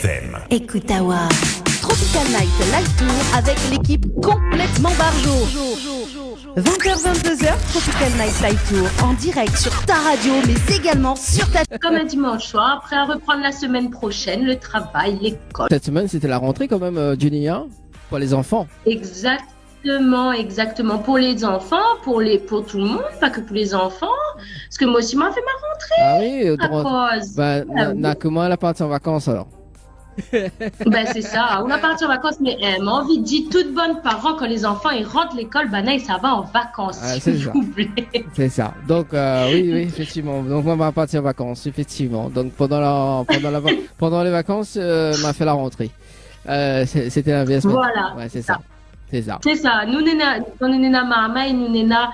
FM. Écoute Awa. Tropical Night Live Tour avec l'équipe complètement barjo. 20h-22h, Tropical Night Live Tour en direct sur ta radio, mais également sur ta... Comme un dimanche soir, après à reprendre la semaine prochaine, le travail, l'école. Cette semaine, c'était la rentrée quand même, Jenny, hein, pour les enfants. Exactement. Pour les enfants, pour tout le monde, pas que pour les enfants. Parce que moi aussi, m'a fait ma rentrée. Ah oui, à cause. n'a que moi, elle a parti en vacances alors. Ben c'est ça, on a parti en vacances, mais m'a envie de dire, toute bonne parent, quand les enfants ils rentrent l'école, ben ça va en vacances, s'il vous plaît. C'est ça. Donc oui, effectivement. Donc moi, on va partir en vacances, effectivement. Donc pendant les vacances, m'a fait la rentrée. C'était la VS. Voilà. Ouais, c'est ça. C'est ça. C'est ça. Nous nena mama, nous nena,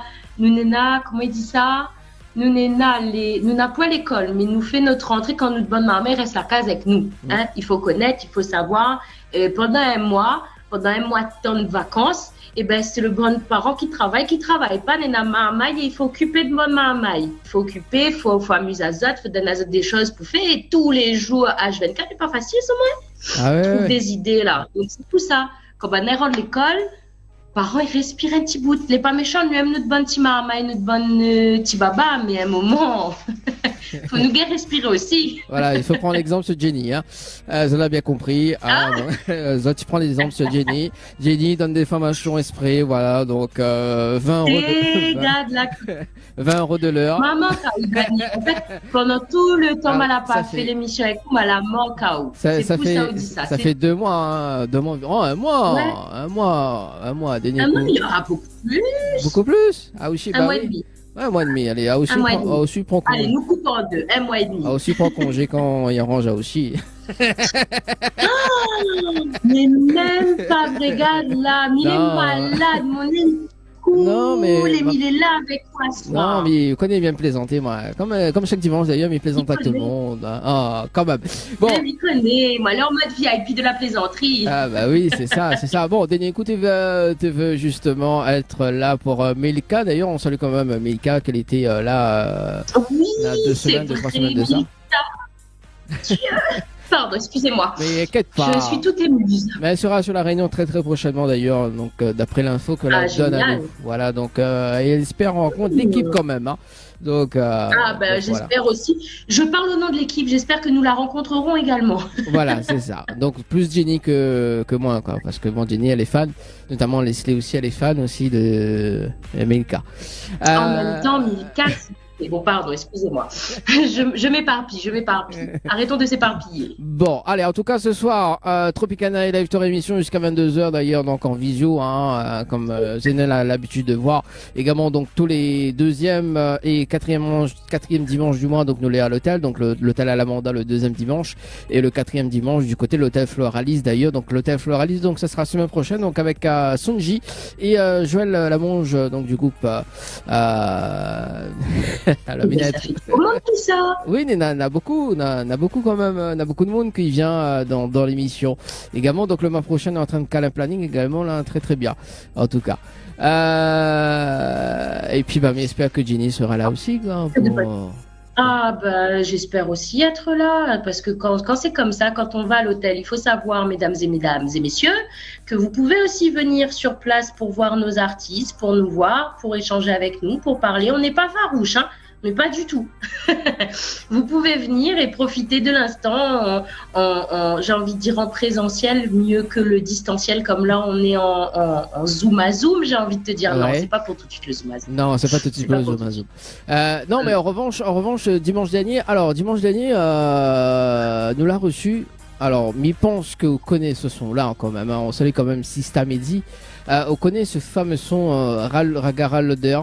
comment il dit ça? Nous n'a pas l'école, mais nous fait notre rentrée quand notre bonne maman reste à la case avec nous. Hein? Il faut connaître, il faut savoir. Pendant un mois de temps de vacances, c'est le bon parent qui travaille pas. Nena maman, il faut occuper de bonne maman. Il faut occuper, faut amuser à zot, faut donner des choses pour faire. Et tous les jours, H24, c'est pas facile, ça, moi. Trouve des idées, là. Donc, c'est tout ça. Quand on rentre de l'école, parents, ils respirent un petit bout. Les pas méchants, nous aimons notre bonne petit maman et notre bonne petit baba, mais à un moment, il faut nous bien respirer aussi. Voilà, il faut prendre l'exemple sur Jenny. Hein. Ça l'a bien compris. Tu prends l'exemple sur Jenny. Jenny donne des formations esprit. Voilà, donc 20 euros de l'heure. Maman, en fait, pendant tout le temps, elle n'a pas fait l'émission avec nous, elle a manqué. Ça fait 2 mois. Hein, un mois. Denis, un mois, il y aura beaucoup plus. Beaucoup plus? Ah oui, un mois et demi. Ouais, un mois et demi. Allez, Aoshi prend congé. Allez, nous coupons en deux. Un mois et demi. Aoshi prend congé quand il arrange Aoshi. Mais même pas, regarde là. Il est malade, mon ami. Non, mais il est là avec moi ce soir. Non, mais il connaît bien me plaisanter, moi. Comme chaque dimanche d'ailleurs, il plaisante avec tout le monde. Ah, quand même. Bon. Il connaît, moi, là, en mode VIP de la plaisanterie. Ah, bah oui, c'est ça. Bon, Denis, écoute, tu veux justement être là pour Milka. D'ailleurs, on salue quand même Milka, qu'elle était là, oui, là 2 semaines, 3 semaines de ça. Pardon, excusez-moi. Mais inquiète pas. Je suis toute émue. Mais elle sera sur la réunion très prochainement d'ailleurs, donc d'après l'info que la donne à nous. Voilà, donc elle espère rencontrer l'équipe quand même. Hein. Donc, j'espère aussi. Je parle au nom de l'équipe, j'espère que nous la rencontrerons également. Voilà, c'est ça. Donc plus Jenny que moi, quoi, parce que bon, Jenny elle est fan, notamment Leslie aussi, elle est fan aussi de Milka. En même temps, Milka. Bon, pardon, excusez-moi. Je m'éparpille. Arrêtons de s'éparpiller. Bon, allez, en tout cas, ce soir, Tropicana et Live Tour émission jusqu'à 22h d'ailleurs, donc en visio, hein, comme Zénel a l'habitude de voir. Également, donc, tous les 2e et 4e dimanche du mois, donc, nous l'est à l'hôtel, donc l'hôtel à l'Amanda le 2e dimanche, et le 4e dimanche du côté de l'hôtel Floralis d'ailleurs, donc l'hôtel Floralis, donc, ça sera la semaine prochaine, donc, avec Sunji et Joël Lamonge, donc, du groupe, à la minette. Comment tout ça? Oui, il y en a beaucoup quand même, il y a beaucoup de monde qui vient dans l'émission. Également, donc le mois prochain, on est en train de caler un planning également là, très bien, en tout cas. Et puis, mais j'espère que Jenny sera là aussi, quoi, j'espère aussi être là, parce que quand c'est comme ça, quand on va à l'hôtel, il faut savoir, mesdames et messieurs, que vous pouvez aussi venir sur place pour voir nos artistes, pour nous voir, pour échanger avec nous, pour parler. On n'est pas farouche, hein, mais pas du tout. Vous pouvez venir et profiter de l'instant, j'ai envie de dire en présentiel, mieux que le distanciel, comme là on est en zoom à zoom, j'ai envie de te dire. Ouais. Non, c'est pas pour tout de suite le zoom à zoom. Non, c'est pas tout de suite le zoom à zoom. Non, mais en revanche, dimanche dernier, nous l'a reçu. Alors, mais pense que vous connaissez ce son-là quand même. Hein, on salue quand même Sista Mehdi. On connaît ce fameux son Ragara Loder.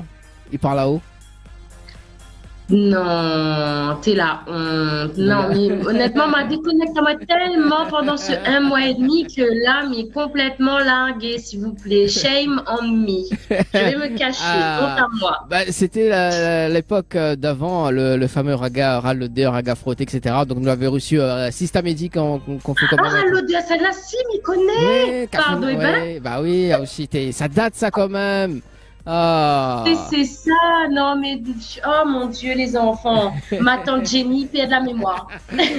Il parle là-haut. Non, t'es là. Non, mais honnêtement, m'a déconnecté tellement pendant ce 1 mois et demi que là, mais complètement largué, s'il vous plaît. Shame on me. Je vais me cacher. Honte à moi. C'était l'époque d'avant, le fameux Raga Loder, Raga Frotté, etc. Donc, nous avons reçu Sista Mehdi qu'on fait comme ça. Loder, celle-là, si, m'y connaît. Oui, pardon, bah oui, aussi, ça date ça quand même. Ah. C'est ça, non mais oh mon Dieu les enfants, ma tante Jenny perd de la mémoire.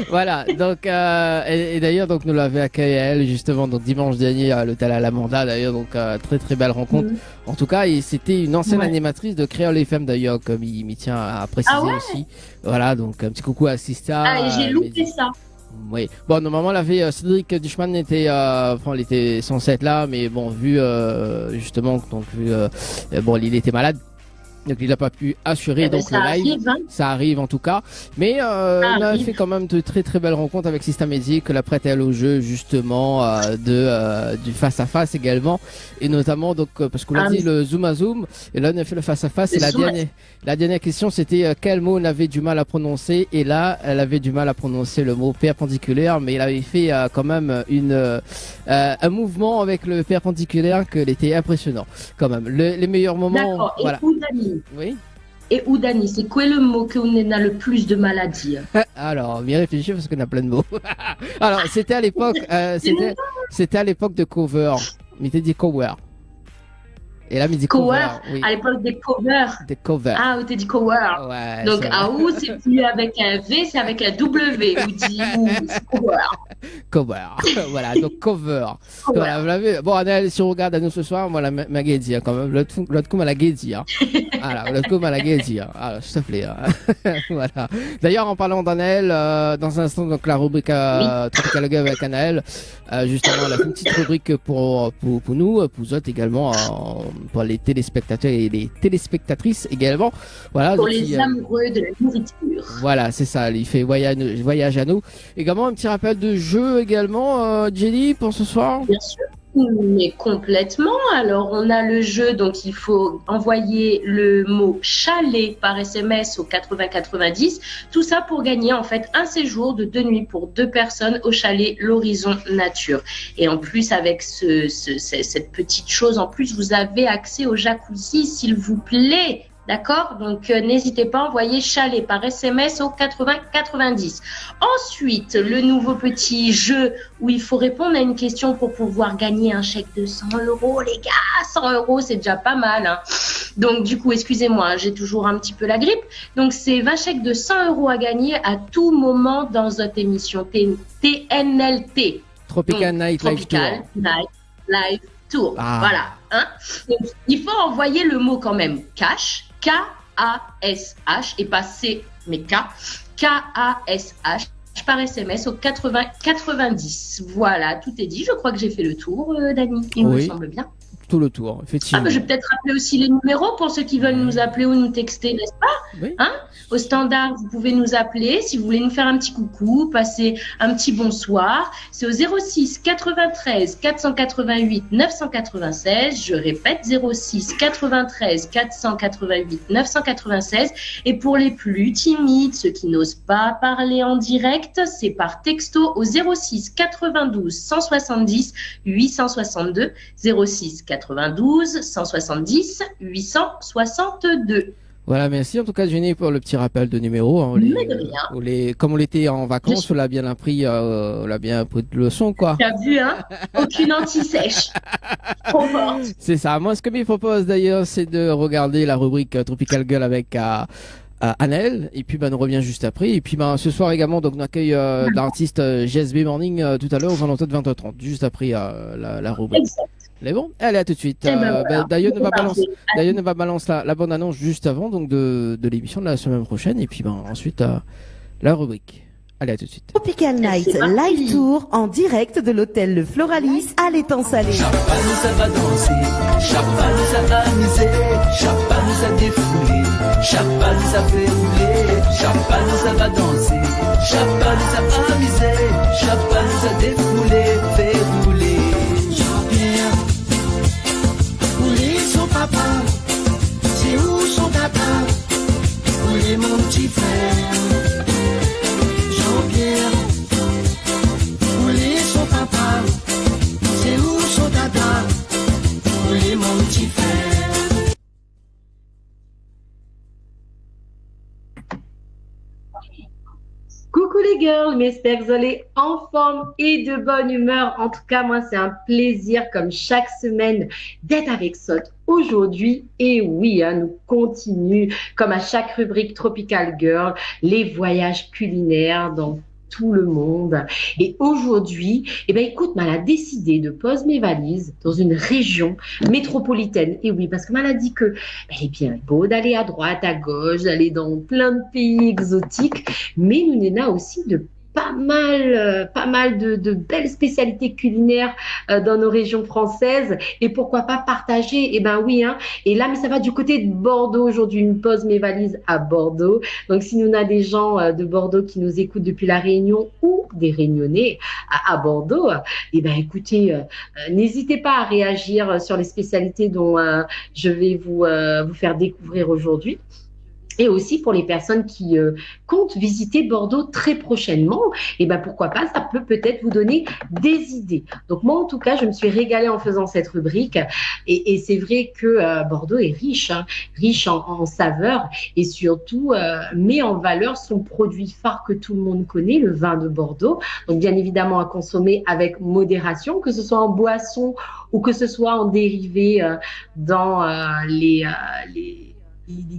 Voilà, donc et d'ailleurs donc nous l'avons accueilli elle justement donc dimanche dernier à l'hôtel Alamanda d'ailleurs donc très très belle rencontre. En tout cas, et c'était une ancienne animatrice de Créole FM d'ailleurs comme il m'y tient à préciser aussi. Voilà, donc un petit coucou à Sista. Ah, j'ai loupé ça. Oui. Bon, normalement, elle avait Cédric Duchman était, il était censé être là, mais bon, vu justement, donc bon, il était malade. Donc il n'a pas pu assurer donc le live. Arrive, hein. Ça arrive en tout cas. Mais on a fait quand même de très très belles rencontres avec Sista Medic, la prête elle au jeu justement du face à face également. Et notamment donc parce qu'on a dit le zoom à zoom. Et là on a fait le face à face. Et la dernière question c'était quel mot on avait du mal à prononcer. Et là elle avait du mal à prononcer le mot perpendiculaire, mais il avait fait quand même un mouvement avec le perpendiculaire que était impressionnant quand même. Les meilleurs moments. D'accord. Voilà. Et Oudani. Oui. Et Oudani, c'est quoi le mot qu'on a le plus de mal à dire? Alors, bien réfléchir parce qu'on a plein de mots. Alors, c'était à l'époque, c'était à l'époque de cover. Mais t'as dit cover. Et là, il dit cover. Oui. À l'époque des covers. Des covers. Ah, où t'as dit cover. Ouais. Donc, AOU, c'est plus avec un V, c'est avec un W. Ou c'est cover. Cover. Voilà, donc cover. Voilà, vous l'avez. Bon, Annelle, si on regarde à nous ce soir, moi, ma guédie, quand même. L'autre coup, la guédie. Voilà, l'autre coup, la guédie. Alors, s'il te plaît. Voilà. D'ailleurs, en parlant d'Annelle, dans un instant, donc, la rubrique Tropical Girl avec Annelle, justement, elle a fait une petite rubrique pour nous, pour vous autres également, pour les téléspectateurs et les téléspectatrices également. Voilà. Pour les amoureux de la nourriture. Voilà, c'est ça. Il fait voyage à nous. Également, un petit rappel de jeu également, Jenny, pour ce soir. Bien sûr. Mais complètement. Alors, on a le jeu, donc il faut envoyer le mot chalet par SMS au 8090. Tout ça pour gagner en fait un séjour de 2 nuits pour 2 personnes au chalet L'Horizon Nature. Et en plus, avec cette petite chose, en plus, vous avez accès au jacuzzi, s'il vous plaît. D'accord? Donc, n'hésitez pas à envoyer chalet par SMS au 8090. Ensuite, le nouveau petit jeu où il faut répondre à une question pour pouvoir gagner un chèque de 100 €. Les gars, 100 €, c'est déjà pas mal. Hein. Donc, du coup, excusez-moi, j'ai toujours un petit peu la grippe. Donc, c'est 20 chèques de 100 € à gagner à tout moment dans notre émission TNLT. Tropical Night Live Tour. Tropical Night Live Tour. Voilà. Hein. Donc, il faut envoyer le mot quand même cash. K-A-S-H et pas C mais K-A-S-H par SMS au 80-90. Voilà, tout est dit. Je crois que j'ai fait le tour, Dani. Il me semble bien. Tout le tour, effectivement. Je vais peut-être rappeler aussi les numéros pour ceux qui veulent nous appeler ou nous texter, n'est-ce pas? Oui. Hein? Au standard, vous pouvez nous appeler si vous voulez nous faire un petit coucou, passer un petit bonsoir. C'est au 06 93 488 996. Je répète, 06 93 488 996. Et pour les plus timides, ceux qui n'osent pas parler en direct, c'est par texto au 06 92 170 862. 06 92 170 862. Voilà, merci en tout cas Jenny pour le petit rappel de numéro. Hein, comme on était en vacances, on l'a bien appris de leçon quoi. Tu as vu hein? Aucune anti-sèche. Trop forte. C'est ça. Moi ce que je propose d'ailleurs c'est de regarder la rubrique Tropical Girl avec Annelle et puis nous revient juste après et puis ce soir également donc on accueille l'artiste GSB Morning tout à l'heure aux alentours de 20h30 juste après la rubrique. Exact. Mais bon, allez à tout de suite. Voilà. D'ailleurs, on va balancer la bande annonce juste avant donc de l'émission de la semaine prochaine et puis ensuite la rubrique. Allez à tout de suite. Tropical Night Live Tour en direct de l'hôtel Le Floralis à l'étang salé. Chapa nous a va danser, Chapa nous a amusé, Chapa nous a défoulé, Chapa nous a fait rouler, Chapa nous a va danser, Chapa nous a amusé, Chapa nous a défoulé, fait rouler. Jean-Pierre, où est son papa? C'est où son papa? Où est mon petit frère? Jean-Pierre, où est son papa? C'est où son dada? Où est mon petit frère? Coucou les girls, j'espère que vous allez en forme et de bonne humeur. En tout cas, moi, c'est un plaisir, comme chaque semaine, d'être avec aujourd'hui, et oui, hein, nous continuons, comme à chaque rubrique Tropical Girl, les voyages culinaires dans tout le monde. Et aujourd'hui, eh ben, écoute, elle a décidé de poser mes valises dans une région métropolitaine. Et oui, parce que elle a dit que elle est bien beau d'aller à droite, à gauche, d'aller dans plein de pays exotiques, mais nous n'en a aussi de pas mal de belles spécialités culinaires dans nos régions françaises, et pourquoi pas partager. Eh ben oui, hein. Et là, mais ça va du côté de Bordeaux aujourd'hui. Une pose mes valises à Bordeaux. Donc si nous a des gens de Bordeaux qui nous écoutent depuis la Réunion ou des Réunionnais à Bordeaux, eh ben écoutez, n'hésitez pas à réagir sur les spécialités dont je vais vous faire découvrir aujourd'hui. Et aussi pour les personnes qui comptent visiter Bordeaux très prochainement, et ben pourquoi pas, ça peut peut-être vous donner des idées. Donc moi en tout cas, je me suis régalée en faisant cette rubrique, et c'est vrai que Bordeaux est riche, hein, riche en saveurs, et surtout met en valeur son produit phare que tout le monde connaît, le vin de Bordeaux. Donc bien évidemment à consommer avec modération, que ce soit en boisson ou que ce soit en dérivé dans les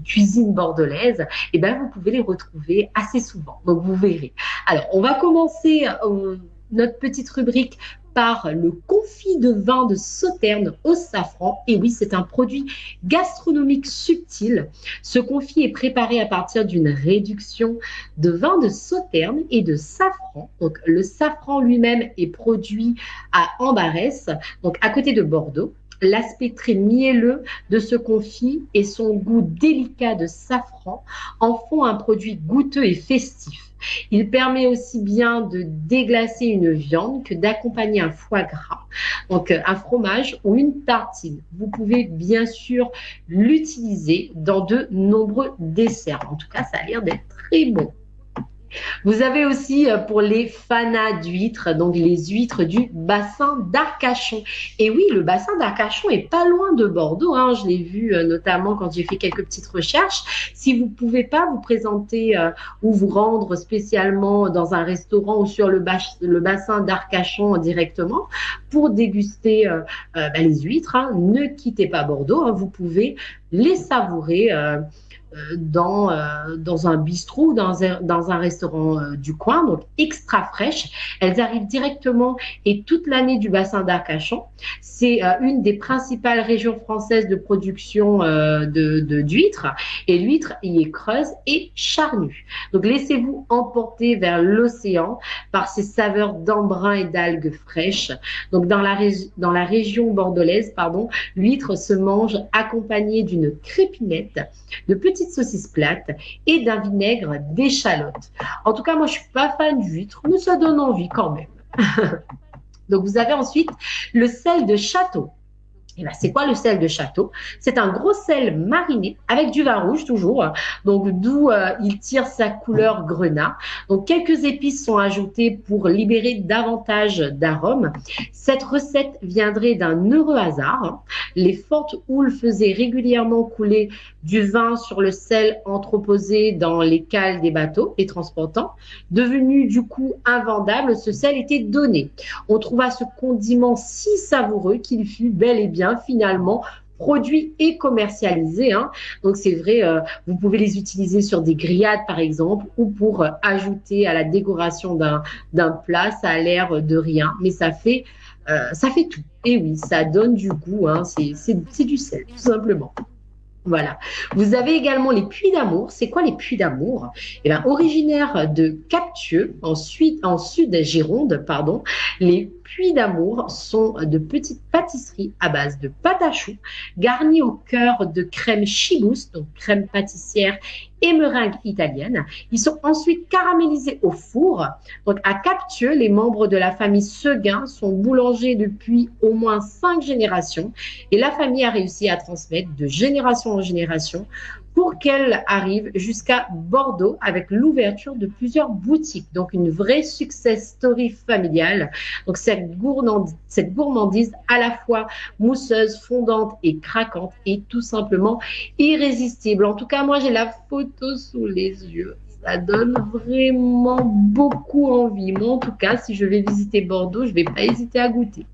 cuisines bordelaises, et ben vous pouvez les retrouver assez souvent. Donc vous verrez. Alors on va commencer notre petite rubrique par le confit de vin de Sauterne au safran. Et oui, c'est un produit gastronomique subtil. Ce confit est préparé à partir d'une réduction de vin de Sauterne et de safran. Donc le safran lui-même est produit à Ambarès, donc à côté de Bordeaux. L'aspect très mielleux de ce confit et son goût délicat de safran en font un produit goûteux et festif. Il permet aussi bien de déglacer une viande que d'accompagner un foie gras, donc un fromage ou une tartine. Vous pouvez bien sûr l'utiliser dans de nombreux desserts. En tout cas, ça a l'air d'être très bon. Vous avez aussi pour les fanas d'huîtres, donc les huîtres du bassin d'Arcachon. Et oui, le bassin d'Arcachon est pas loin de Bordeaux, hein. Je l'ai vu notamment quand j'ai fait quelques petites recherches. Si vous pouvez pas vous présenter ou vous rendre spécialement dans un restaurant ou sur le bassin d'Arcachon directement pour déguster les huîtres, hein, ne quittez pas Bordeaux, hein. Vous pouvez les savourer dans un bistrot ou dans un restaurant du coin, donc extra fraîches. Elles arrivent directement et toute l'année du bassin d'Arcachon. C'est une des principales régions françaises de production d'huîtres, et l'huître y est creuse et charnue. Donc laissez-vous emporter vers l'océan par ses saveurs d'embrun et d'algues fraîches. Donc dans la région bordelaise, l'huître se mange accompagnée d'une crépinette, de petites saucisses plates et d'un vinaigre d'échalote. En tout cas, moi, je suis pas fan d'huîtres, mais ça donne envie quand même. Donc, vous avez ensuite le sel de château. Et ben, c'est quoi le sel de château? C'est un gros sel mariné avec du vin rouge toujours, donc d'où il tire sa couleur grenat. Donc quelques épices sont ajoutées pour libérer davantage d'arômes. Cette recette viendrait d'un heureux hasard. Les fortes houles faisaient régulièrement couler du vin sur le sel entreposé dans les cales des bateaux les transportant. Devenu du coup invendable, ce sel était donné. On trouva ce condiment si savoureux qu'il fut bel et bien finalement produit et commercialisé, hein. Donc c'est vrai, vous pouvez les utiliser sur des grillades par exemple, ou pour ajouter à la décoration d'un plat. Ça a l'air de rien, mais ça fait tout. Et oui, ça donne du goût, hein. C'est du sel tout simplement. Voilà. Vous avez également les puits d'amour. C'est quoi les puits d'amour? Eh bien, originaires de Captieux, en sud Gironde, les puits d'amour sont de petites pâtisseries à base de pâte à choux, garnies au cœur de crème chibousse, donc crème pâtissière et meringue italienne. Ils sont ensuite caramélisés au four. Donc, à Captieux, les membres de la famille Seguin sont boulangers depuis au moins 5 générations, et la famille a réussi à transmettre de génération en génération pour qu'elle arrive jusqu'à Bordeaux avec l'ouverture de plusieurs boutiques. Donc, une vraie success story familiale. Donc, cette gourmandise à la fois mousseuse, fondante et craquante est tout simplement irrésistible. En tout cas, moi, j'ai la photo sous les yeux. Ça donne vraiment beaucoup envie. Moi, en tout cas, si je vais visiter Bordeaux, je ne vais pas hésiter à goûter.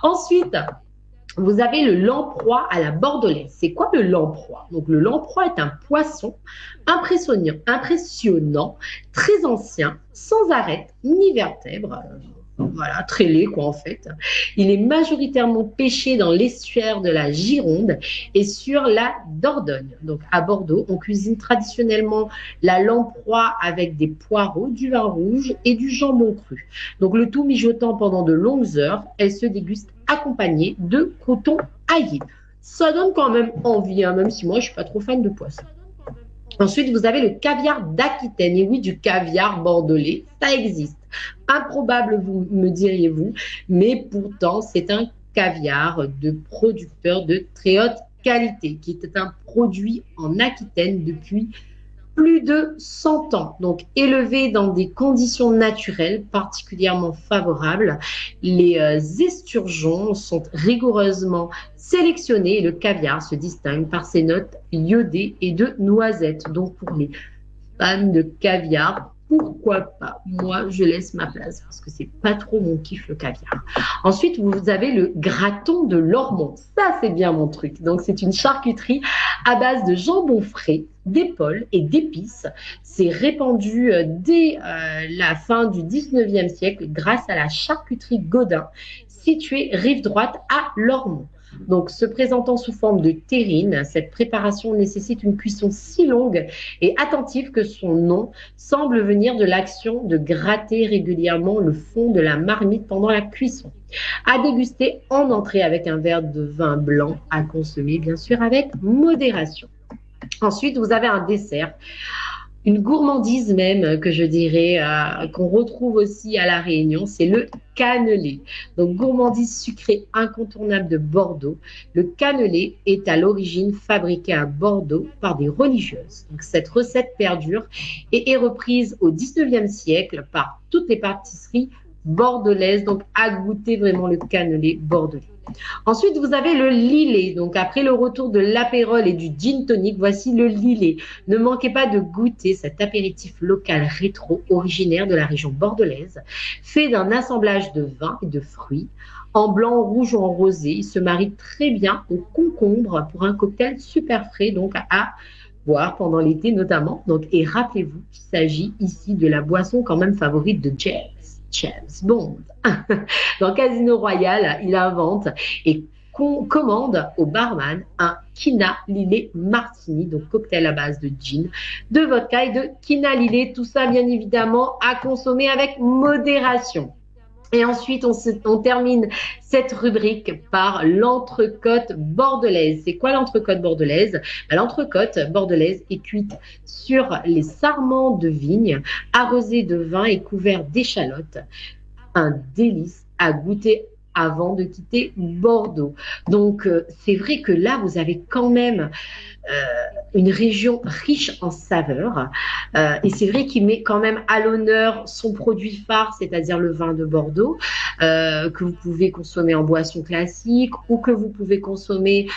Ensuite, Vous avez le lamproie à la bordelaise. C'est quoi le lamproie? Donc, le lamproie est un poisson impressionnant, très ancien, sans arête ni vertèbres. Voilà, très laid quoi en fait. Il est majoritairement pêché dans l'estuaire de la Gironde et sur la Dordogne. Donc à Bordeaux, on cuisine traditionnellement la lamproie avec des poireaux, du vin rouge et du jambon cru. Donc le tout mijotant pendant de longues heures, elle se déguste accompagnée de croûtons aillés. Ça donne quand même envie, hein, même si moi je suis pas trop fan de poisson. Ensuite, vous avez le caviar d'Aquitaine. Et oui, du caviar bordelais, ça existe. Improbable, vous me diriez-vous, mais pourtant, c'est un caviar de producteur de très haute qualité, qui est un produit en Aquitaine depuis plus de 100 ans. Donc, élevé dans des conditions naturelles particulièrement favorables, les esturgeons sont rigoureusement sélectionnés et le caviar se distingue par ses notes iodées et de noisettes. Donc, pour les fans de caviar, pourquoi pas? Moi, je laisse ma place parce que c'est pas trop mon kiff le caviar. Ensuite, vous avez le graton de l'Ormont. Ça, c'est bien mon truc. Donc, c'est une charcuterie à base de jambon frais, d'épaules et d'épices. C'est répandu dès la fin du 19e siècle grâce à la charcuterie Godin, située rive droite à l'Ormont. Donc, se présentant sous forme de terrine, cette préparation nécessite une cuisson si longue et attentive que son nom semble venir de l'action de gratter régulièrement le fond de la marmite pendant la cuisson. À déguster en entrée avec un verre de vin blanc, à consommer bien sûr avec modération. Ensuite, vous avez un dessert. Une gourmandise même, que je dirais, qu'on retrouve aussi à La Réunion, c'est le cannelé. Donc, gourmandise sucrée incontournable de Bordeaux. Le cannelé est à l'origine fabriqué à Bordeaux par des religieuses. Donc, cette recette perdure et est reprise au 19e siècle par toutes les pâtisseries bordelaises. Donc, à goûter vraiment le cannelé bordelais. Ensuite, vous avez le Lillet. Donc, après le retour de l'apérole et du gin tonic, voici le Lillet. Ne manquez pas de goûter cet apéritif local rétro originaire de la région bordelaise, fait d'un assemblage de vin et de fruits. En blanc, en rouge ou en rosé, il se marie très bien au concombre pour un cocktail super frais, donc à boire pendant l'été notamment. Donc, et rappelez-vous qu'il s'agit ici de la boisson quand même favorite de James Bond. Dans Casino Royal, il invente et commande au barman un Kina Lillet Martini, donc cocktail à base de gin, de vodka et de Kina Lillet. Tout ça, bien évidemment, à consommer avec modération. Et ensuite, on termine cette rubrique par l'entrecôte bordelaise. C'est quoi l'entrecôte bordelaise? L'entrecôte bordelaise est cuite sur les sarments de vigne, arrosée de vin et couvert d'échalotes. Un délice à goûter avant de quitter Bordeaux. Donc, c'est vrai que là, vous avez quand même une région riche en saveurs. Et c'est vrai qu'il met quand même à l'honneur son produit phare, c'est-à-dire le vin de Bordeaux, que vous pouvez consommer en boisson classique ou que vous pouvez consommer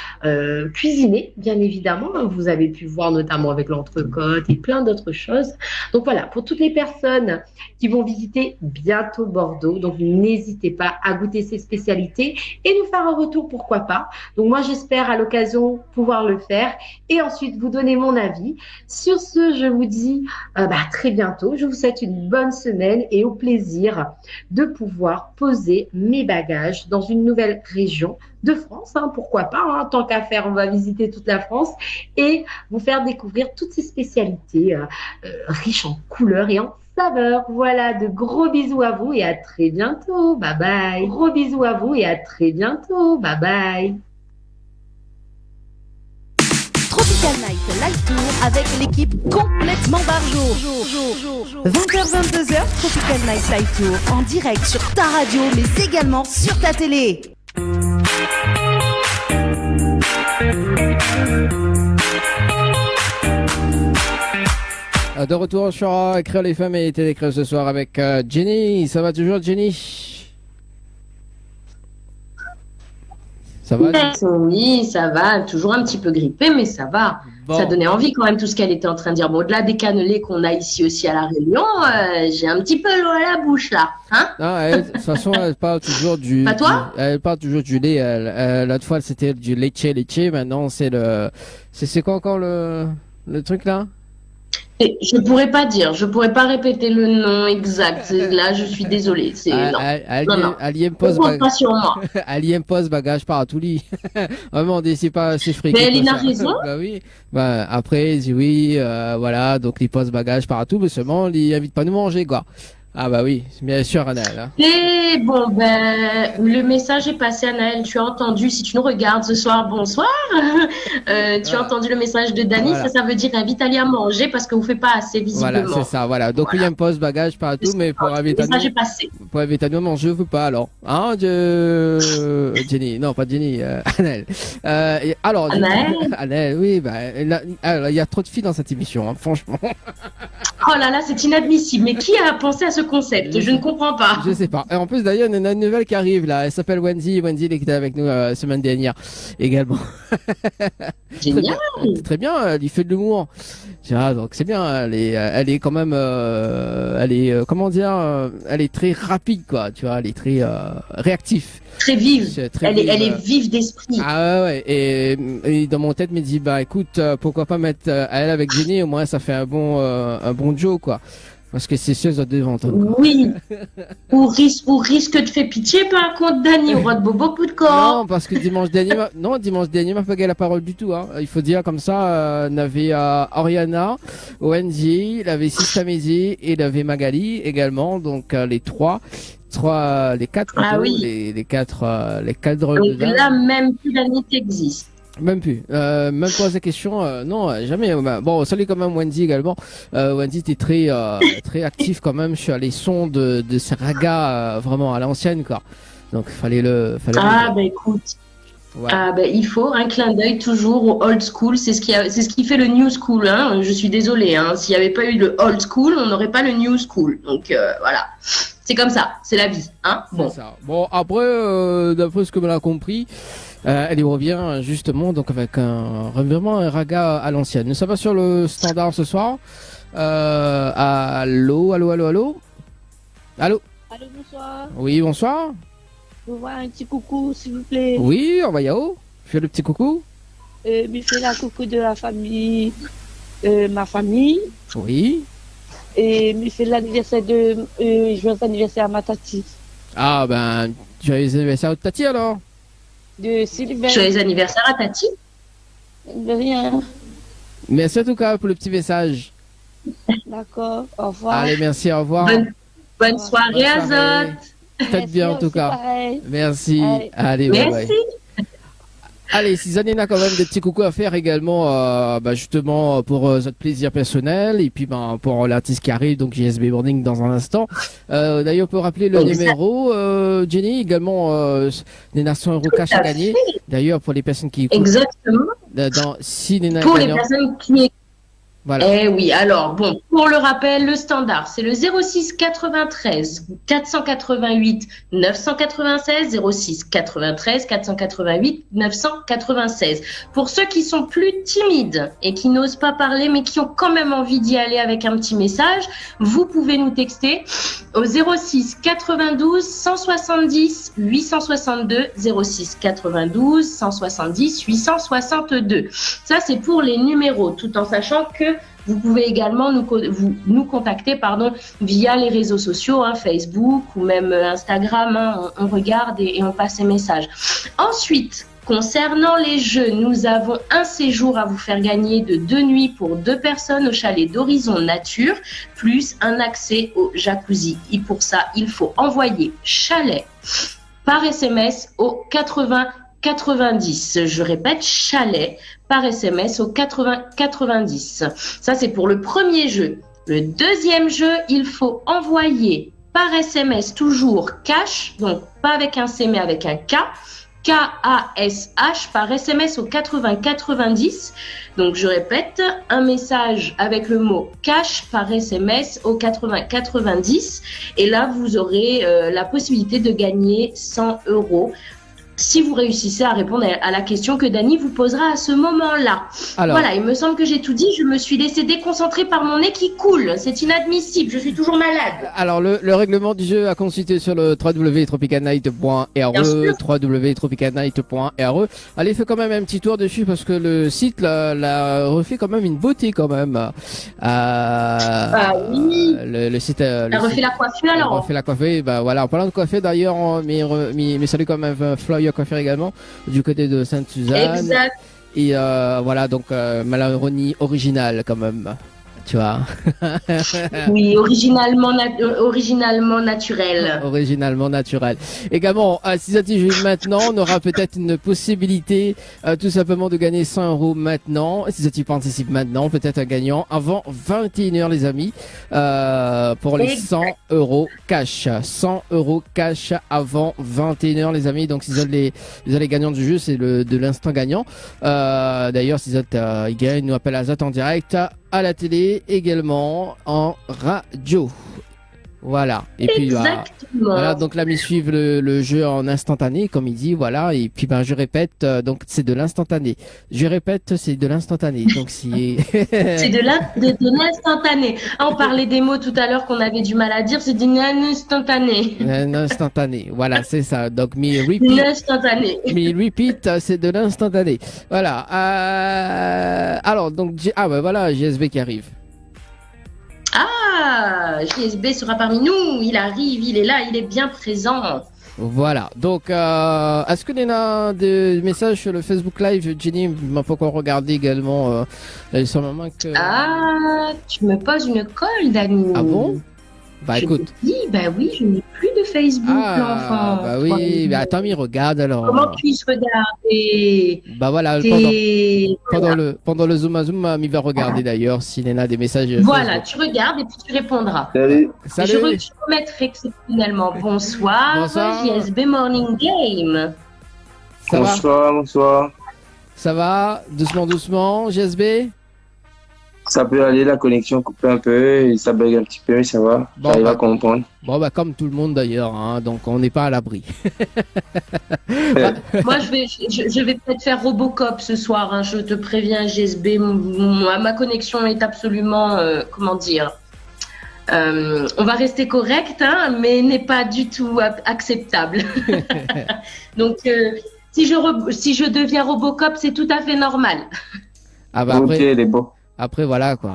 cuisiné, bien évidemment. Vous avez pu voir notamment avec l'entrecôte et plein d'autres choses. Donc voilà, pour toutes les personnes qui vont visiter bientôt Bordeaux, donc n'hésitez pas à goûter ces spécialités et nous faire un retour, pourquoi pas. Donc moi, j'espère à l'occasion pouvoir le faire et ensuite vous donner mon avis. Sur ce, je vous dis à très bientôt. Je vous souhaite une bonne semaine et au plaisir de pouvoir poser mes bagages dans une nouvelle région de France, pourquoi pas, tant qu'à faire, on va visiter toute la France et vous faire découvrir toutes ces spécialités riches en couleurs et en saveurs. Voilà, de gros bisous à vous et à très bientôt. Bye bye. Gros bisous à vous et à très bientôt. Bye bye. Tropical Night Live Tour avec l'équipe complètement barjo. 20h-22h, Tropical Night Live Tour en direct sur ta radio mais également sur ta télé. De retour sur Créole les femmes et Télécreux ce soir avec Jenny. Ça va toujours, Jenny? Ça va? Oui, ça va. Toujours un petit peu grippé, mais ça va. Bon. Ça donnait envie quand même tout ce qu'elle était en train de dire. Bon, au-delà des cannelés qu'on a ici aussi à La Réunion, j'ai un petit peu l'eau à la bouche là. Hein? Non, elle, de toute façon, elle parle toujours du. Pas toi? Elle parle toujours du lait. L'autre fois, c'était du leche. Maintenant, c'est le. C'est quoi encore le truc là? Et je pourrais pas dire, je pourrais pas répéter le nom exact. Là, je suis désolée. C'est non. Non. Elle impose Compte pas sur moi. elle impose bagage par tout lit. Vraiment, c'est pas c'est fréquent. Mais Elina a raison. Bah oui. Bah après, il dit oui, voilà, donc il pose bagage partout, mais seulement il invite pas nous manger quoi. Ah bah oui, bien sûr, Anaël. Hein. Et bon, ben, le message est passé, Anaël. Tu as entendu, si tu nous regardes ce soir, bonsoir. Tu as entendu le message de Dani, Voilà. ça veut dire invite à aller à manger parce que vous ne faites pas assez visiblement. Voilà, c'est ça, voilà. Donc Voilà. il impose bagage partout, mais pour Le inviter à message est nous, passé. manger, je veux pas alors. Hein, Jenny, non pas Jenny, Anaël. Alors, Anaël. Anaël, oui, bah, alors, il y a trop de filles dans cette émission, hein, franchement. Oh là là, c'est inadmissible. Mais qui a pensé à ce concept? Je ne comprends pas. Je sais pas. Et en plus, d'ailleurs, il y en a une nouvelle qui arrive là. Elle s'appelle Wendy. Wendy, elle était avec nous la semaine dernière également. Génial. Très bien. Elle y fait de l'humour. Ah, donc c'est bien. Elle est quand même, comment dire, elle est très rapide quoi. Tu vois, elle est très réactive. Très vive. Elle est vive d'esprit. Ah ouais. Et dans mon tête, me dit bah écoute, pourquoi pas mettre elle avec Jenny. Au moins, ça fait un bon duo quoi. Parce que c'est sûr, devant toi. Oui. Ou risque de faire pitié par contre, Dani, on rate beaucoup de corps. Non, parce que dimanche dernier, m'a pas gagné la parole du tout. Hein. Il faut dire comme ça, il y avait Oriana, Wendy, il y avait Sistamezi et il y avait Magali également. Donc les les quatre. Ah plutôt, oui. les quatre drôles de Donc dames. là, même plus Dani existe. Même plus. Même poser question, non, jamais. Bon, salut quand même Wendy également. Wendy était très actif quand même sur les sons de ces ragas vraiment à l'ancienne quoi. Donc fallait Bah écoute. Ouais. Ah bah, il faut un clin d'œil toujours au old school, c'est ce qui fait le new school. Hein. Je suis désolée, hein. S'il n'y avait pas eu le old school, on n'aurait pas le new school. Donc voilà, c'est comme ça, c'est la vie. Hein. Bon. Ça. Bon après, d'après ce que l'on a compris, elle y revient justement donc avec vraiment un raga à l'ancienne. Nous sommes sur le standard ce soir. Allô. Allô, bonsoir. Oui, bonsoir. Je veux voir un petit coucou, s'il vous plaît. Oui, on va y aller. Fais le petit coucou. Me fait la coucou de la famille, ma famille. Oui. Et me fait l'anniversaire joyeux anniversaire à ma tati. Ah ben, joyeux anniversaire à Tati alors. De Sylvain. Joyeux anniversaire à Tati. De rien. Merci en tout cas pour le petit message. D'accord, au revoir. Allez, merci, au revoir. Bonne soirée à Zot. Faites bien en tout cas. Pareil. Merci. Allez, Merci. bye bye. Allez, si Zanine a quand même des petits coucous à faire également, justement pour notre plaisir personnel et puis pour l'artiste qui arrive, donc JSB Morning dans un instant. D'ailleurs, on peut rappeler le numéro, Jenny, également des nations euros cash à gagner. D'ailleurs, pour les personnes qui écoutent. Exactement. Si les pour les personnes qui voilà. Eh oui, alors bon, pour le rappel, le standard, c'est le 06 93 488 996, 06 93 488 996. Pour ceux qui sont plus timides et qui n'osent pas parler, mais qui ont quand même envie d'y aller avec un petit message, vous pouvez nous texter au 06 92 170 862, 06 92 170 862. Ça, c'est pour les numéros, tout en sachant que vous pouvez également nous contacter via les réseaux sociaux, hein, Facebook ou même Instagram. Hein, on regarde et on passe ces messages. Ensuite, concernant les jeux, nous avons un séjour à vous faire gagner de 2 nuits pour 2 personnes au chalet d'Horizon Nature, plus un accès au jacuzzi. Et pour ça, il faut envoyer chalet par SMS au 80-90. Je répète, chalet par SMS au 80-90. Ça, c'est pour le premier jeu. Le deuxième jeu, il faut envoyer par SMS toujours cash, donc pas avec un C mais avec un K, K-A-S-H par SMS au 80-90. Donc je répète, un message avec le mot cash par SMS au 80-90. Et là, vous aurez la possibilité de gagner 100 € si vous réussissez à répondre à la question que Dany vous posera à ce moment-là. Alors, Voilà, il me semble que j'ai tout dit. Je me suis laissée déconcentrer par mon nez qui coule. C'est inadmissible. Je suis toujours malade. alors le règlement du jeu à consulter sur le Bien sûr. www.tropicalnight.re. Allez, fais quand même un petit tour dessus parce que le site la refait quand même une beauté quand même. Oui. Le site. Elle refait la coiffure On alors. fait la coiffée, bah voilà, en parlant de coiffée d'ailleurs, mais salut quand même Flyer Coiffure également, du côté de Sainte-Suzanne. Exact. Et voilà, donc Malharmonie originale quand même, tu vois. Oui, originalement naturel. Originalement naturel. Également, si ça joue maintenant, on aura peut-être une possibilité tout simplement de gagner 100 € maintenant. Si ça participe maintenant, peut-être un gagnant avant 21h les amis, pour les 100 € cash. 100 € cash avant 21h les amis. Donc si vous êtes les gagnants du jeu, c'est de l'instant gagnant. D'ailleurs, si vous êtes ils gagnent, ils nous appellent à Zat en direct, à la télé, également en radio. Voilà. Et puis voilà, donc là, ils suivent le jeu en instantané, comme il dit, voilà. Et puis je répète, donc c'est de l'instantané. Je répète, c'est de l'instantané. Donc si c'est de l'instantané. On parlait des mots tout à l'heure qu'on avait du mal à dire, c'est d'une instantané. L'instantané. Voilà, c'est ça. Donc l'instantané. repeat, c'est de l'instantané. Voilà. Alors donc voilà, GSB qui arrive. Ah, GSB sera parmi nous. Il arrive, il est là, il est bien présent. Voilà. Donc, est-ce que a des messages sur le Facebook Live, Jenny m'a pas encore regardé également. Il semble que. Ah, tu me poses une colle, Dany. Ah bon? Bah écoute. Oui, je n'ai plus de Facebook, l'enfant. Bah oui, mais attends, mais regarde alors. Comment puis-je regarder? Bah voilà, pendant le Zoom à Zoom, il va regarder d'ailleurs s'il y en a des messages. Voilà, Facebook. tu regardes et puis tu répondras. Salut. Salut. Je remettrai exceptionnellement. Bonsoir, GSB Morning Game. Ça va? Bonsoir. Ça va? Doucement, GSB? Ça peut aller, la connexion coupe un peu, et ça bug un petit peu, mais ça va. Bon, J'arrive à comprendre. Bon, bah, comme tout le monde d'ailleurs, hein, donc on n'est pas à l'abri. Moi, je vais peut-être faire Robocop ce soir, hein, je te préviens, GSB. Ma connexion est absolument, comment dire, on va rester correct, hein, mais n'est pas du tout acceptable. Donc, si je deviens Robocop, c'est tout à fait normal. Ah bah Ok, après, il est beau. après voilà quoi.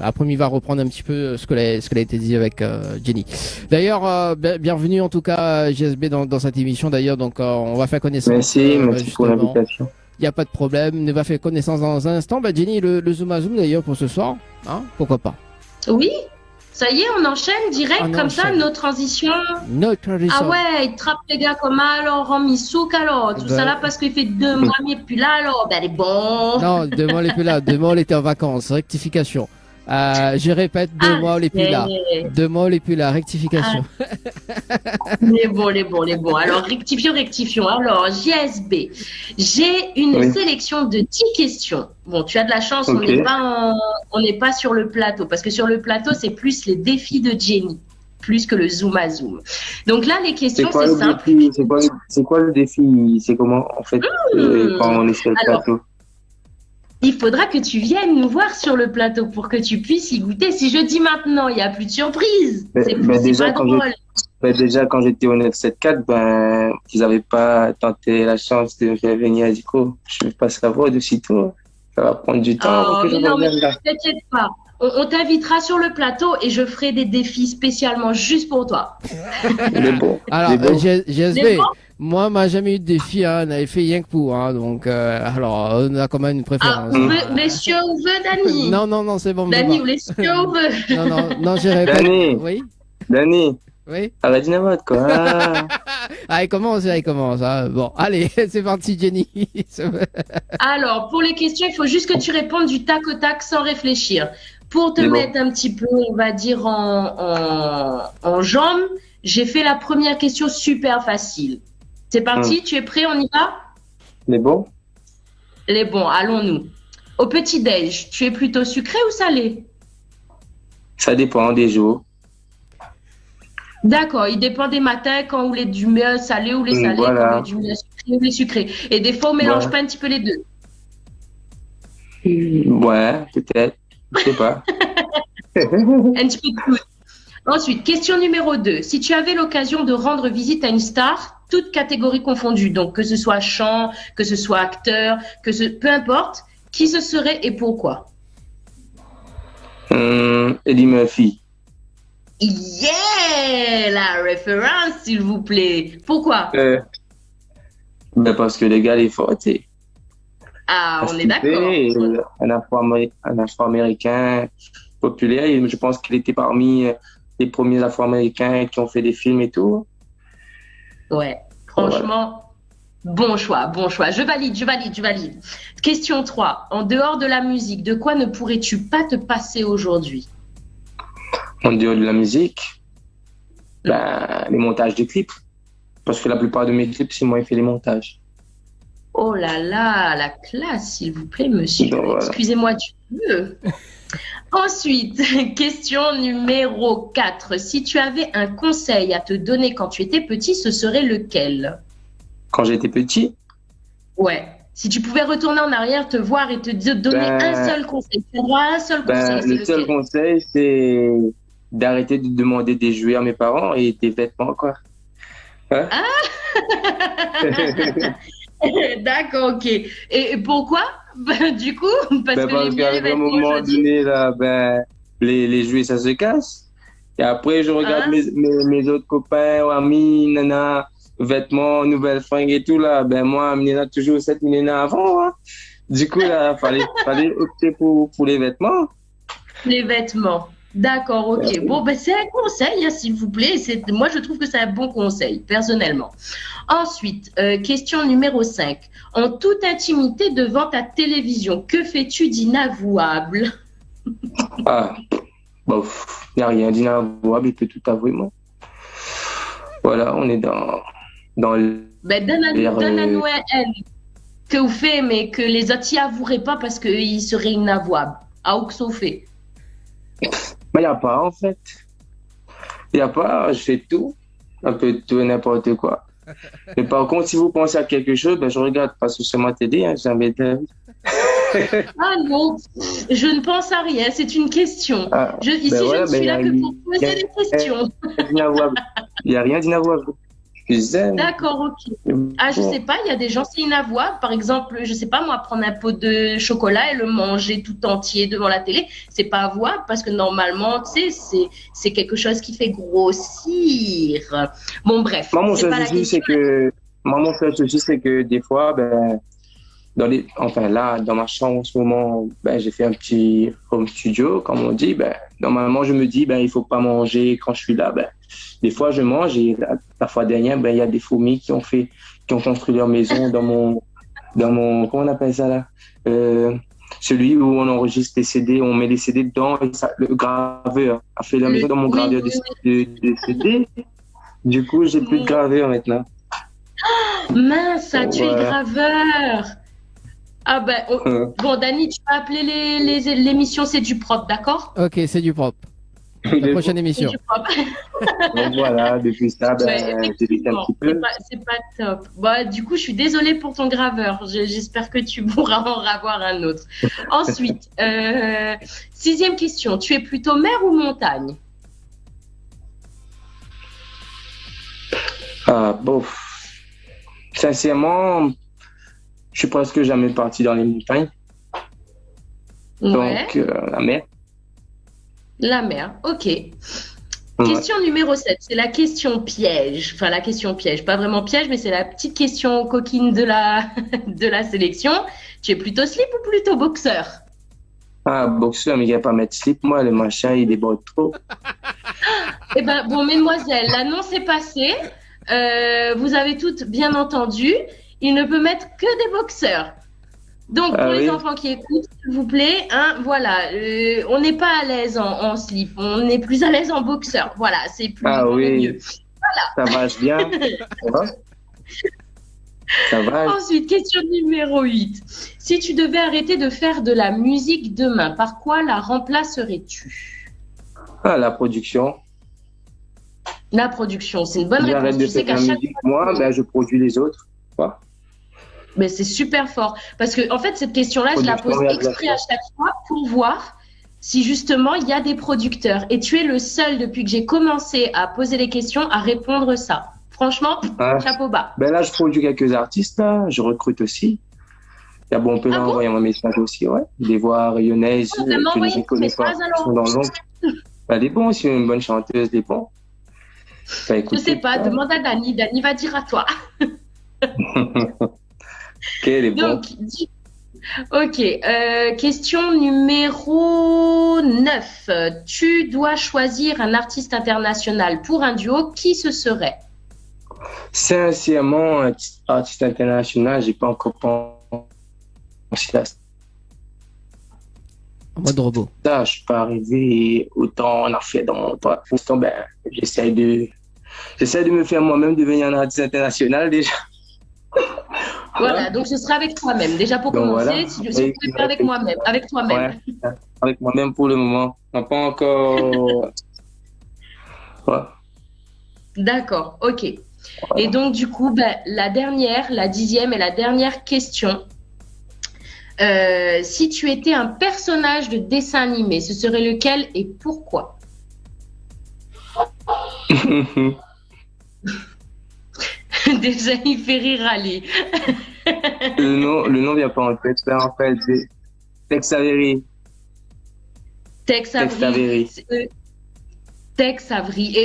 Après il va reprendre un petit peu ce qu'elle a été dit avec Jenny. D'ailleurs, bienvenue en tout cas GSB dans cette émission. D'ailleurs, donc on va faire connaissance. Merci pour justement. l'invitation. Il n'y a pas de problème. On va faire connaissance dans un instant. Bah Jenny, le Zoom à Zoom d'ailleurs pour ce soir. Hein, pourquoi pas? Oui, ça y est, on enchaîne direct On comme ça, enchaîne. nos transitions. Notre Ah ouais, il trappe les gars comme alors, en misouk alors, tout Ben- ça là parce qu'il fait 2 mois, mais puis là alors, ben elle est bon. Non, 2 mois, elle est plus là. 2 mois, elle était en vacances. Rectification. Je répète, 2 mois, elle est plus là. 2 mois, elle est plus là. Rectification. Les bons. Alors, rectifions. Alors, GSB, j'ai une Oui. sélection de 10 questions. Bon, tu as de la chance, Ok. on n'est pas sur le plateau, parce que sur le plateau, c'est plus les défis de Jenny, plus que le zoom à zoom. Donc là, les C'est questions, quoi c'est le simple. défi? C'est quoi le défi? C'est comment, en fait, quand on est sur le Alors, plateau? Il faudra que tu viennes nous voir sur le plateau pour que tu puisses y goûter. Si je dis maintenant, il n'y a plus de surprise. Ben- C'est ben c'est déjà, pas quand drôle. Déjà, quand j'étais au 974, ils n'avaient pas tenté la chance de me faire venir à Dico. Je ne veux pas savoir de sitôt. Ça va prendre du temps avant Oh, que je mais non, mais revienne là. t'inquiète pas. On t'invitera sur le plateau et je ferai des défis spécialement juste pour toi. Il est beau. Alors, Il est beau. GSB, C'est bon moi, m'a jamais eu de défi, hein, on avait fait rien que pour, hein, donc, alors, on a quand même une Ah, préférence. messieurs, on veut, Dany. Non, c'est bon. Dany, bon. ou les messieurs, on veut. Non, je répète. Dany. Oui, Dany, arrête n'importe quoi. Ah. Ah, il commence. Hein. Bon, allez, c'est parti, Jenny. Alors, pour les questions, il faut juste que tu répondes du tac au tac sans réfléchir. Pour te C'est bon. mettre un petit peu, on va dire, en jambes, j'ai fait la première question super facile. C'est parti, tu es prêt, on y va? Il est beau. Les bons, allons-nous. Au petit-déj, tu es plutôt sucré ou salé? Ça dépend des jours. D'accord, il dépend des matins quand on est du mieux salé ou les salés, quand Voilà. on est du mieux sucré ou les sucrés. Et des fois, on mélange Ouais. pas un petit peu les deux. Ouais, peut-être. Je sais pas. Un petit peu de tout. Ensuite, question numéro 2. Si tu avais l'occasion de rendre visite à une star, toutes catégories confondues, donc que ce soit chant, que ce soit acteur, peu importe, qui ce serait et pourquoi? Eddie Murphy. Yeah! La référence, s'il vous plaît. Pourquoi? Ben parce que le gars il est fort, tu sais. Ah, Parce on est qu'il d'accord. fait, un Afro-Américain populaire. Et je pense qu'il était parmi les premiers Afro-Américains qui ont fait des films et tout. Ouais, franchement, bon choix, bon choix. Je valide. Question 3. En dehors de la musique, de quoi ne pourrais-tu pas te passer aujourd'hui? En dehors de la musique, ben, les montages de clips. Parce que la plupart de mes clips, c'est moi qui fais les montages. Oh là là, la classe, s'il vous plaît, monsieur. Donc, voilà. Excusez-moi du peu. Ensuite, question numéro 4. Si tu avais un conseil à te donner quand tu étais petit, ce serait lequel? Quand j'étais petit, Ouais. Si tu pouvais retourner en arrière, te voir et te donner un seul conseil, tu as droit à un seul conseil, c'est le seul lequel? conseil, c'est d'arrêter de demander des jouets à mes parents et des vêtements, quoi. Hein? D'accord, ok. Et pourquoi? Ben, du coup, parce que Parce les miens, les qu'à un vêtements moment aujourd'hui. donné, là, ben, les jouets, ça se casse. Et après, je regarde mes autres copains, amis, nana, vêtements, nouvelles fringues et tout, là. Ben, moi, nana, toujours 7 nana avant, hein. Du coup, là, fallait opter pour les vêtements. Les vêtements. D'accord, ok. Bon, ben, c'est un conseil, hein, s'il vous plaît. Moi, je trouve que c'est un bon conseil, personnellement. Ensuite, question numéro 5. En toute intimité devant ta télévision, que fais-tu d'inavouable? Ah, bon, il n'y a rien d'inavouable, il peut tout avouer, moi. Voilà, on est dans Ben, donne-nous un que vous faites, mais que les autres n'y avoueraient pas parce qu'ils seraient inavouables. Ah, ou que ça fait. il n'y a pas, en fait. Il n'y a pas, je fais tout, un peu de tout et n'importe quoi. Mais par contre, si vous pensez à quelque chose, ben, je regarde parce que c'est ma télé, hein, jamais de la vie. Ah non, je ne pense à rien, c'est une question. Ah, Ici, ben je voilà, ne suis là ben, que pour poser des questions. Il n'y a rien d'inavouable. Je suis zen. D'accord, ok. Ah, je sais pas, il y a des gens, c'est inavouable. Par exemple, je sais pas, moi, prendre un pot de chocolat et le manger tout entier devant la télé, c'est pas avouable parce que normalement, tu sais, c'est quelque chose qui fait grossir. Bon, bref. Moi, c'est pas la question. mon seul souci, c'est que des fois, ben, dans ma chambre en ce moment, ben, j'ai fait un petit home studio, comme on dit. Ben, normalement, je me dis, ben, il faut pas manger quand je suis là. Ben, des fois, je mange et la fois dernière, ben, il y a des fourmis qui ont construit leur maison dans mon, comment on appelle ça là? Celui où on enregistre les CD, on met les CD dedans et le graveur a fait la maison dans mon graveur de CD. Du coup, j'ai plus de graveur maintenant. Mince, ça, tu es Voilà. graveur. Ah ben, bon, Dani, tu vas appeler l'émission C'est du propre, d'accord? Ok, c'est du propre. La prochaine C'est émission. du propre. Donc voilà, depuis ça, ben, Ouais, j'évite un effectivement, petit peu. c'est pas top. Bah, du coup, je suis désolée pour ton graveur. J'espère que tu pourras en avoir un autre. Ensuite, 6e question. Tu es plutôt mer ou montagne? Ah, bof. Sincèrement, je suis presque jamais parti dans les montagnes. Ouais, Donc, la mer. la mer. Ok. Ouais. Question numéro 7, c'est la question piège. Enfin, la question piège, pas vraiment piège, mais c'est la petite question coquine de la sélection. Tu es plutôt slip ou plutôt boxeur? Ah, boxeur, mais il n'y a pas à mettre slip. Moi, le machin, il déborde trop. Eh ben, bon, mesdemoiselles, l'annonce est passée. Vous avez toutes bien entendu. Il ne peut mettre que des boxeurs. Donc, pour les enfants qui écoutent, s'il vous plaît, hein, voilà, on n'est pas à l'aise en slip, on est plus à l'aise en boxeur. Voilà, c'est plus mieux. Ça marche bien. Ça va. Ensuite, question numéro 8. Si tu devais arrêter de faire de la musique demain, par quoi la remplacerais-tu? Ah, la production. La production, c'est une bonne réponse. J'arrête de Tu sais faire qu'à la chaque musique, moi, ben, je produis les autres. Quoi. Mais c'est super fort. Parce que, en fait, cette question-là, je la pose exprès à chaque fois pour voir si justement il y a des producteurs. Et tu es le seul depuis que j'ai commencé à poser les questions à répondre ça. Franchement, chapeau bas. Ben là, je produis quelques artistes, là. Je recrute aussi. Et bon, on peut leur envoyer un message aussi, ouais. Des voix rayonnaises que je ne connais pas, qui sont dans l'ombre. Elle est bonne, c'est une bonne chanteuse, elle est bonne. Je sais pas, demande à Dani. Dani va dire à toi. Ok, elle est bonne. Ok, question numéro 9. Tu dois choisir un artiste international pour un duo. Qui ce serait? Sincèrement, un artiste international, j'ai pas encore pensé à ça. En mode robot. Ça, je suis pas arrivé autant en a fait dans mon temps. Pour l'instant, ben, j'essaie de me faire moi-même devenir un artiste international déjà. Voilà, donc ce sera avec toi-même. Déjà pour donc, commencer, voilà. si je peux faire avec moi-même, avec toi-même. Ouais, avec moi-même pour le moment. On n'a pas encore. Ouais. D'accord, ok. Et donc du coup, ben, la 10e et la dernière question. Si tu étais un personnage de dessin animé, ce serait lequel et pourquoi? Déjà, il fait rire Ali. le nom vient pas en tête. Là, en fait, c'est Tex Avery. Tex Avery. Tex Avery.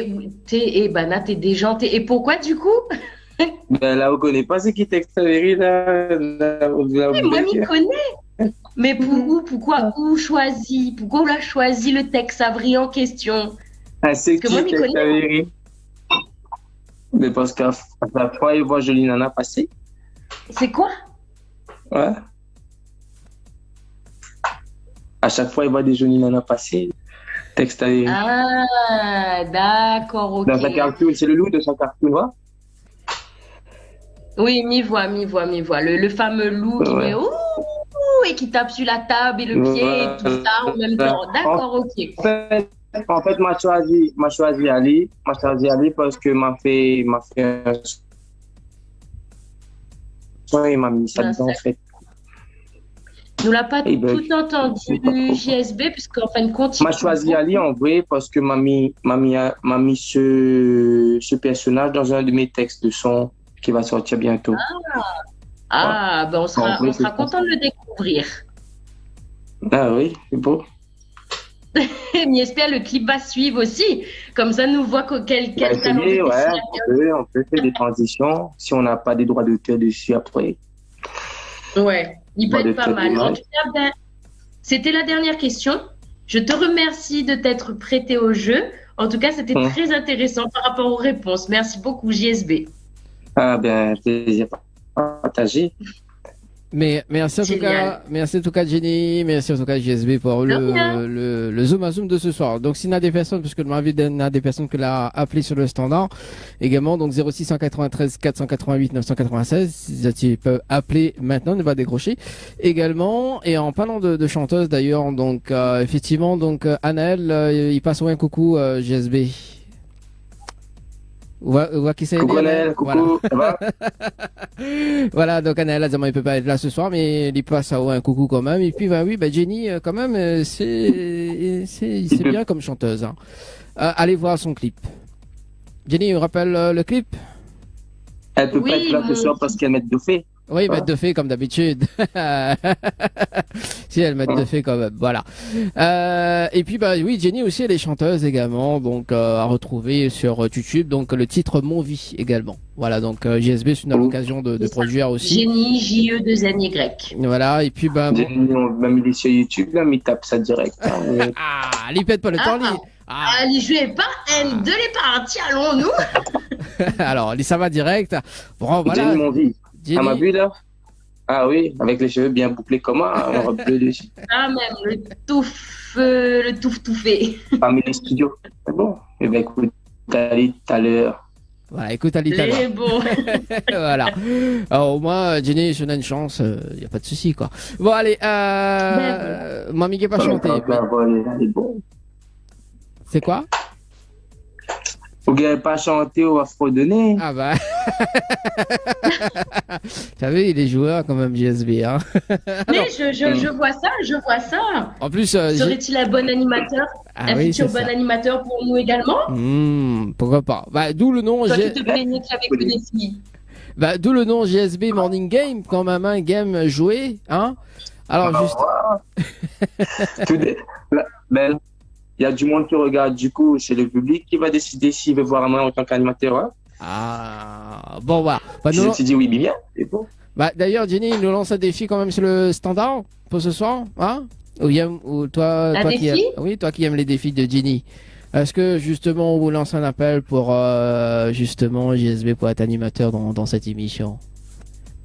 Et Bana, t'es déjanté. Et pourquoi du coup? Ben là, on connaît pas ce qui est Tex Avery là. Oui, moi, m'y connais. Mais pourquoi où choisi? Pourquoi on a choisi le Tex Avery en question? Ah, c'est qui Tex Avery? Mais parce qu'à la fois, il voit Jolie Nana passer. C'est quoi? Ouais. À chaque fois, il voit des Jolies Nanas passer. Tex Avery. Ah, d'accord, ok. Dans sa cartoon, c'est le loup de sa cartoon, ouais. Oui, m'y vois. Le fameux loup qui fait ouh et qui tape sur la table et le pied et tout ça en même temps. D'accord, ok. En fait, m'a choisi Ali parce que m'a fait un son et m'a mis ça dedans, en fait. Nous l'a pas tout entendu, JSB, puisqu'en fin de compte. M'a choisi Ali en vrai parce que m'a mis ce personnage dans un de mes textes de son qui va sortir bientôt. Ben on sera content de le découvrir. Ah oui, c'est beau. Mais j'espère le clip va suivre aussi. Comme ça, nous voit quel talent. On peut faire des transitions si on n'a pas des droits d'auteur dessus après. Ouais, il peut être pas mal. En tout cas, ben, c'était la dernière question. Je te remercie de t'être prêté au jeu. En tout cas, c'était très intéressant par rapport aux réponses. Merci beaucoup, JSB. Ah ben, plaisir partagé. Mais merci en tout cas Jenny, merci en tout cas JSB pour le zoom à zoom de ce soir. Donc s'il y a des personnes, parce que le Marvin a des personnes que l'a appelé sur le standard, également donc 0693 488 996, si tu peux appeler maintenant, ne va décrocher. Également, et en parlant de chanteuse d'ailleurs, donc effectivement donc Anaël, il passe un coucou JSB. Qui c'est coucou Anaël, coucou, ça va? Voilà, donc Anaël, il peut pas être là ce soir, mais il passe à un coucou quand même. Et puis, Jenny, quand même, c'est bien comme chanteuse. Hein. Allez voir son clip. Jenny, on rappelle le clip? Elle peut pas être là ce soir parce qu'elle met de fait. Oui, mettre de fée comme d'habitude. Si elle met de fée quand même, voilà. Et puis oui, Jenny aussi, elle est chanteuse également, donc à retrouver sur YouTube. Donc le titre Mon Vie également. Voilà, donc JSB, c'est une l'occasion de produire aussi. Jenny JE2NY. Voilà, et puis Jenny, on va mis sur YouTube là, mais il tape ça direct. Hein, lui pète pas le temps, lui. Allez, je vais pas N2 les parties, allons-nous. Alors, ça va direct. Bon, voilà. Jenny, Mon Vie. À ma vue là? Ah oui, avec les cheveux bien bouclés comme moi, on robe bleu dessus. Ah même, le touffe touffé. Parmi les studios. C'est bon. Eh bien écoute, Ali tout à l'heure. Voilà, écoute Ali tout à l'heure. C'est bon. Voilà. Alors au moins, Jenny, si on a une chance, il n'y a pas de souci quoi. Bon allez, Mamie qui pas chanté. Bon. C'est quoi? Vous n'avez pas chanté ou à fredonner. Ah bah. T'as vu, il est joueur quand même, JSB. Hein. Mais je vois ça. En plus, Serait-il un bon animateur, Ah un oui, futur c'est bon ça. animateur pour nous également? Pourquoi pas. Bah, d'où le nom. Toi qui te plaignais qu'il y avait que des filles. Bah, d'où le nom JSB Morning Game, quand même, un game joué, hein. Alors, juste. Ben, il y a du monde qui regarde, du coup, c'est le public qui va décider s'il veut voir moi en tant qu'animateur. Hein. Ah, bon, voilà. Bah, Si tu dis oui, bien, c'est bon. Bah, d'ailleurs, Jenny, il nous lance un défi quand même sur le standard pour ce soir, hein? Ou toi, Un qui défi oui, toi qui aimes les défis de Jenny. Est-ce que justement on vous lance un appel pour justement JSB pour être animateur dans cette émission?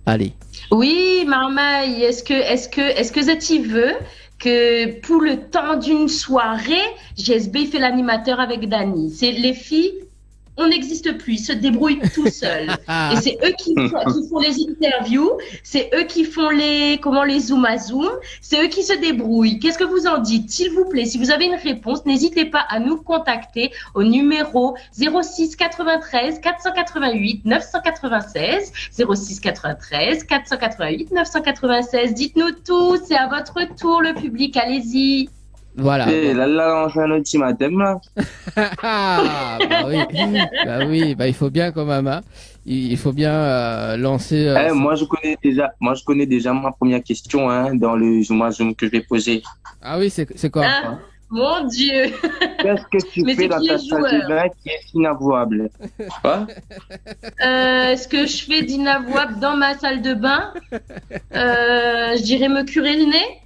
Allez. Oui, Marmaille, est-ce que Zeti veut que pour le temps d'une soirée, JSB fait l'animateur avec Dani? C'est les filles, on n'existe plus, ils se débrouillent tout seuls. Et c'est eux qui font les interviews, c'est eux qui font les zoom à zoom, c'est eux qui se débrouillent. Qu'est-ce que vous en dites? S'il vous plaît, si vous avez une réponse, n'hésitez pas à nous contacter au numéro 06 93 488 996, 06 93 488 996. Dites-nous tout, c'est à votre tour le public, allez-y. Voilà. Et là, on fait un ultimatum, là. Bah oui, bah il faut bien quand même, hein. Il faut bien lancer. Moi, je connais déjà ma première question, hein, dans le Zoom à Zoom que je vais poser. Ah oui, c'est quoi? Ah, mon Dieu. Qu'est-ce que tu Mais fais c'est dans qui ta les salle de joueurs bain qui est inavouable? Quoi? Ce que je fais d'inavouable dans ma salle de bain, je dirais me curer le nez.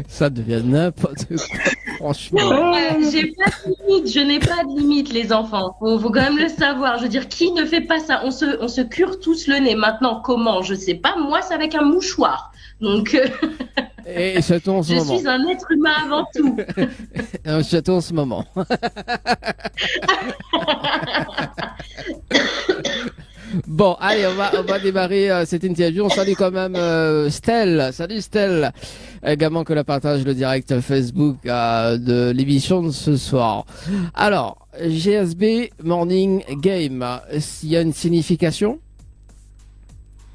Ça devient n'importe quoi, franchement. J'ai pas de limite, je n'ai pas de limite, les enfants. Faut quand même le savoir. Je veux dire, qui ne fait pas ça? On se cure tous le nez. Maintenant, comment? Je sais pas. Moi, c'est avec un mouchoir. Donc, Et surtout en ce je moment. suis un être humain avant tout. Surtout en ce moment. Bon, allez, on va démarrer cette interview. On salue quand même Stell. Salut Stell. Également que la partage le direct Facebook de l'émission de ce soir. Alors, GSB Morning Game, il y a une signification?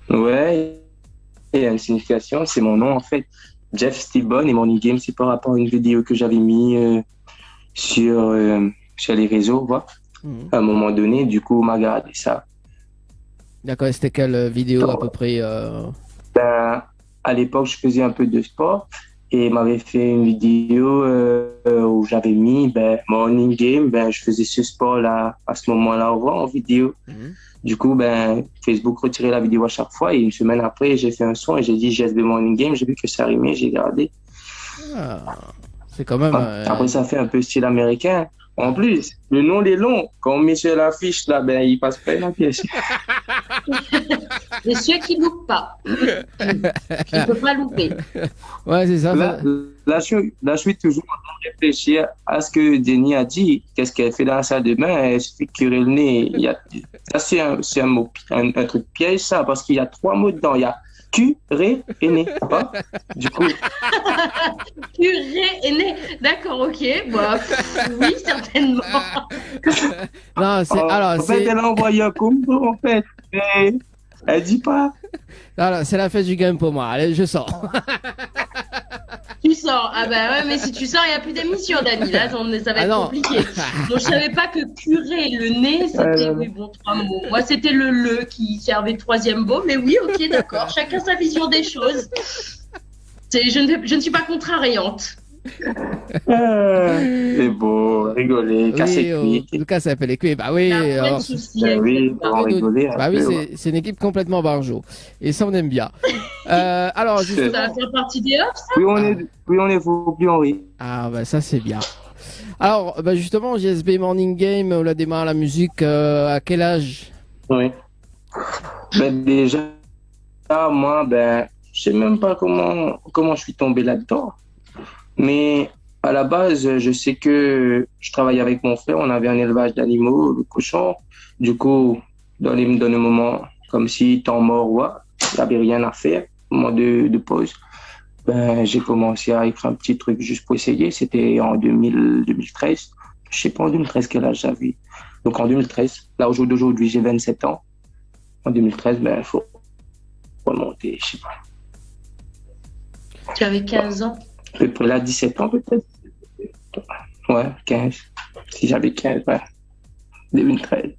Ouais, il y a une signification, c'est mon nom en fait. Jeff Stibon et Morning Game, c'est par rapport à une vidéo que j'avais mis sur les réseaux, voilà. À un moment donné, du coup, on m'a regardé ça. D'accord, c'était quelle vidéo à peu près Ben, à l'époque, je faisais un peu de sport et il m'avait fait une vidéo où j'avais mis Morning Game, je faisais ce sport-là à ce moment-là en vidéo. Du coup, Facebook retirait la vidéo à chaque fois et une semaine après, j'ai fait un son et j'ai dit GSB Morning Game, j'ai vu que ça rimait, j'ai gardé. C'est quand même... Après, ça fait un peu style américain. En plus, le nom est long. Quand on met sur l'affiche, là, il passe pas la pièce. Et ceux qui loupent pas. Il peut pas louper. Ouais, c'est ça. Là, je suis toujours en train de réfléchir à ce que Jenny a dit. Qu'est-ce qu'elle fait dans la salle de bain? Elle se fait curer le nez. Ça, c'est un mot, un truc piège, ça, parce qu'il y a 3 mots dedans. Il y a curé et nez. Du coup. Curé et nez. D'accord, ok. Bah, oui, certainement. Non, c'est. Alors, en fait, elle a envoyé un combo, en fait. Mais elle dit pas. Alors, c'est la fête du game pour moi. Allez, je sors. Tu sors. Ah bah ouais, mais si tu sors, il n'y a plus d'émission, Dani. Là, ça va être compliqué. Donc, je savais pas que curer le nez, c'était, oui, bon, 3 mots. Moi, c'était le qui servait de 3e mot. Mais oui, ok, d'accord. Chacun sa vision des choses. Je ne suis pas contrariante. C'est beau, rigoler, casser les cuits. Le cas s'appelle les cuits. Bah oui. Alors, oui, on rigoler. Bah oui, c'est une équipe complètement barjo. Et ça, on aime bien. Alors, ça va faire partie des offs, ça? Plus on est fou, plus on rit. Ah, bah ça, c'est bien. Alors, bah justement, JSB Morning Game, on a démarré la musique à quel âge? Oui. Déjà, moi, je sais même pas comment je suis tombé là-dedans. Mais à la base, je sais que je travaillais avec mon frère, on avait un élevage d'animaux, le cochon. Du coup, dans les moments comme si temps mort, il n'y avait rien à faire, moment de pause. ben, j'ai commencé à écrire un petit truc juste pour essayer. C'était en 2013. Je sais pas en 2013 quel âge j'avais. Donc en 2013, là au jour d'aujourd'hui, j'ai 27 ans. En 2013, ben, il faut remonter, je sais pas. Tu avais 15 ans. À peu près là, 17 ans peut-être. Ouais, 15. Si j'avais 15, ouais. 2013.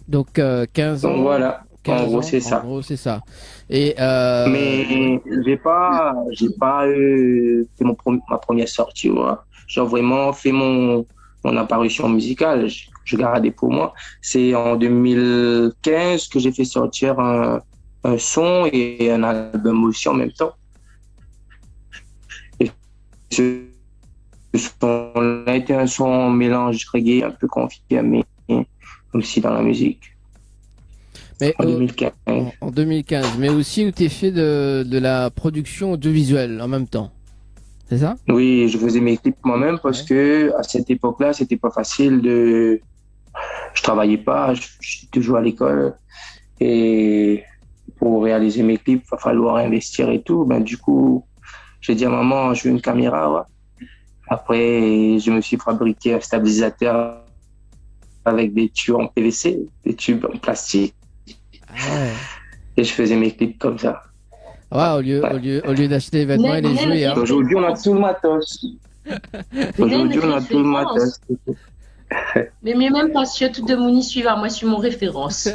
Donc 15 ans. Donc voilà, 15 en gros, ans, c'est ça. En gros, c'est ça. Et Mais j'ai pas fait ma première sortie, ouais. J'ai vraiment fait mon apparition musicale. Je gardais pour moi. C'est en 2015 que j'ai fait sortir un son et un album aussi en même temps. Et ce son-là était un son mélange reggae un peu confirmé aussi dans la musique. mais, En 2015. en 2015, mais aussi où tu es fait de la production audiovisuelle en même temps. C'est ça? Oui, je faisais mes clips moi-même parce que à cette époque-là, c'était pas facile de. Je travaillais pas, j'étais toujours à l'école et pour réaliser mes clips, il va falloir investir et tout. Ben du coup, j'ai dit à maman, je veux une caméra. Ouais. Après, je me suis fabriqué un stabilisateur avec des tubes en PVC, des tubes en plastique. Ouais. Et je faisais mes clips comme ça. Ouais, au lieu d'acheter les vêtements et les jouets. Hein. Aujourd'hui, on a tout le matos. Aujourd'hui, on a tout le matos. Mais même pas sûr tout de mon suivant, moi je suis mon référence.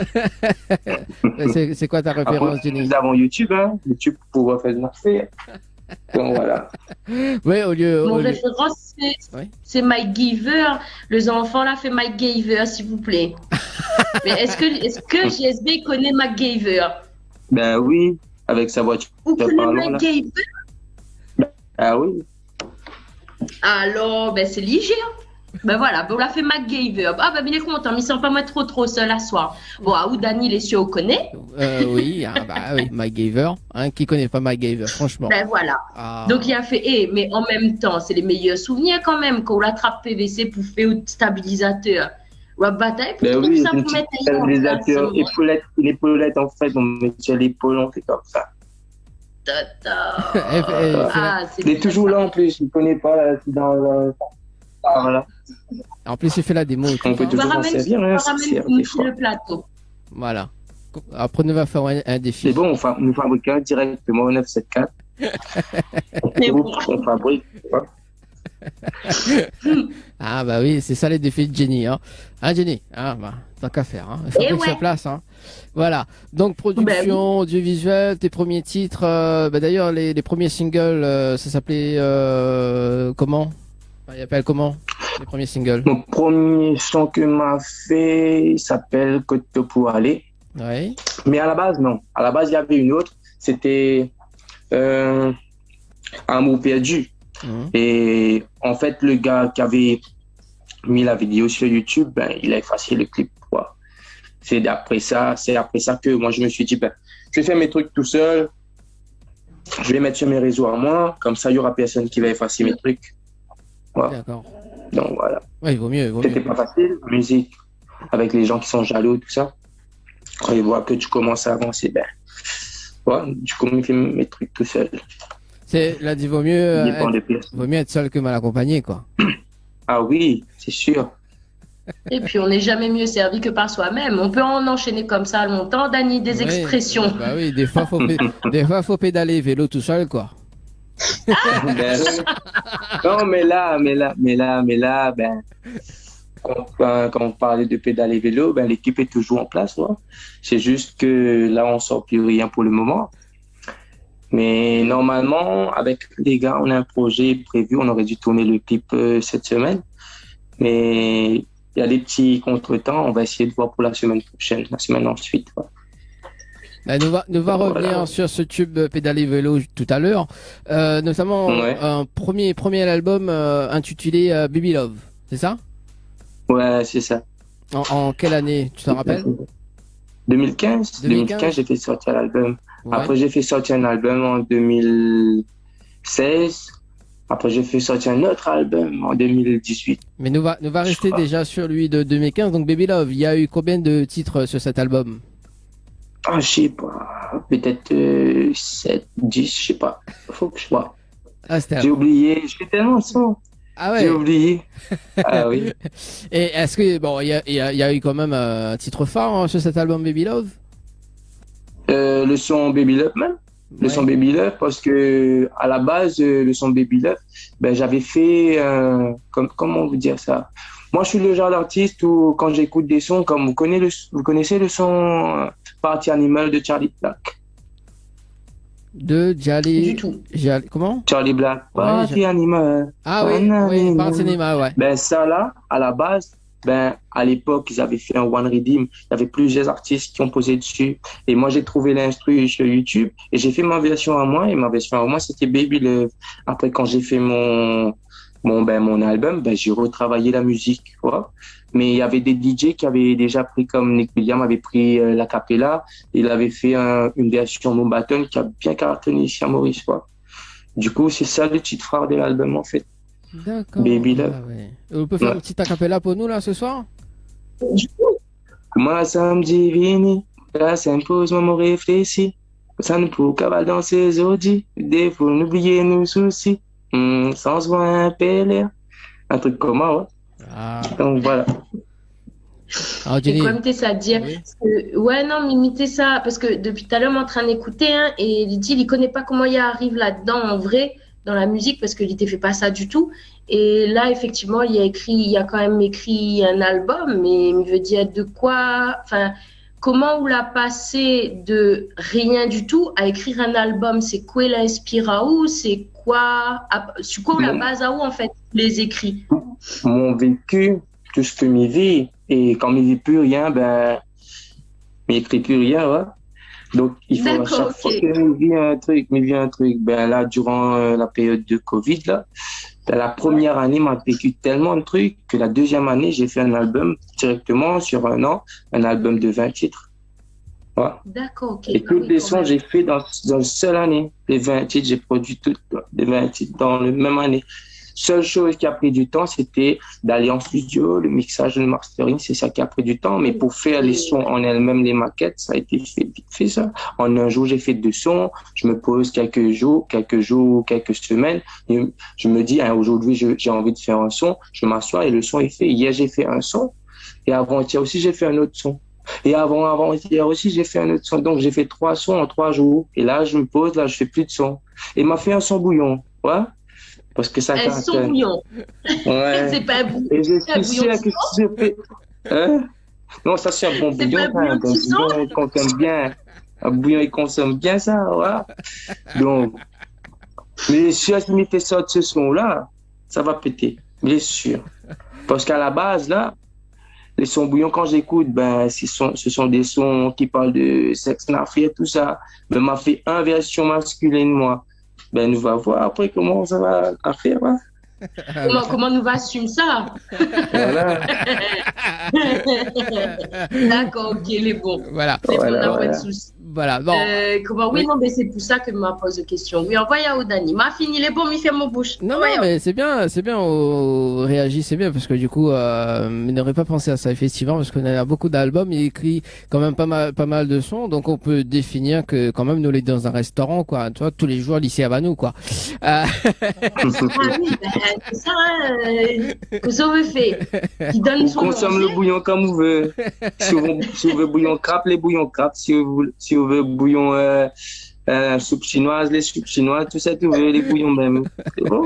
C'est quoi ta référence, Après, Jenny? nous avons YouTube, hein. YouTube pour faire marcher. Donc voilà. Oui, Mon référence, c'est Mike Giver. Les enfants là, fait Mike Giver, s'il vous plaît. Mais est-ce que GSB connaît Mike Giver? Ben oui, avec sa voiture. Vous connaissez Mike Giver? Ah oui. Alors, ben c'est léger. Ben voilà, ben on l'a fait MacGyver. Ah ben il est content, mais il sent pas moi trop seul à soir. Bon, où Dani, les cieux, on connaît. Oui, oui, MacGyver. Hein, qui connaît pas MacGyver, franchement. Ben voilà. Ah. Donc il a fait, mais en même temps, c'est les meilleurs souvenirs quand même, quand on l'attrape PVC pour faire un stabilisateur. Ou à bataille pour Ben tout oui, ça pour mettre stabilisateur, épaulettes en fait, on met sur l'épaule, on fait comme ça. Il est toujours là en plus, il ne connaît pas dans. Ah, voilà. En plus, il fait la démo. On peut toujours en servir, hein, sur le plateau. Voilà. Après, on va faire un défi. C'est bon, nous fabriquons directement au 974. On fabrique. Ah bah oui, c'est ça les défis de Jenny. Hein, Jenny? Ah bah, tant qu'à faire. Hein. Il fabrique sa place. Hein. Voilà. Donc, production audiovisuelle, tes premiers titres. D'ailleurs, les premiers singles, ça s'appelait comment? Il appelle comment les premiers singles? Mon premier son que m'a fait s'appelle Côte pour aller. Oui. Mais à la base, non. À la base, il y avait une autre. C'était Amour perdu. Et en fait, le gars qui avait mis la vidéo sur YouTube, ben, il a effacé le clip. Quoi. C'est après ça que moi, je me suis dit, ben, je vais faire mes trucs tout seul. Je vais mettre sur mes réseaux à moi. Comme ça, il n'y aura personne qui va effacer mes trucs. Voilà. D'accord. Donc voilà. Ouais, il vaut mieux. C'était pas facile, la musique, avec les gens qui sont jaloux, tout ça. Quand ils voient que tu commences à avancer, ben, ouais, du coup, je fais mes trucs tout seul. Là, il vaut mieux être seul que mal accompagné, quoi. Ah oui, c'est sûr. Et puis, on n'est jamais mieux servi que par soi-même. On peut en enchaîner comme ça longtemps, Dani, des expressions. Bah oui, des fois, faut pédaler vélo tout seul, quoi. Non, mais là, ben, quand on parlait de pédaler vélo, ben, l'équipe est toujours en place. Ouais. C'est juste que là, on sort plus rien pour le moment. Mais normalement, avec les gars, on a un projet prévu. On aurait dû tourner le clip cette semaine. Mais il y a des petits contretemps. On va essayer de voir pour la semaine prochaine, la semaine ensuite. Ouais. Nous va revenir sur ce tube pédaler vélo tout à l'heure, notamment un premier album intitulé Baby Love, c'est ça? Ouais, c'est ça. En quelle année, tu t'en rappelles? 2015, j'ai fait sortir l'album. Ouais. Après, j'ai fait sortir un album en 2016. Après, j'ai fait sortir un autre album en 2018. Mais nous va rester déjà sur lui de 2015, donc Baby Love. Il y a eu combien de titres sur cet album? Ah, je sais pas, peut-être 7, 10, je sais pas. faut que je vois. Ah, c'était... J'ai oublié, je fais tellement de sons. Ah J'ai ouais. oublié. Ah oui. Et est-ce que, bon, il y a eu quand même un titre phare hein, sur cet album Baby Love? Le son Baby Love même. Le Ouais. son Baby Love, parce que à la base, le son Baby Love, ben, j'avais fait, comment vous dire ça? Moi, je suis le genre d'artiste où, quand j'écoute des sons, comme vous connaissez le son Party Animal de Charlie Black. De Jali. Du tout. Comment? Charlie Black, Ouais, Party Animal. Ah oui, oui, par cinéma, ouais. Ben, ça là, à la base, ben, à l'époque, ils avaient fait un One Redeem. Il y avait plusieurs artistes qui ont posé dessus. Et moi, j'ai trouvé l'instru sur YouTube et j'ai fait ma version à moi. Et ma version à moi, c'était Baby Love. Après, quand j'ai fait mon album, ben, j'ai retravaillé la musique, tu vois. Mais il y avait des DJ qui avaient déjà pris, comme Nick Williams avait pris la cappella. Il avait fait une version Moonbaton qui a bien cartonné ici à Maurice, quoi. Du coup, c'est ça le titre phare de l'album, en fait. D'accord. Baby Love. Ah, ouais. On peut faire Ouais. une petite acapella pour nous, là, ce soir? Moi, ça me divine, là, ça impose mon réfléchi. Ça ne peut qu'aval dans ses audits. Des fois, n'oublier nos soucis. Sans se voir un PLR. Un truc comme ça, ouais. Ah, Donc, voilà. alors, Et Jenny. quoi imiter ça à dire Oui. parce que, ouais, non, mais imiter ça. Parce que depuis tout à l'heure, on est en train d'écouter, hein, et il dit il connaît pas comment il arrive là-dedans en vrai, dans la musique, parce qu'il ne fait pas ça du tout. Et là, effectivement, il a quand même écrit un album, mais il veut dire de quoi. Enfin, comment on l'a passé de rien du tout à écrire un album? C'est quoi l'inspire à où? C'est quoi? Sur quoi la base à où, en fait, les écrits? Mon vécu, tout ce que m'y vit, et quand m'y vit plus rien, ben, m'y écrit plus rien, ouais. Donc, il faut à D'accord, chaque ok. fois que m'y vit un truc, ben là, durant la période de Covid, là, la première année m'a vécu tellement de trucs que la deuxième année, j'ai fait un album directement sur un an, un album de 20 titres. Ouais. D'accord, ok. Et Ah tous oui, les quand sons, même. j'ai fait dans une seule année. Les 20 titres, j'ai produit tous les 20 titres dans la même année. Seule chose qui a pris du temps, c'était d'aller en studio, le mixage, le mastering, c'est ça qui a pris du temps. Mais pour faire les sons en elles-mêmes, les maquettes, ça a été fait vite fait, ça. En un jour, j'ai fait 2 sons. Je me pose quelques jours, quelques semaines. Et je me dis, hein, aujourd'hui, j'ai envie de faire un son. Je m'assois et le son est fait. Hier, j'ai fait un son. Et avant-hier aussi, j'ai fait un autre son. Et avant-hier aussi, j'ai fait un autre son. Donc, j'ai fait 3 sons en 3 jours. Et là, je me pose, là, je fais plus de son. Et m'a fait un son bouillon. Ouais. Parce que ça Un son bouillon. Ouais. C'est pas un bouillon. Et je C'est un suis bouillon sûr que si je fais. Hein? Non, ça, c'est un bon C'est bouillon. pas un Un bouillon qui bouillon, il consomme bien. Un bouillon, il consomme bien ça. Ouais. Donc, mais si je me fais sortir ce son-là, ça va péter. Bien sûr. Parce qu'à la base, là, les sons bouillons, quand j'écoute, ben, ce sont des sons qui parlent de sexe, nafri et tout ça. Ben, m'a fait une version masculine, moi. Ben, nous va voir après comment ça va faire, ouais. Comment nous va assumer ça? Voilà. D'accord, ok, les bons. Voilà. Les bons, on n'a pas Voilà. de soucis. Voilà. Bon. Oui, non, mais c'est pour ça que m'a posé question. Oui, envoie à Odani. M'a fini les bons, m'y fait mon bouche. Non, Envoie non, mais c'est bien, réagit, c'est bien, parce que du coup, il n'aurait pas pensé à ça, effectivement, parce qu'on a beaucoup d'albums, il écrit quand même pas mal de sons, donc on peut définir que quand même nous, on est dans un restaurant, quoi, tu vois, tous les jours, lycée Havano, quoi. Ah oui, ben, c'est ça, hein, que ça veut faire. Qui donne On son consomme le manger. bouillon comme on veut. Si on veut bouillon crabe, les bouillons crabes. Si on veut bouillon soupe chinoise, les soupes chinoises, tout ça, tout veut, les bouillons même. C'est bon?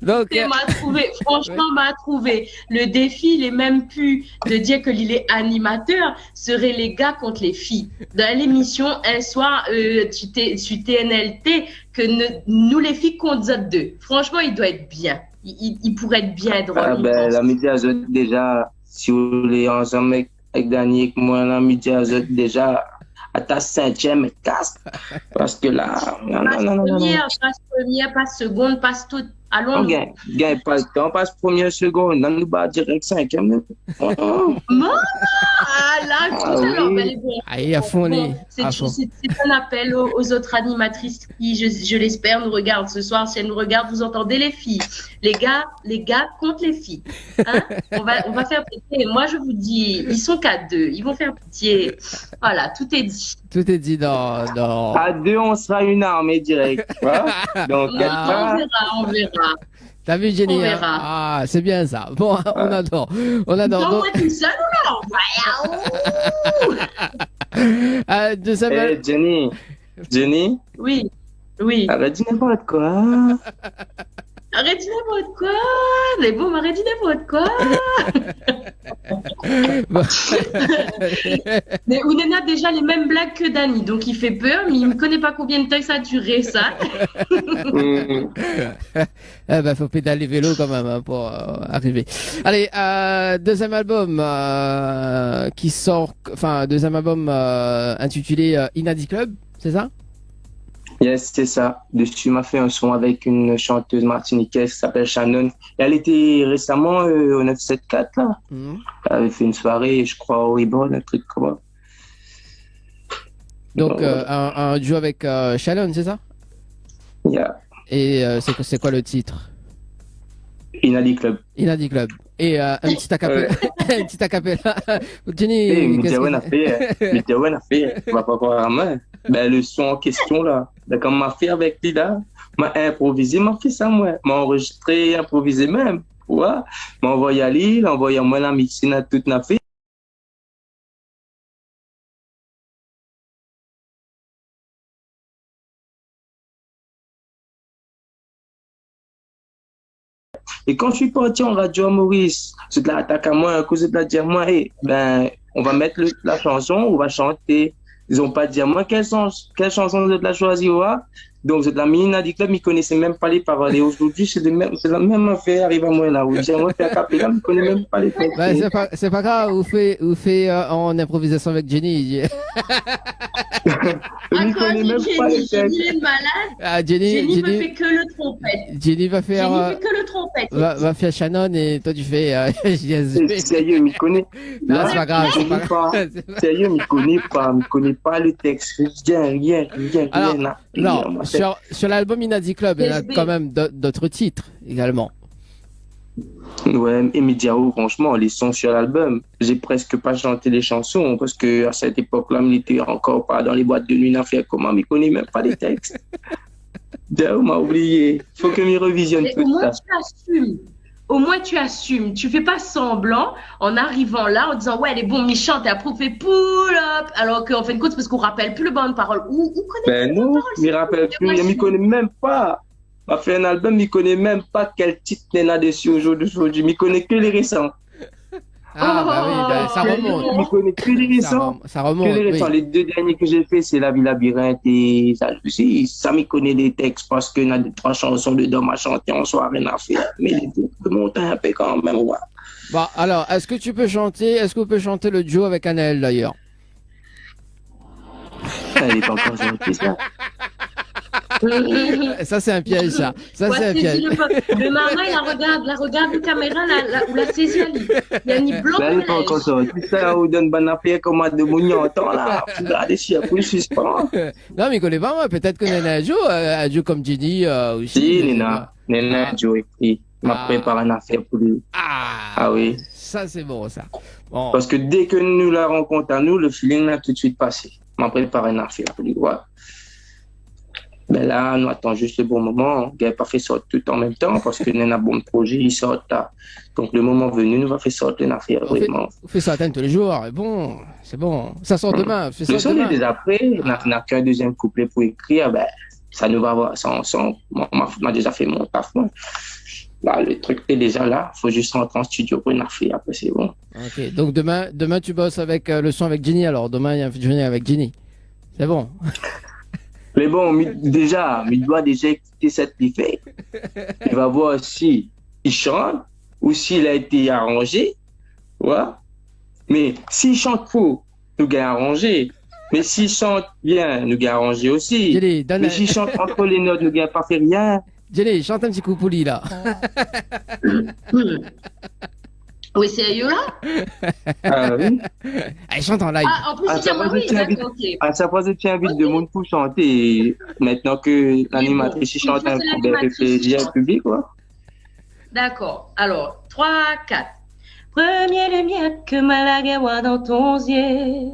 Donc, Et m'a trouvé, franchement, m'a trouvé. Le défi, il est même plus de dire que il est animateur, serait les gars contre les filles. Dans l'émission, un soir, sur TNLT, que nous, les filles, contre deux. Franchement, il doit être bien. Il pourrait être bien drôle. Ah je ben, pense. la média déjà, si vous voulez ensemble avec Dani et moi, la média déjà, à ta 5e casse. Parce que là, Passe première, passe seconde, passe tout. Allons. On gagne pas le temps, passe première seconde, on nous bat direct 5e. Oh. Ah là, tout Ah ça, alors, oui. ben, les bons. allez, à fond, Bon, les, c'est à fond. un appel aux autres animatrices qui, je l'espère, nous regardent ce soir. Si elles nous regardent, vous entendez les filles. Les gars contre les filles. Hein? On va faire pitié. Moi, je vous dis, ils sont qu'à 2. Ils vont faire pitié. Voilà, tout est dit. Tout est dit dans... À deux, on sera une armée directe. Voilà. Donc, On quelque part, verra, on verra. T'as vu, Jenny? On hein verra. Ah, c'est bien ça. Bon, on adore. On adore. Non, Donc, moi tout seul ou non? deuxième... Jenny, Oui, oui. elle a dit n'importe quoi. Arrête de n'importe quoi. Les beaux, arrête de n'importe quoi. Mais Ounena a déjà les mêmes blagues que Dani, donc il fait peur, mais il ne connaît pas combien de temps ça a duré, ça. Faut pédaler vélo quand même hein, pour arriver. Allez, deuxième album qui sort, enfin deuxième album intitulé Inadi Club, c'est ça? Yes, c'est ça. Dessus, m'a fait un son avec une chanteuse martiniquaise qui s'appelle Shannon. Et elle était récemment au 974, là. Elle avait fait une soirée, je crois, au Reborn, un truc comme ça. Donc, un duo avec Shannon, c'est ça? Yeah. Et c'est quoi le titre? Inadi Club. Inadi Club. Et un petit acapella. Un petit acapella. Jenny, Midjawen a fait, on va pas voir à main. Ben, le son en question, là. Ben, comme m'a fait avec lui, là, m'a improvisé, m'a fait ça, moi. M'a enregistré, improvisé même. Ouais. M'a envoyé à Lille, envoyé à moi la mixine à toute la fait. Et quand je suis parti en radio à Maurice, c'est de l'attaque à moi, à cause de la dire moi, ben, on va mettre la chanson, on va chanter. Ils n'ont pas dit à moi quelle chanson vous êtes la choisir. Ouais? Donc, vous êtes la mini Inadi Club, ils ne connaissaient même pas les paroles. Et aujourd'hui, c'est la même affaire, arrive à moi là. Où j'ai moi fait un capella, ils ne connaissent même pas les textes. Ben, c'est pas grave, vous fait en improvisation avec Jenny. Ils ne connaissent même pas les textes. Jenny est malade. Ah, Jenny ne fait que le trompette. Jenny va faire. Jenny fait que le trompette. Va faire Shannon et toi tu fais. Sérieux, il connaît. Non, c'est pas grave. Sérieux, il connaît pas le texte. Rien. Alors, non, sur l'album Inadi Club, il y a quand même d'autres titres également. Ouais, et Mediao, franchement, les sons sur l'album, j'ai presque pas chanté les chansons parce que à cette époque-là, il n'était encore pas dans les boîtes de nuit, n'a fait comment, il connaît même pas les textes. Diao m'a oublié. Faut que m'y revisionne tout ça. Au moins tu assumes. Tu fais pas semblant en arrivant là en disant ouais elle est bon mi chante et après on fait pull up alors qu'en fin de compte c'est parce qu'on rappelle plus le bon de parole. Ou connaît ben non, il rappelle plus, il m'y connaît même pas. On a fait un album, il connaît même pas quel titre il y a dessus aujourd'hui. Il connaît que les récents. Ah bah oui, bah, ça remonte. Il connaît que les récents. Ça remonte. Que les récents. Oui. Les deux derniers que j'ai fait, c'est La Vie Labyrinthe et ça. Ça m'y connaît des textes parce qu'il y a 2-3 chansons dedans à chanter en soirée, rien à faire. Mais les deux remontent un peu quand même. Ouais. Bon, alors, est-ce que vous pouvez chanter le duo avec Anaël d'ailleurs? Elle n'est pas encore gentille, ça. Ça, c'est un piège, ça. Ça, c'est un piège. Le marin, il la regarde la caméra, ou la saisit à lui. Il a ni blanc. Elle n'est pas encore sortie. Ça, on donne bonne affaire comme à de Mounion. Attends, là. Regardez si après, je suis pas. Non, mais il connaît pas, moi. Peut-être que Nena joue comme Jenny aussi. Si, Nena joue. Il m'a préparé une affaire pour lui. Ah oui. Ça, c'est bon, ça. Bon. Parce que dès que nous la rencontrons à nous, le feeling a tout de suite passé. Il m'a préparé une affaire pour lui. Ouais. Mais là, nous attendons juste le bon moment. Il n'a pas fait sortir tout en même temps parce que nous avons un bon projet, il sort là. Donc, le moment venu, nous va faire sortir une affaire vraiment. On fait ça atteindre tous les jours. Bon, c'est bon. Ça sort demain. Le son est déjà prêt. On n'a qu'un deuxième couplet pour écrire. Ben, ça nous va avoir ça ensemble. On a déjà fait mon taf. Là, le truc est déjà là. Il faut juste rentrer en studio pour une affaire. Après, c'est bon. Ok. Donc, demain tu bosses avec le son avec Jenny. Alors, demain, il y a un featuring avec Jenny. C'est bon. Mais bon, il doit déjà écouter cette fait. Il va voir si il chante ou s'il a été arrangé. Ouais. Mais s'il chante faux, nous gagnons arrangé. Mais s'il chante bien, nous gagnons arrangé aussi. Jenny, mais s'il chante entre les notes, nous gagnons pas fait rien. Jenny, chante un petit coup pour lui là. Oui, sérieux là? Ah oui. Elle chante en live. Ah, en plus, c'est d'accord, ok. À chaque fois, tu invites de monde pour chanter. Maintenant que l'animatrice chante un coup de plaisir public, quoi. D'accord. Alors, 3, 4. Premier lumière que Malagawa dans ton yeux.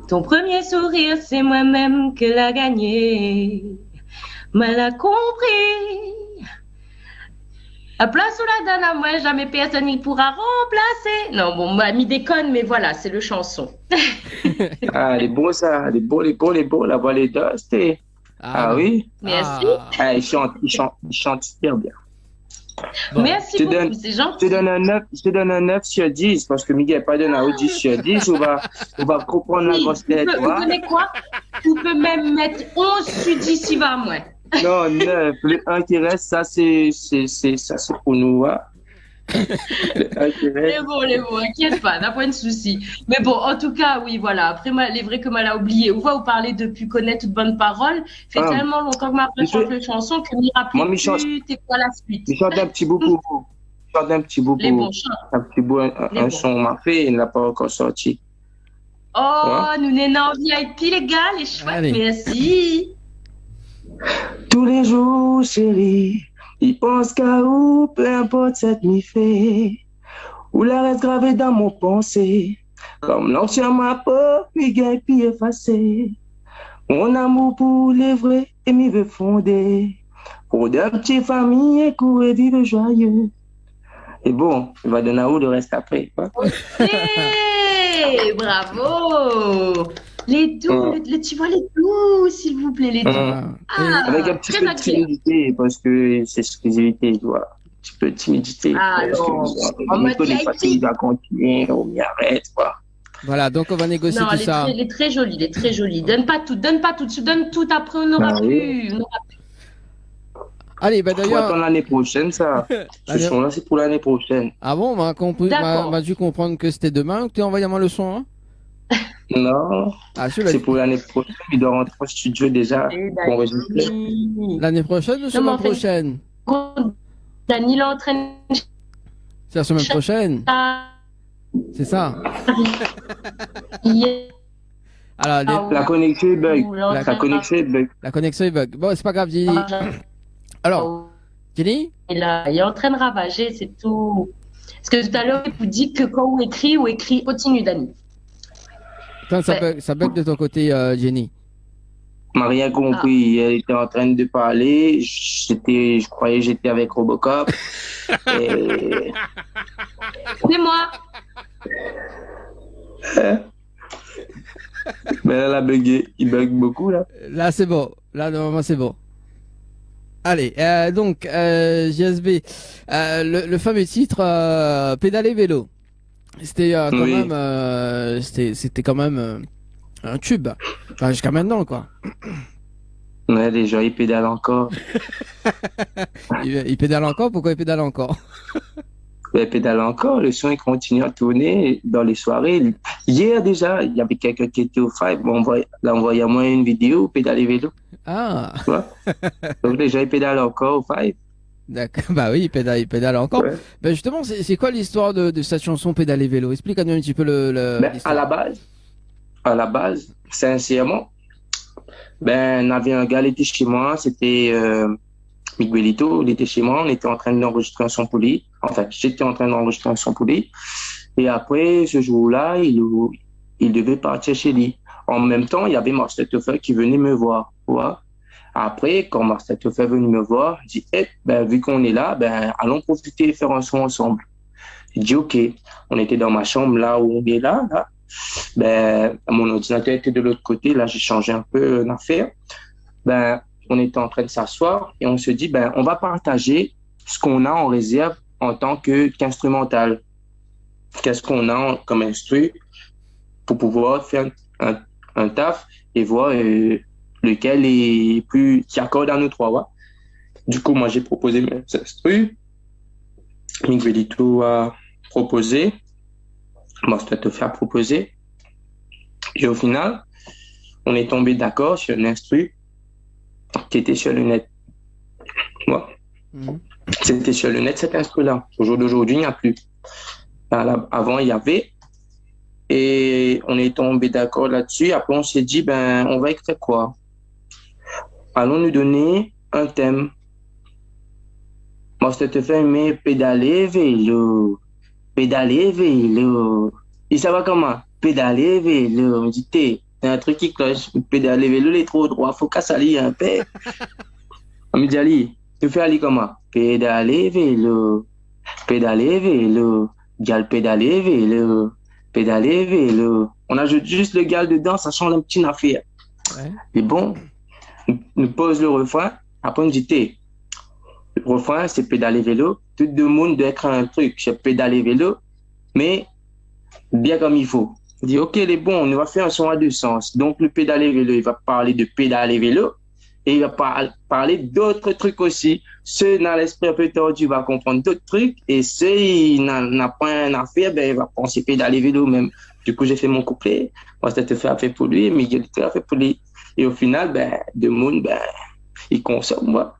Ton premier sourire, c'est moi-même que l'a gagné. Mal a compris. La place où la donne à moi, jamais personne n'y pourra remplacer. Non, bon, moi, mi déconne, mais voilà, c'est le chanson. Ah, les beaux, ça. Les beaux, la voix les deux, c'était. Ah oui. Merci. Ah, il chante super bien. Bon. Merci beaucoup, c'est gentil. Je te donne un 9 sur 10 parce que Miguel pas donné un 10 sur 10. On va comprendre la grosse tête. Vous connaissez quoi? Tu peux même mettre 11 sur 10 si va moins. Non, 9. Le 1 qui reste, ça, c'est pour nous. Hein. Le 1 qui reste. Les bons, inquiète pas, n'a pas de souci. Mais bon, en tout cas, oui, voilà. Après, il est vrai que mal a oublié. On va vous parler depuis connaître toute bonne parole. Fait tellement longtemps que ma chante une chanson que m'y rappelle plus. T'es quoi la suite? Il chante un petit bout pour vous. Il chante un petit bout Les pour bons vous. chants. Un petit bout, un son m'a fait, il n'a pas encore sorti. Oh, nous n'en en VIP, les gars, les chouettes. Allez. Merci. Tous les jours, chérie, il pense qu'à où, peu importe cette nuit fait, où la reste gravée dans mon pensée, comme l'ancien ma peau, puis gain, puis effacé. Mon amour pour les vrais, et m'y veut fonder, pour de petites familles, courir, vivre joyeux. Et bon, il va donner à où le reste après. Quoi. Hey, bravo. Les doux, tu vois les doux, s'il vous plaît, les doux. Avec un petit très peu de agréable. timidité, parce que c'est exclusivité, tu vois. Un petit peu de timidité. Ah parce non, que, en mode connaît pas VIP. s'il va continuer, on m'y arrête, quoi. Voilà, donc on va négocier Non, tout elle est, ça. très, elle est très jolie, elle est très jolie. Donne pas tout, tu donnes tout, après on n'aura Ah plus. On aura plus. Allez, bah Faut d'ailleurs. attendre l'année prochaine, ça. Ce son-là, c'est pour l'année prochaine. Ah bon, D'accord. m'a dû comprendre que c'était demain que tu as envoyé moi le son, hein? Non, Ah, celui-là, c'est pour l'année prochaine. Il doit rentrer au studio déjà pour enregistrer. l'année prochaine ou mais semaine en fait- prochaine? Dani l'entraîne. C'est la semaine prochaine, c'est ça? Alors, La connexion est bug. La connexion est bug. la connexion est bug. Bon, c'est pas grave, Jenny. Alors, Jenny? Il est en train de ravager, c'est tout. Parce que tout à l'heure, il vous dit que quand on écrit, continue, Dani. Putain, Ouais. ça bug de ton côté, Jenny. On m'a rien compris. Elle était en train de parler. Je croyais que j'étais avec Robocop. Et... C'est moi. Mais là, elle a bugué. Il bug beaucoup, là. Là, c'est bon. Là, normalement, c'est bon. Allez, donc, JSB, le fameux titre Pédaler vélo. C'était quand Oui. même, c'était quand même un tube. Enfin, jusqu'à maintenant, quoi. Ouais, les gens, ils pédalent encore. Il pédale encore. Pourquoi il pédale encore? Ouais, ils pédalent encore. Le son, il continue à tourner dans les soirées. Hier, déjà, il y avait quelqu'un qui était au Five. Bon, il a envoyé à moi une vidéo, pédaler vélo. Ah, Tu vois? Donc, les gens, ils pédalent encore au Five. d'accord. Bah oui, il pédale encore. Ouais. Ben justement, c'est quoi l'histoire de cette chanson Pédaler vélo? Explique-nous un petit peu Ben, l'histoire. à la base, sincèrement, on avait un gars, il était chez moi, c'était Miguelito, il était chez moi, on était en train d'enregistrer un son pour lui. Enfin, j'étais en train d'enregistrer un son pour lui. Et après, ce jour-là, il devait partir chez lui. En même temps, il y avait Marcel Toffer qui venait me voir. Tu vois. Après, quand Marcel Toffer est venu me voir, il dit, vu qu'on est là, allons profiter et faire un son ensemble. J'ai dit, OK. On était dans ma chambre, là où on est là. Mon ordinateur était de l'autre côté. Là, j'ai changé un peu l'affaire. On était en train de s'asseoir et on se dit, on va partager ce qu'on a en réserve en tant qu'instrumental. Qu'est-ce qu'on a comme instru pour pouvoir faire un taf et voir lequel est plus qui accorde à nous trois. Ouais. Du coup, moi, j'ai proposé mes instrus. Miguelito a proposé. Moi, je dois te faire proposer. Et au final, on est tombé d'accord sur un instru qui était sur le net. Ouais. C'était sur le net, cet instru-là. Au jour d'aujourd'hui, il n'y a plus. Avant, il y avait. Et on est tombé d'accord là-dessus. Après, on s'est dit, on va écrire quoi? Allons nous donner un thème. Moi, je te fais aimer pédaler vélo. Pédaler vélo. Il savait comment? Pédaler vélo. On me dit, il y a un truc qui cloche. Pédaler vélo, il est trop droit. Faut qu'à s'allier un peu. On me dit, Ali, tu fais Ali comment? Pédaler vélo. Pédaler vélo. Gal pédaler vélo. Pédaler vélo. On ajoute juste le gal dedans, ça change un petit affaire. Ouais. Et bon, nous pose le refrain. Après, on dit, le refrain, c'est pédaler vélo. Tout le monde doit écrire un truc. C'est pédaler vélo, mais bien comme il faut. On dit, OK, les bons, on va faire un son à deux sens. Donc, le pédaler vélo, il va parler de pédaler vélo et il va parler d'autres trucs aussi. Ceux dans l'esprit un peu tordu va comprendre d'autres trucs et ceux qui n'ont pas un affaire, ben, il va penser pédaler vélo même. Du coup, j'ai fait mon couplet. Moi, c'était fait pour lui, Miguel était fait pour lui. Et au final, ben, de monde, ben, il consomme, moi.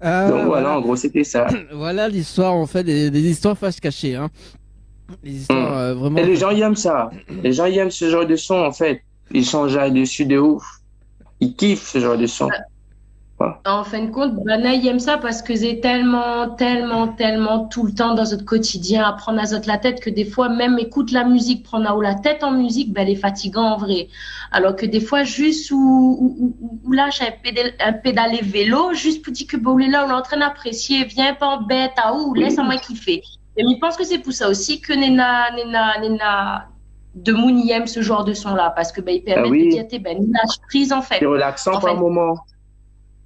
Donc voilà, en gros, c'était ça. Voilà l'histoire, en fait, des histoires face cachée, hein. Les histoires vraiment. Et les gens ils aiment ça. Les gens ils aiment ce genre de son, en fait. Ils changent dessus de ouf. Ils kiffent ce genre de son. En fin de compte, Bana, il aime ça parce que c'est tellement tout le temps dans notre quotidien à prendre à zot la tête que des fois, même écoute la musique, prendre la tête en musique, ben, elle est fatigante en vrai. Alors que des fois, juste ou lâche un pédalé vélo, juste pour dire que bon, là, on est en train d'apprécier, viens pas en bête, à où, laisse à moi kiffer. Et je pense que c'est pour ça aussi que Nena de Moon y aime ce genre de son-là parce que ben, il permet de dire, ben, une lâche prise en fait. C'est relaxant par moment.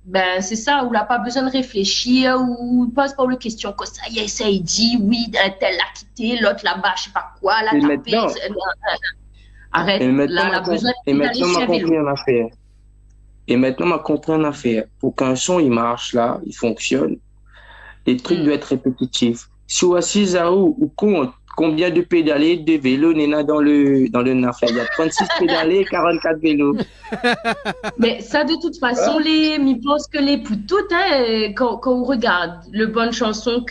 Ben, c'est ça, où il n'a pas besoin de réfléchir, où il pose pas le question, que ça y est, ça il dit, oui, tel l'a quitté, l'autre là-bas, je sais pas quoi, là, tapé. Arrête, là, il a besoin d'aller chez vélo. Et maintenant, on a compris une affaire. Pour qu'un son, il marche là, il fonctionne, les trucs doivent être répétitifs. Si on assise à ou compte combien de pédalés de vélos Nena dans le affaire. Il y a 36 pédalés, 44 vélos. Mais ça, de toute façon, je pense que les pour toutes, hein, quand on regarde le bonne chanson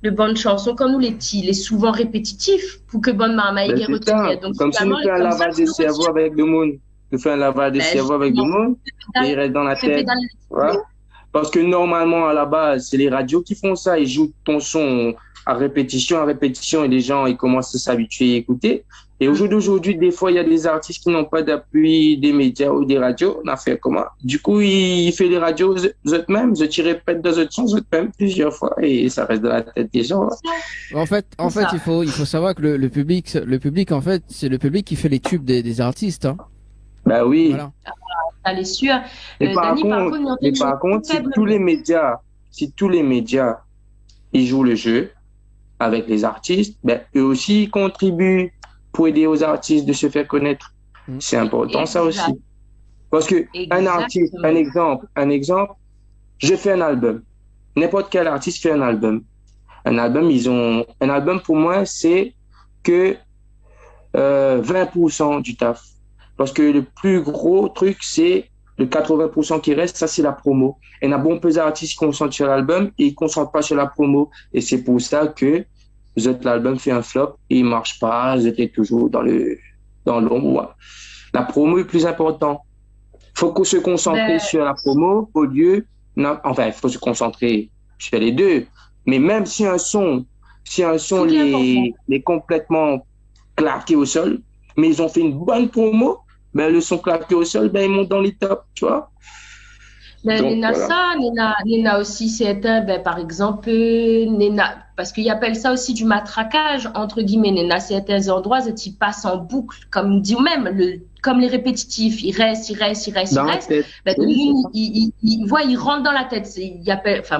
le bonne chanson, comme nous les petits, il est souvent répétitif pour que bonne maman ait retenu. Donc, comme si nous fait un lavage de cerveau avec le monde. Nous fait un lavage de cerveau avec le monde et il reste dans la tête. Ouais. Parce que normalement, à la base, c'est les radios qui font ça. Ils jouent ton son à répétition, et les gens, ils commencent à s'habituer à écouter. Et au jour d'aujourd'hui, des fois, il y a des artistes qui n'ont pas d'appui des médias ou des radios. On a fait comment? Du coup, il fait les radios eux-mêmes, ils répètent dans eux eux-mêmes plusieurs fois et ça reste dans la tête des gens. En fait, il faut savoir que le public, en fait, c'est le public qui fait les tubes des artistes, hein. Bah oui. Voilà. Ça l'est sûr. Mais par contre, si tous les médias, ils jouent le jeu avec les artistes, ben, eux aussi, ils contribuent pour aider aux artistes de se faire connaître. C'est important, ça aussi. Parce que un artiste, un exemple, je fais un album. N'importe quel artiste fait un album. Un album pour moi, c'est que 20% du taf. Parce que le plus gros truc, c'est le 80% qui reste, ça c'est la promo. Et il y a bon peu d'artistes qui se concentrent sur l'album et ils ne concentrent pas sur la promo. Et c'est pour ça que l'album fait un flop et il ne marche pas, vous êtes toujours dans l'ombre. La promo est plus importante. Il faut se concentrer sur la promo au lieu... il faut se concentrer sur les deux. Mais même si un son est complètement claqué au sol, mais ils ont fait une bonne promo, ben, le son claqué au sol, ben, ils montent dans les tops, tu vois. Ben, Nena aussi, c'est par exemple, Nena, parce qu'ils appellent ça aussi du matraquage, entre guillemets. Nena, certains endroits, ils passent en boucle, comme dit même, comme les répétitifs, ils restent. Ben, il rentre dans la tête.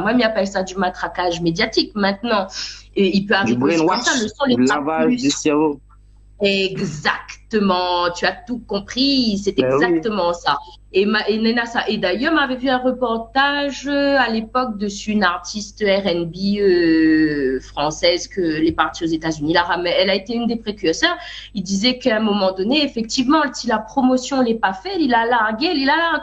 Moi, il appelle ça du matraquage médiatique maintenant. Et il peut arriver aussi comme ça, le son les lavage du cerveau. Exactement, tu as tout compris, c'est exactement ça. Et Nena, ça. Et d'ailleurs, m'avait vu un reportage à l'époque dessus une artiste R&B française que les parties aux États-Unis. Elle a été une des précurseurs. Il disait qu'à un moment donné, effectivement, si la promotion l'est pas faite, il a largué,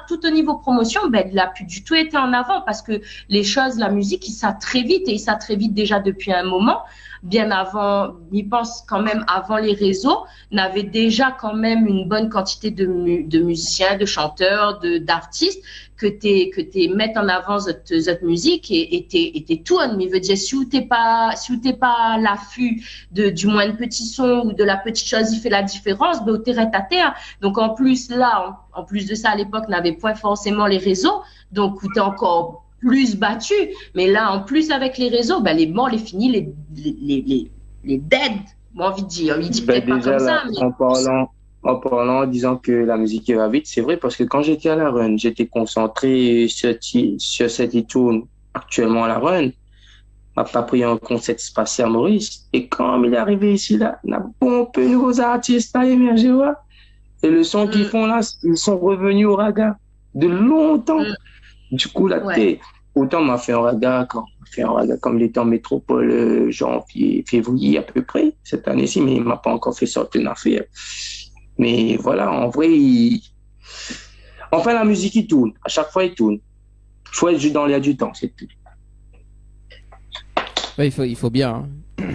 tout au niveau promotion, ben, il a plus du tout été en avant parce que les choses, la musique, ça très vite et ça très vite déjà depuis un moment. Bien avant, il pense quand même avant les réseaux, n'avait déjà déjà quand même une bonne quantité de musiciens, de chanteurs, d'artistes que t'es mettre en avant cette musique et t'es tout. Mais veut dire, si t'es pas à l'affût du moins de petit son ou de la petite chose, il fait la différence, ben, t'es à terre. Donc, en plus, là, en plus de ça, à l'époque, n'avait point forcément les réseaux. Donc, t'es encore plus battu. Mais là, en plus, avec les réseaux, ben, les morts, les finis, les dead, moi, envie de dire. Il dit peut-être pas comme ça, mais... En parlant, en disant que la musique va vite, c'est vrai parce que quand j'étais à la run, j'étais concentré sur cette tourne actuellement à la run. M'a pas pris un concert spatial Maurice. Et quand il est arrivé ici, là, il y a bon peu de nouveaux artistes à émerger, ouais. Et le son qu'ils font là, ils sont revenus au raga de longtemps. Du coup, là, autant m'a fait un raga comme il était en métropole, janvier, février à peu près, cette année-ci, mais il m'a pas encore fait sortir une affaire. Mais voilà, en vrai, enfin, la musique, il tourne. À chaque fois, il tourne. Il faut être juste dans l'air du temps, c'est tout. Ouais, il faut bien. Hein.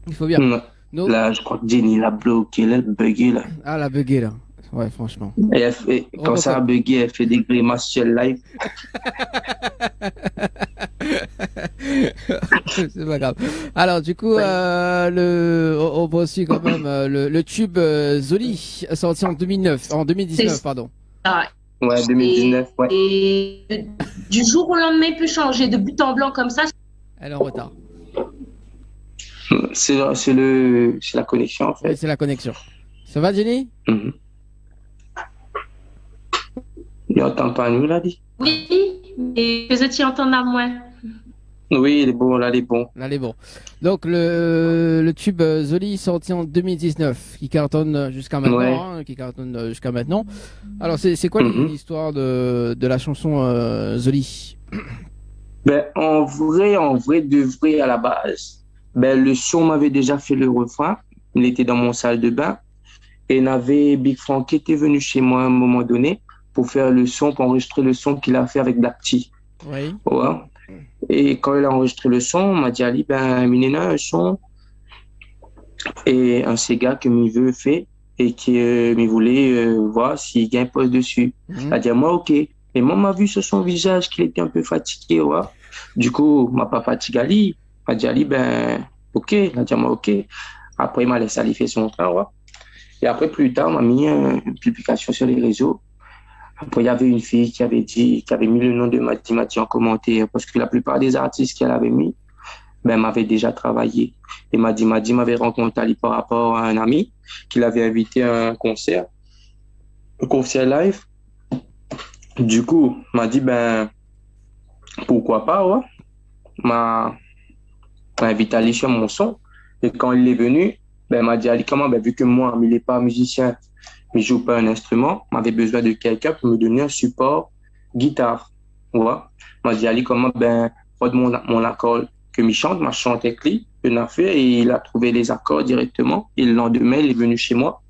Il faut bien. Là, je crois que Jenny l'a bloqué, elle a bugué, là. Ah, elle a bugué, là. Ouais, franchement. Et quand ça a bugué, elle fait des grimaces sur le live. C'est pas grave. Alors, du coup, on poursuit quand même le tube Zoli, sorti en 2019, pardon. Ouais, 2019, ouais. Et du jour au lendemain, il peut changer de but en blanc comme ça. Elle est en retard. C'est la connexion, en fait. Oui, c'est la connexion. Ça va, Jenny? Il entend pas nous, là, dit. Oui, et que tu entends à moi. Oui, il est bon, là, il est bon. Là, il est bon. Donc, le tube Zoli sorti en 2019, qui cartonne jusqu'à maintenant. Alors, c'est quoi l'histoire de la chanson Zoli? Ben, en vrai, de vrai, à la base, ben, le son m'avait déjà fait le refrain. Il était dans mon salle de bain. Et Big Frank qui était venu chez moi à un moment donné pour faire le son, pour enregistrer le son qu'il a fait avec Black T. Oui. Ouais. Et quand il a enregistré le son, on m'a dit, Ali, ben, Minena, un son et un Sega que mi veut fait et qui me voulait voir s'il gagne poste dessus. Il a dit, moi, ok. Et moi, m'a vu sur son visage qu'il était un peu fatigué, ouais. Du coup, m'a pas fatigué Ali. M'a dit, Ali, ben, ok. Il a dit, moi, ok. Après, il m'a laissé aller faire son train, ouais. Et après, plus tard, on m'a mis une publication sur les réseaux. Après, il y avait une fille qui avait mis le nom de Mati en commentaire parce que la plupart des artistes qu'elle avait mis, ben, m'avaient déjà travaillé. Et Madi m'avait rencontré Ali par rapport à un ami qui l'avait invité à un concert live. Du coup, m'a dit, ben, pourquoi pas, ouais. M'a invité à aller sur mon son. Et quand il est venu, ben, m'a dit, Ali, comment, ben, vu que moi, il n'est pas musicien, mais je joue pas un instrument, m'avait besoin de quelqu'un pour me donner un support guitare. Ouais. M'a dit, Ali, comment, ben, prod mon accord que je chante, m'a chanté avec lui, une affaire, et il a trouvé les accords directement. Et le lendemain, il est venu chez moi.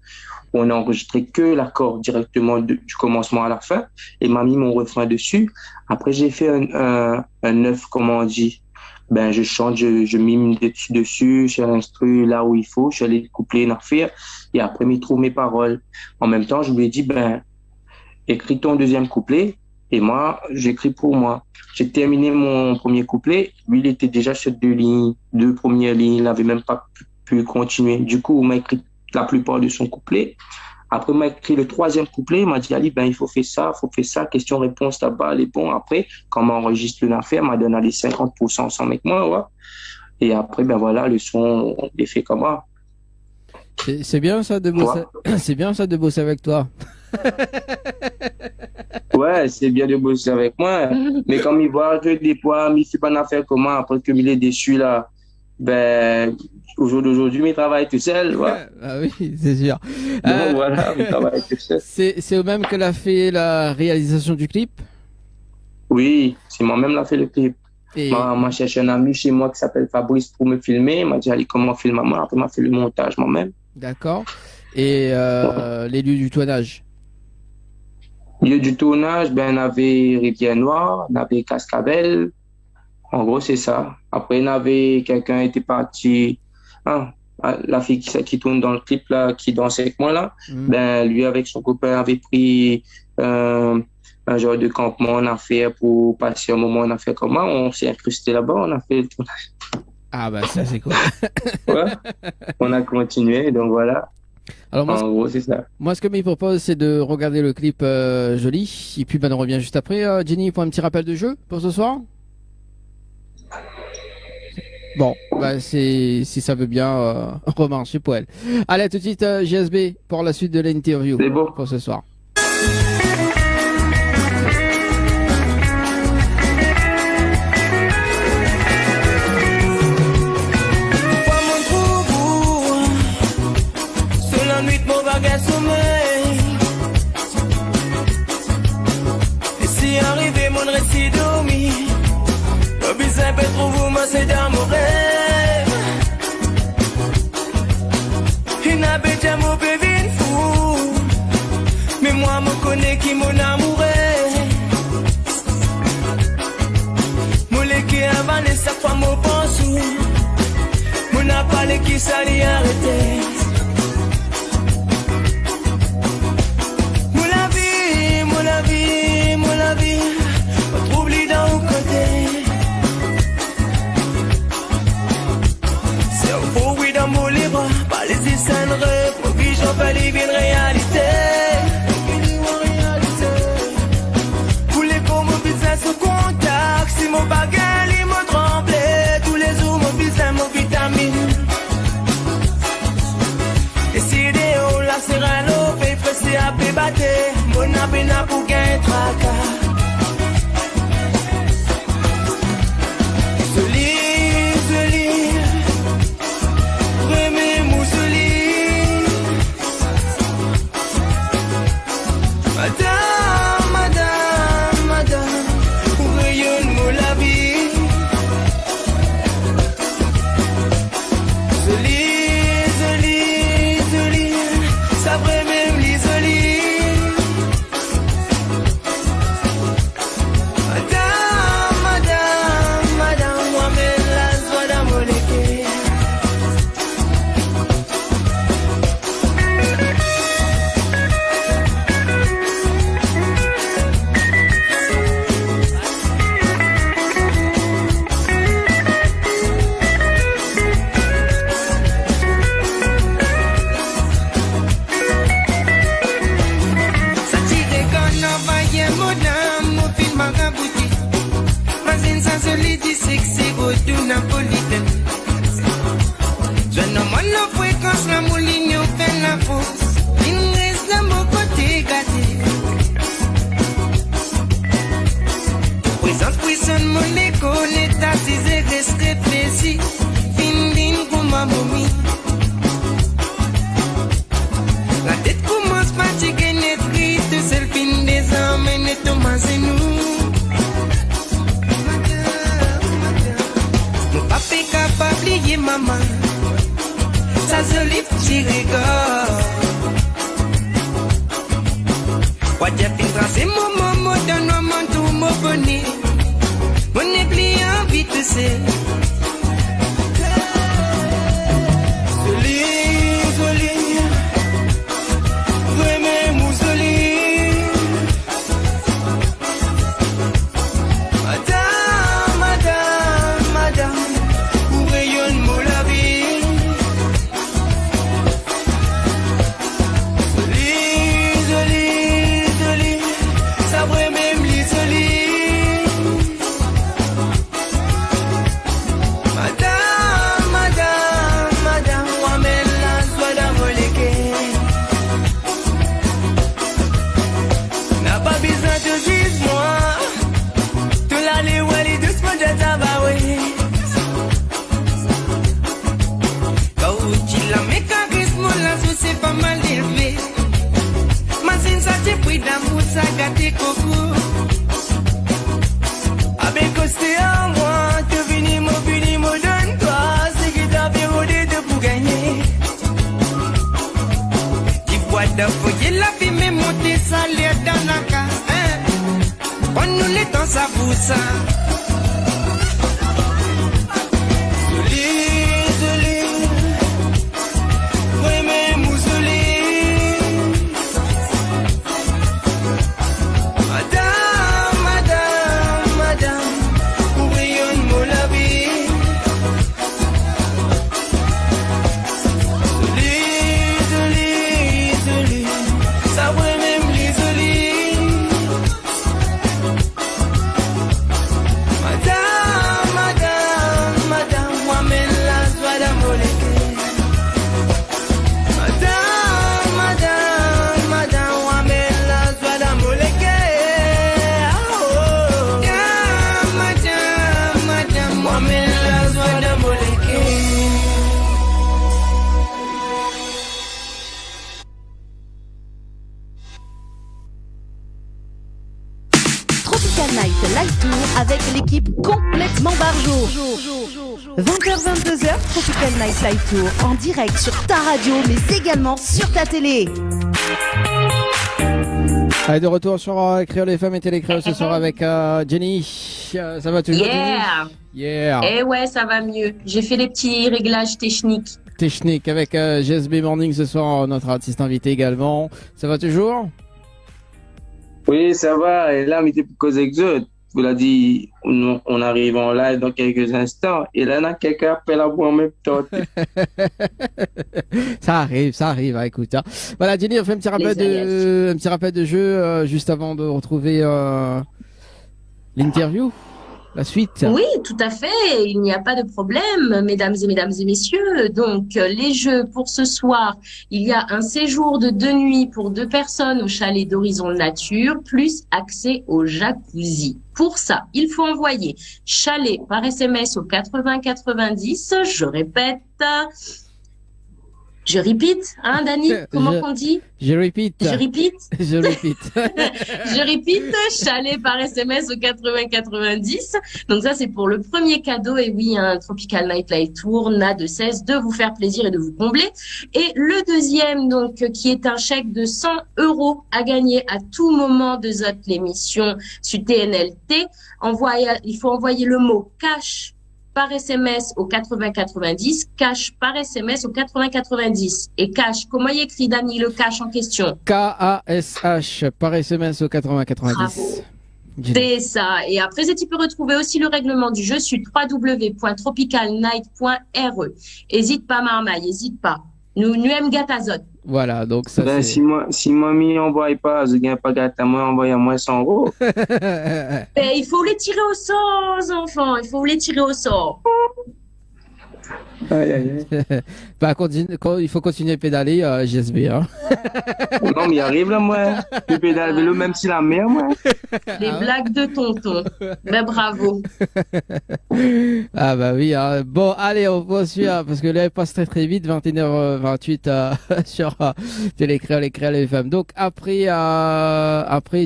On a enregistré que l'accord directement du commencement à la fin, et m'a mis mon refrain dessus. Après, j'ai fait un œuf, comment on dit. Ben, je chante, je mime dessus, sur l'instru, là où il faut, je suis allé coupler une affaire, et après, il trouve mes paroles. En même temps, je lui ai dit, ben, écris ton deuxième couplet, et moi, j'écris pour moi. J'ai terminé mon premier couplet, lui, il était déjà sur deux premières lignes, il n'avait même pas pu continuer. Du coup, il m'a écrit la plupart de son couplet. Après, il m'a écrit le troisième couplet, il m'a dit, Ali, ben, il faut faire ça, question-réponse là-bas, les bons. Après, quand on m'enregistre une affaire, m'a donné les 50% ensemble avec moi, ouais. Et après, ben voilà, le son, on est fait comme ça. C'est bien ça de bosser, c'est bien ça de bosser avec toi. Ouais, c'est bien de bosser avec moi. Mais comme il voit que des fois, il fait pas une affaire comment, après que il est déçu là, ben, au jour d'aujourd'hui, il travaille tout seul, ouais. Ah oui, c'est sûr. Donc, voilà, il travaille tout seul. C'est au même qu'elle a fait la réalisation du clip? Oui, c'est moi-même qui a fait le clip. Et... m'a cherché un ami chez moi qui s'appelle Fabrice pour me filmer. Il m'a dit, allez, comment filmer moi? Après, il m'a fait le montage moi-même. D'accord. Et les lieux du tournage? Lieu du tournage, ben, on avait Rivière-Noire, on avait Cascabel. En gros, c'est ça. Après, on avait quelqu'un était parti. la fille qui tourne dans le clip là, qui danse avec moi là, ben lui avec son copain avait pris un genre de campement en affaires pour passer un moment en affaires comme moi. On s'est incrusté là-bas, on a fait le tournage. Ah bah ça c'est cool. Ouais. On a continué, donc voilà. Alors moi, En gros, c'est ça. moi ce que je propose c'est de regarder le clip joli et puis ben on revient juste après. Jenny, pour un petit rappel de jeu pour ce soir. Bon, bah si ça veut bien remarcher pour elle. Allez, à tout de suite JSB pour la suite de l'interview C'est beau. pour ce soir. Et si arrivé mon récit dormi, le bizarre peut trouver moi c'est d'amour. Il n'a pas déjà mon bébé fou, mais moi me connais qui mon amour est. Mon légué avant et sa femme au pensou, mon n'a pas les qui s'allait arrêter. Provision valide une réalité. Pour les gros, mon business au contact. Si mon bagage, il m'a tremblé. Tous les jours, mon business, mon vitamine. Décidé, on la serra l'eau. Fait pressé à pébater. Mon abéna pour gagner tracas. Tropical Night Live Tour avec l'équipe complètement barjo. 20h-22h, Tropical Night Live Tour en direct sur ta radio mais également sur ta télé. Allez, de retour sur Créole FM et Télécréole ce soir avec Jenny. Ça va toujours, Jenny? Yeah. Eh ouais, ça va mieux. J'ai fait les petits réglages techniques. Technique avec GSB Morning ce soir, notre artiste invité également. Ça va toujours? Oui, ça va. Et là, on était pour causer avec eux. Vous l'a dit, on arrive en live dans quelques instants. Et là, il y a quelqu'un appelle à vous en même temps. Ça arrive. Ah, écoute. Hein. Voilà, Jenny, on fait un petit rappel de jeu juste avant de retrouver l'interview. La suite. Oui, tout à fait. Il n'y a pas de problème, mesdames et messieurs. Donc, les jeux pour ce soir, il y a un séjour de 2 nuits pour 2 personnes au chalet d'Horizon Nature, plus accès au jacuzzi. Pour ça, il faut envoyer chalet par SMS au 80 90. Je répète. Je répète, hein, Dani? Comment qu'on dit? Je répète. Je répète. Je répète. Je répète, chalet par SMS au 80 90. Donc ça, c'est pour le premier cadeau. Et oui, un Tropical Night Live Tour n'a de cesse de vous faire plaisir et de vous combler. Et le deuxième, donc, qui est un chèque de 100 € à gagner à tout moment de l'émission sur TNLT. Il faut envoyer le mot cash par SMS au 80 90, cash par SMS au 80 90. Et cash, comment il écrit, Dani, le cash en question? KASH par SMS au 80 90. Bravo. C'est ça. Et après, tu peux retrouver aussi le règlement du jeu sur www.tropicalnight.re. Hésite pas, Marmaille, hésite pas. Nous aimons Gatazot. Voilà, donc ça ben, c'est... si mamie n'envoie pas, je gagne pas gâte à moi, envoie à moi 100 €. Ben, il faut les tirer au sort, les enfants. Il faut les tirer au sort. Aïe, aïe, aïe. Bah, il faut continuer à pédaler, GSB. Hein. Non, mais il arrive là, moi. Je pédale vélo, même si la mer, moi. Les blagues de tonton. Ben, bravo. Ah, bah oui. Hein. Bon, allez, on poursuit, hein, parce que là, il passe très très vite, 21h28 sur Télécréole et Créole FM. Donc, après,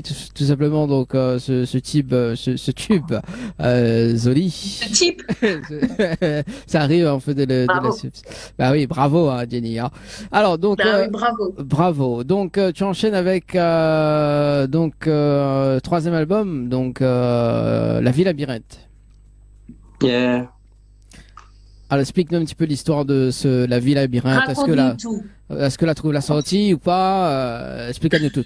tout simplement, donc, ce tube, Zoli. Ce type. Ça arrive, on fait de la Bah oui, bravo, hein, Jenny. Hein. Alors, donc, Ben, oui, bravo. bravo. Donc, tu enchaînes avec, troisième album, donc, La Vie Labyrinthe. Yeah. Alors, explique-nous un petit peu l'histoire de La Vie Labyrinthe. Raconte-nous tout. Est-ce que la trouve la sortie ou pas? Explique-nous tout.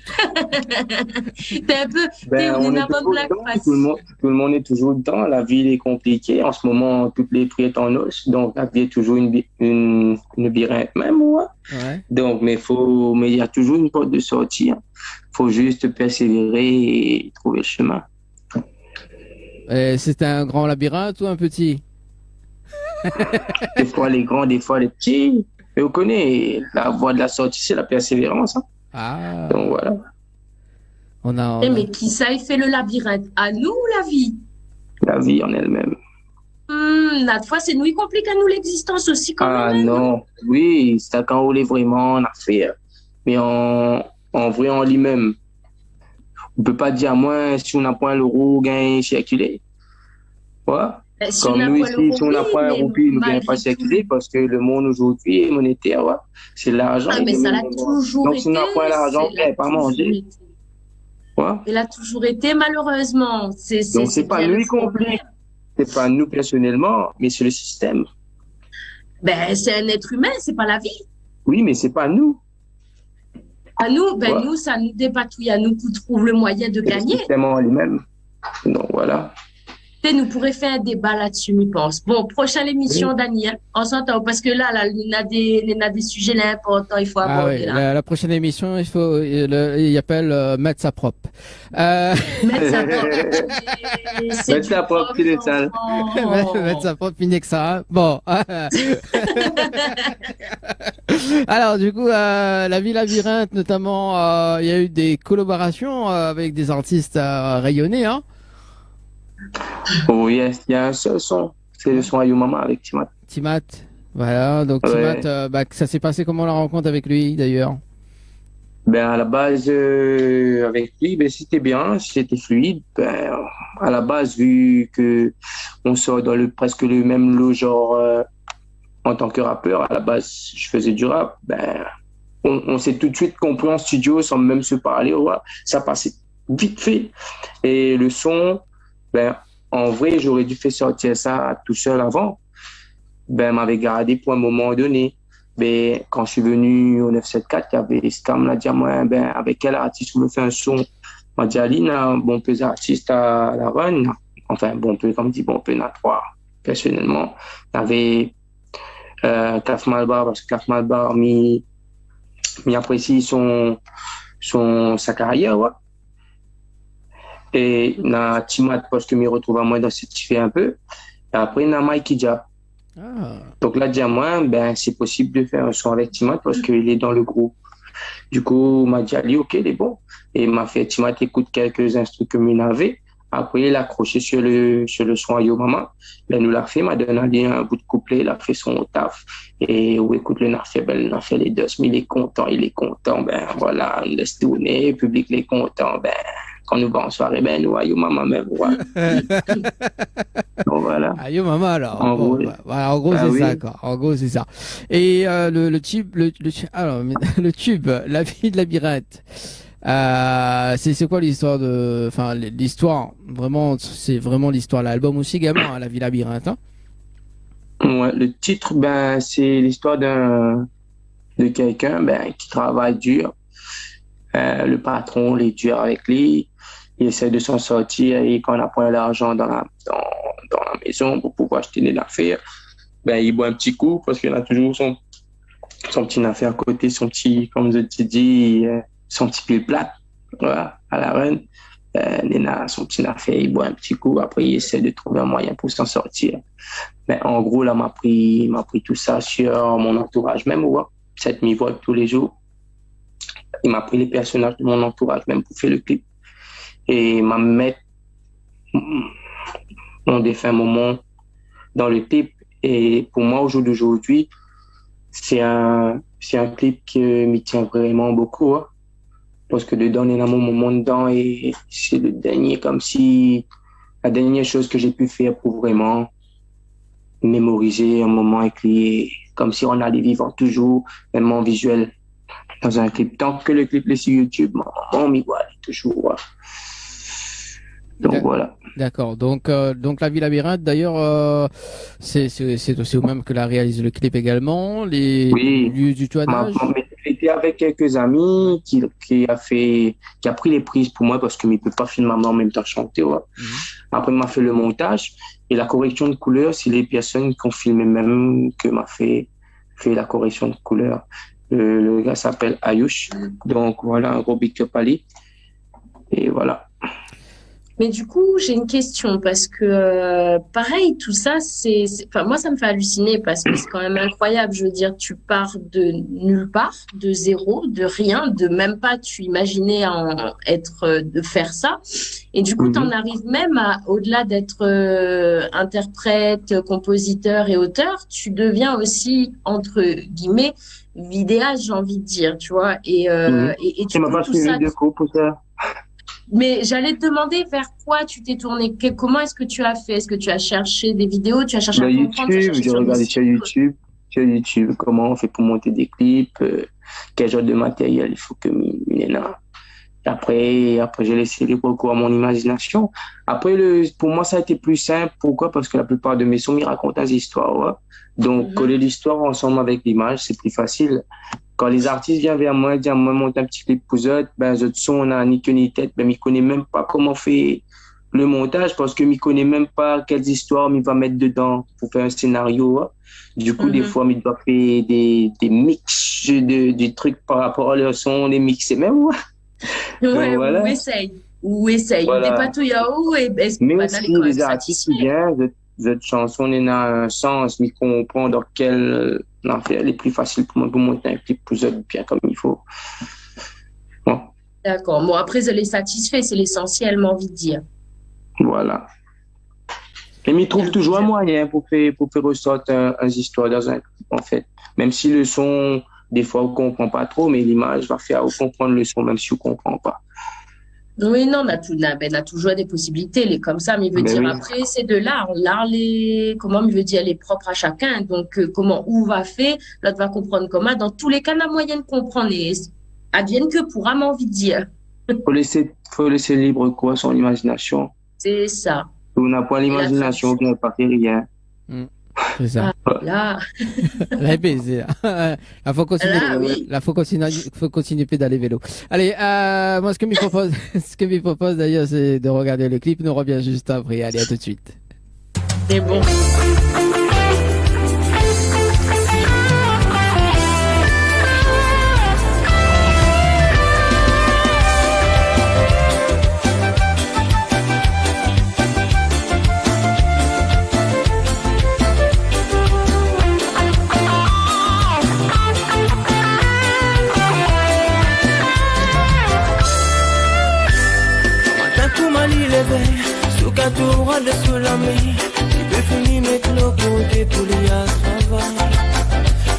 T'es un peu, On est une bonne toujours blague dedans, facile. tout le monde est toujours dedans. La vie est compliquée. En ce moment, toutes les prix sont en hausse. Donc, la vie est toujours une labyrinthe même, moi. Ouais. Donc, mais il y a toujours une porte de sortie. Hein. Faut juste persévérer et trouver le chemin. Et c'est un grand labyrinthe ou un petit? Des fois les grands, des fois les petits. Mais vous connaissez, la voie de la sortie, c'est la persévérance. Hein. Ah. Donc, voilà. Mais qui ça, il fait le labyrinthe? À nous ou la vie? La vie en elle-même. La fois, c'est nous, il complique à nous l'existence aussi quand Ah même. non, oui, c'est quand on est vraiment en affaire. Mais en vrai, en lui-même, on ne peut pas dire, moi, si on n'a pas l'euro, on gagne circuler. Ouais. Ben, si Comme on a nous pas ici, si on n'a pas un mais roupie, nous ne gagnons malgré pas tout. circuler parce que le monde aujourd'hui est monétaire. Ouais. C'est l'argent. Ah, mais ça l'a toujours été. Donc, si on n'a pas l'argent, on ne peut pas manger. Ouais. Il a toujours été, malheureusement. Donc, c'est pas nous y compris. C'est pas nous personnellement, mais c'est le système. Ben, c'est un être humain, c'est pas la vie. Oui, mais c'est pas nous. À nous, Ouais. nous, ça nous dépatouille à nous qui trouve le moyen de C'est le gagner. système en lui-même. Donc, voilà. Nous pourrions faire un débat là-dessus, je pense. Bon, prochaine émission, Daniel. On s'entend parce que là, il y a des sujets là importants, il faut Ah aborder. oui, Là. la prochaine émission, il appelle mettre sa propre. Mettre sa propre. Mettre sa propre, il est sale. Mettre sa propre Pinexa. Bon. Alors, du coup, La Vie Labyrinthe, notamment, il y a eu des collaborations avec des artistes rayonnés, hein. Oh yes, il y a un seul son. C'est le son à You Mama avec Timat. Timat. Voilà, donc Ouais. Timat, ça s'est passé comment la rencontre avec lui, d'ailleurs? Ben, à la base, avec lui, ben, c'était bien, c'était fluide. Ben, à la base, vu que on sort dans presque le même lot, genre, en tant que rappeur, à la base, je faisais du rap. Ben, on s'est tout de suite compris en studio sans même se parler. Ouais, ça passait vite fait. Et le son, ben, en vrai, j'aurais dû faire sortir ça tout seul avant. Ben, m'avait gardé pour un moment donné. Ben, quand je suis venu au 974, il y avait Scam l'a dit à moi, ben, avec quel artiste vous fait un son? M'a dit, Aline, un bon peu d'artistes à la run. Enfin, bon peu, comme dit, bon peu, il y en a trois. Personnellement, il y avait Kaf Malbar, parce que Kaf Malbar apprécie sa carrière, ouais. Et il y a Timat, parce que je me retrouve à moi dans cette fait un peu. Et après, il y a Mikey Ja. Ah. Donc là, moi, ben, c'est possible de faire un son avec Timat parce qu'il est dans le groupe. Du coup, il m'a dit, allez, ok, il est bon. Et il m'a fait, Timat écoute quelques instruments que il avait. Après, il a accroché sur le son Yo Mama. Ben, nous l'a fait, m'a donné un bout de couplet, il a fait son taf. Et où écoute, le n'a fait, ben, il a fait les deux, mais il est content. Ben, voilà, on laisse tourner, le public est content, ben, quand nous va en soirée, ben, nous, Yo Mama, même, voilà. Donc, voilà. Yo Mama, alors. En Bon, gros, voilà, en gros, c'est oui. ça, quoi. En gros, c'est ça. Et, le tube, alors, le tube, La vie de labyrinthe. C'est quoi l'histoire enfin, l'histoire, vraiment, c'est vraiment l'histoire, l'album aussi également, hein, La vie labyrinthe, hein. Ouais, le titre, ben, c'est l'histoire de quelqu'un, ben, qui travaille dur. Le patron, il est dur avec lui. Il essaie de s'en sortir et quand on a pas l'argent dans la maison pour pouvoir acheter des affaires, ben, il boit un petit coup parce qu'il a toujours son petit affaire à côté, son petit, comme je te dis, son petit pile plate, voilà, à la reine. Nena, son petit affaire, il boit un petit coup, après il essaie de trouver un moyen pour s'en sortir. Mais en gros, là, m'a pris tout ça sur mon entourage, même, ouais, cette mi-voix tous les jours. Il m'a pris les personnages de mon entourage, même pour faire le clip. Et m'a mis mon défunt moment dans le clip. Et pour moi, au jour d'aujourd'hui, c'est un clip qui me tient vraiment beaucoup, hein. Parce que dedans, il y a mon moment dedans et c'est le dernier, comme si la dernière chose que j'ai pu faire pour vraiment mémoriser un moment avec lui, comme si on allait vivre toujours, même en visuel, dans un clip. Tant que le clip est sur YouTube, on m'y voit toujours. Ouais. Donc voilà. D'accord. Donc La vie labyrinthe, d'ailleurs, c'est aussi au même que la réalise le clip également. Les lieux du tournage. J'étais avec quelques amis qui a pris les prises pour moi parce que ne peut pas filmer en même temps chanter. Ouais. Après, il m'a fait le montage et la correction de couleur, c'est les personnes qui ont filmé même que m'a fait la correction de couleur. Le gars s'appelle Ayush. Donc voilà, un gros big up à lui. Et voilà. Mais du coup, j'ai une question parce que, pareil, tout ça, enfin, moi, ça me fait halluciner parce que c'est quand même incroyable. Je veux dire, tu pars de nulle part, de zéro, de rien, de même pas tu imaginais de faire ça. Et du coup, t'en arrives même au-delà d'être interprète, compositeur et auteur, tu deviens aussi, entre guillemets, vidéaste, j'ai envie de dire, tu vois. Et tu m'as pas suivi de cours pour ça. Mais j'allais te demander vers quoi tu t'es tourné, comment est-ce que tu as fait? Est-ce que tu as cherché des vidéos, tu as cherché à comprendre? J'ai regardé sur YouTube, comment on fait pour monter des clips, quel genre de matériel il faut que Milena. Après, j'ai laissé les recours à mon imagination. Après, pour moi, ça a été plus simple. Pourquoi? Parce que la plupart de mes sons, ils racontent des histoires. Ouais. Donc, coller l'histoire ensemble avec l'image, c'est plus facile. Quand les artistes viennent vers moi, disent, moi, monte un petit clip pour eux, ben, eux son, on a ni queue ni tête, ben, ils connaissent même pas comment faire le montage parce que ils connaissent même pas quelles histoires il va mettre dedans pour faire un scénario. Hein. Du coup, des fois, ils doivent faire des mix du truc par rapport à leur son, les mixer même, ouais. Ouais, donc, voilà. ou essaye. Voilà. Des patouilles et mais aussi, les artistes qui viennent, cette chanson, on a un sens, mais comprend dans quel affaire elle est plus facile pour moi pour monter un clip pour eux bien comme il faut. Bon. D'accord. Bon, après, je les satisfait, c'est l'essentiel, j'ai envie de dire. Voilà. Et ils trouvent toujours un moyen pour faire ressortir une histoire dans un clip, en fait. Même si le son des fois, on comprend pas trop, mais l'image va faire comprendre le son, même si on comprend pas. Oui, non, on a toujours des possibilités, les comme ça, mais il veut dire, après, c'est de l'art. L'art, comment il veut dire, elle est propre à chacun. Donc, comment, où va faire, l'autre va comprendre comment. Dans tous les cas, on a moyen de comprendre. Et advienne que pourra, m'a envie de dire. Faut laisser libre quoi, son imagination. C'est ça. On n'a pas l'imagination, on ne pas faire rien. C'est ça. Là. La baiser. Là, faut continuer. Là, oui. Là, faut continuer à pédaler vélo. Allez, moi, ce que me propose d'ailleurs, c'est de regarder le clip. Nous revient juste après. Allez, à tout de suite. C'est bon. Tour de sous la mer, il peut finir mettre le côté pour lui à travail.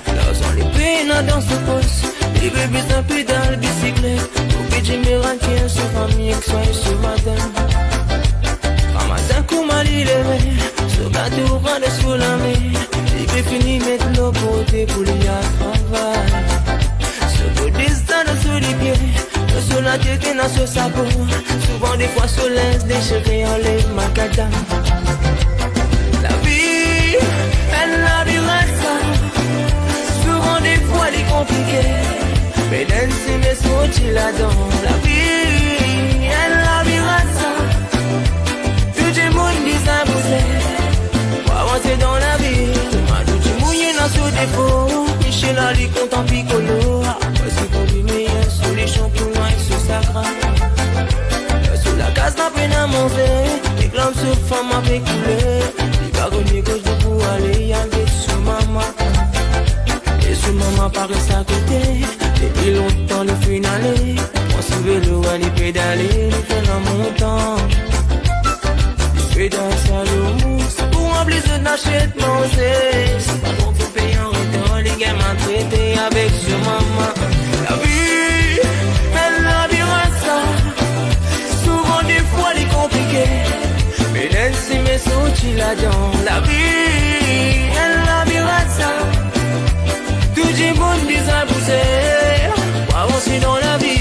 Là, les peines dans ce poste, les bébés un pédale bicyclette, pour que Jimmy rentre sur famille, que soit ce matin. Un matin, comme à l'île, sur la tour de sous la mer, il peut finir mettre le côté pour lui à travail. Sur le destin de sous les pieds, sur la tête et dans ce sabot. Souvent des fois sur l'aise déchiré enlève ma cadavre. La vie, elle a du ça. Souvent des fois elle est compliquée, mais d'un si mes sorties là-dedans. La vie, elle a du ça. Tout le monde dit à bouger pour avancer dans la vie. Ma douce mouillée dans ce défaut, Michel a dit content piccolo. Voici pour lui meilleur sur les champignons et sur sa grave. La casse n'a peine à manger, les glandes sur femme avec couleur. Les bagonnets gauche de pour aller avec sur maman. Et sur maman paraît à côté. Depuis longtemps le finale. On se vélo à les pédaler, le fait la montant. Les pédales à l'eau mousse, pour remplir ce n'achète manger. C'est pas bon pour payer en retour, les gamins traités avec sur maman. La vie, elle a bien ça. Des fois les compliqués, mais Nancy met sorti là-dedans. La vie, elle a bien ça. Tout le monde dit à bouger, pour avancer dans la vie.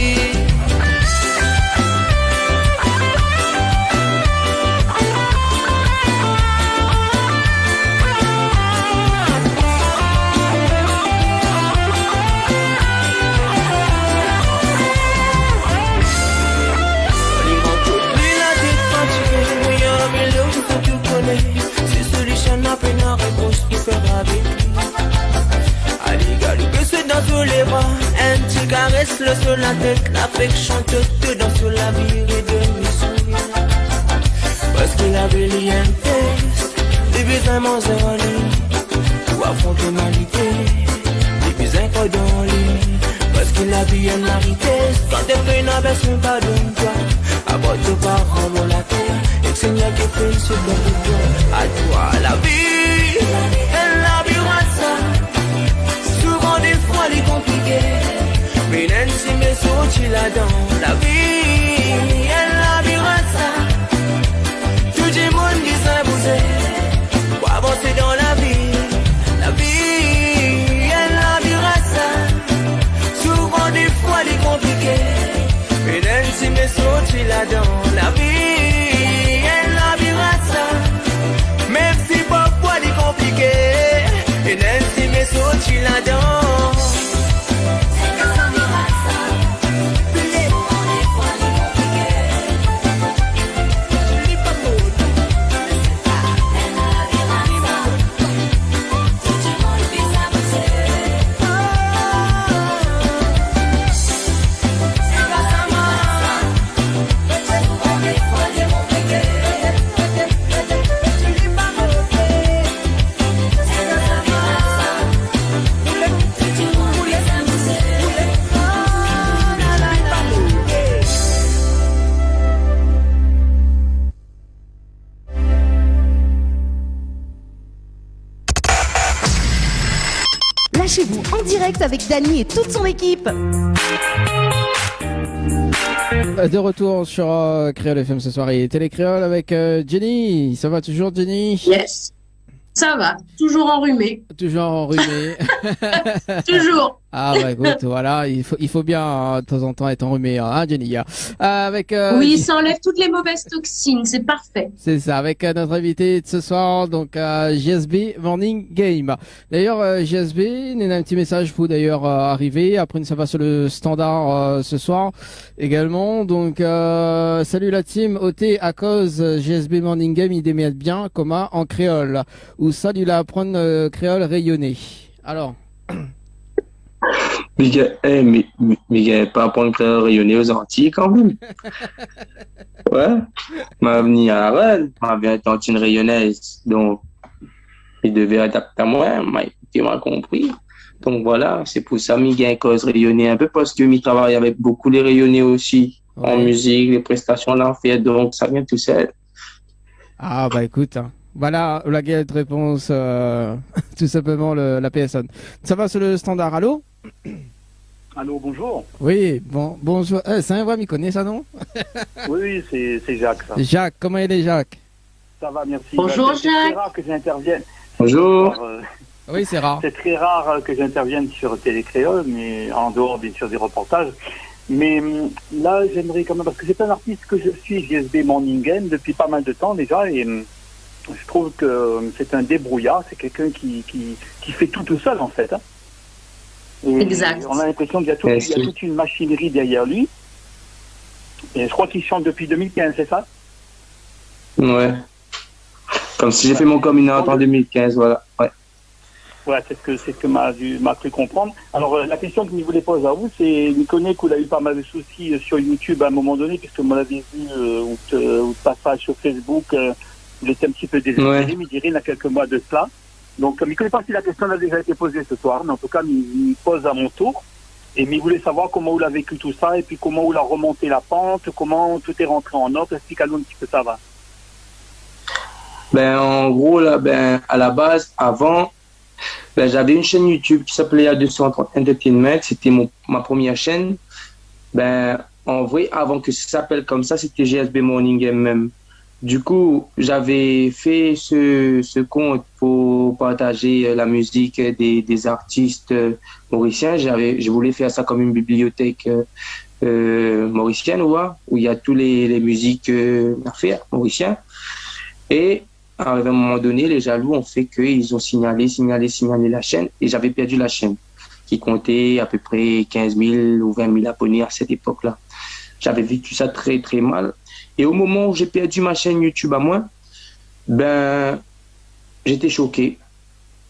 C'est solution à peine à réponse pour faire avec lui. Allez, galoper se dans tous les bras. Un petit caresse le sur la tête. L'affection te dans sur la vie et de mes souvenirs. Parce qu'il avait lié un test. Des besoins m'en en ligne. Pour affronter ma vie. Des besoins qu'on dans lui. Parce qu'il a vu une vitesse. Quand t'es fait une aversion, pardonne-toi. Aborde tes parents dans la terre. Seigneur qui fait ce bon à toi la vie, elle a bien ça. Souvent des fois elle est compliquée, mais Nancy met sorti là-dedans. La vie, elle a bien ça. Tout le monde dit ça bouger, pour avancer dans la vie. La vie, elle a bien ça. Souvent des fois elle est compliquée, mais Nancy met sorti là-dedans. La vie. Même si parfois il est compliqué, et Nancy met sorti là-dedans. chez vous en direct avec Dany et toute son équipe. De retour sur Créole FM ce soir et Télé Créole avec Jenny. Ça va toujours, Jenny? Yes. Ça va, toujours enrhumé. Toujours enrhumé. Toujours. Ah bah écoute, voilà, il faut bien de temps en temps être enrhumé, hein, Jenny. Avec Oui, ça enlève toutes les mauvaises toxines, c'est parfait. c'est ça, avec notre invité de ce soir, donc JSB Morning Game. D'ailleurs, JSB, il y a un petit message pour d'ailleurs arriver. Après, ça va sur le standard ce soir également. Donc, salut la team. OT à cause JSB Morning Game, il démerde bien, commun en créole. Ou ça, il a apprendre créole rayonné. Alors. Mais pas apprendre créole rayonné aux Antilles quand même. Ouais. M'a venu à la reine, m'a bien entendu une rayonnaise. Donc, il devait adapter à moi, il m'a compris. Donc voilà, c'est pour ça qu'il y a une cause rayonnée un peu parce que il travaille avec beaucoup les rayonnés aussi. Ouais. En musique, les prestations l'en fait, donc ça vient tout seul. Ah bah écoute, hein. Voilà la guette réponse, tout simplement la PSN. Ça va sur le standard, allô? Allô, bonjour. Oui, bonjour. C'est un vrai, m'y connaît ça, non? Oui, c'est Jacques. Ça. Jacques, comment il est, Jacques? Ça va, merci. Bonjour, C'est très Jacques. rare que j'intervienne. Bonjour. Oui, c'est rare. C'est très rare que j'intervienne sur Télé Créole, mais en dehors, bien sûr, des reportages. Mais là, j'aimerais quand même, parce que c'est un artiste que je suis, JSB Morning Game, depuis pas mal de temps déjà, et je trouve que c'est un débrouillard, c'est quelqu'un qui fait tout seul, en fait. Hein. Et Exact. on a l'impression qu'il y a toute une machinerie derrière lui. Et je crois qu'il chante depuis 2015, c'est ça? Ouais. Comme si j'ai fait mon coming out en 2015, voilà. Ouais. Ouais, c'est ce que m'a cru comprendre. Alors, la question que je voulais poser à vous, c'est, je connais qu'il a eu pas mal de soucis sur YouTube à un moment donné, puisque vous l'avez vu, ou de passage sur Facebook, il était un petit peu désespéré, mais il dirait il y a quelques mois de cela. Donc, je ne connais pas si la question a déjà été posée ce soir, mais en tout cas, il pose à mon tour. Et il voulait savoir comment vous l'avez vécu tout ça, et puis comment vous l'avez remonté la pente, comment tout est rentré en ordre. Expliquez-nous un petit peu ça va. Ben, en gros, là, ben, à la base, avant, ben, j'avais une chaîne YouTube qui s'appelait A230 Entertainment. C'était ma première chaîne. Ben, en vrai, avant que ça s'appelle comme ça, c'était GSB Morning Game même. Du coup, j'avais fait ce compte pour partager la musique des artistes mauriciens. Je voulais faire ça comme une bibliothèque mauricienne, où il y a tous les musiques à faire, mauriciens. Et à un moment donné, les jaloux ont fait qu'ils ont signalé la chaîne, et j'avais perdu la chaîne, qui comptait à peu près 15 000 ou 20 000 abonnés à cette époque-là. J'avais vécu ça très, très mal. Et au moment où j'ai perdu ma chaîne YouTube à moi, ben, j'étais choqué.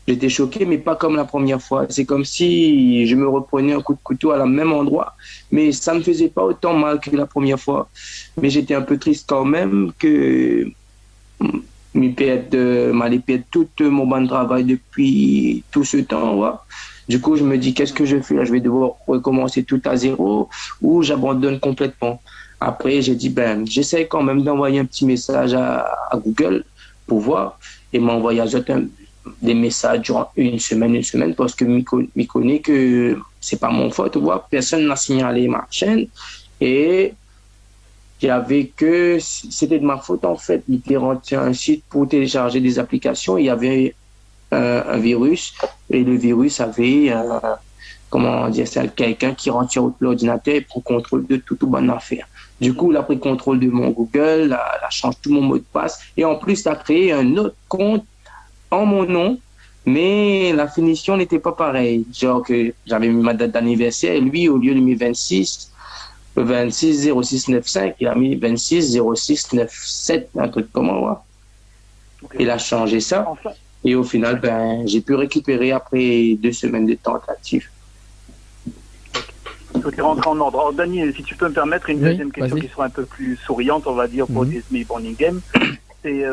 J'étais choqué, mais pas comme la première fois. C'est comme si je me reprenais un coup de couteau à la même endroit, mais ça ne me faisait pas autant mal que la première fois. Mais j'étais un peu triste quand même que m'allais perdre tout mon bon travail depuis tout ce temps. Ouais. Du coup, je me dis, qu'est-ce que je fais? Je vais devoir recommencer tout à zéro ou j'abandonne complètement. Après, j'ai dit, ben, j'essaie quand même d'envoyer un petit message à Google pour voir. Et m'a envoyé des messages durant une semaine, parce que m'y connaît que c'est pas mon faute. Ouais. Personne n'a signalé ma chaîne. Et c'était de ma faute en fait. Il était rentré un site pour télécharger des applications. Il y avait un virus. Et le virus avait, c'est quelqu'un qui rentre sur l'ordinateur et prend contrôle de toute bonne affaire. Du coup, il a pris contrôle de mon Google, il a changé tout mon mot de passe. Et en plus, il a créé un autre compte en mon nom, mais la finition n'était pas pareille. Genre que j'avais mis ma date d'anniversaire et lui, au lieu de mettre 26 0695, il a mis 26 06 97, un truc comme ça. Okay. Il a changé ça. Enfin. Et au final, ben, j'ai pu récupérer après 2 semaines de tentative. Tout est rentré en ordre. Alors, Dany, si tu peux me permettre une deuxième question qui sera un peu plus souriante, on va dire, pour Disney Morning Game. C'est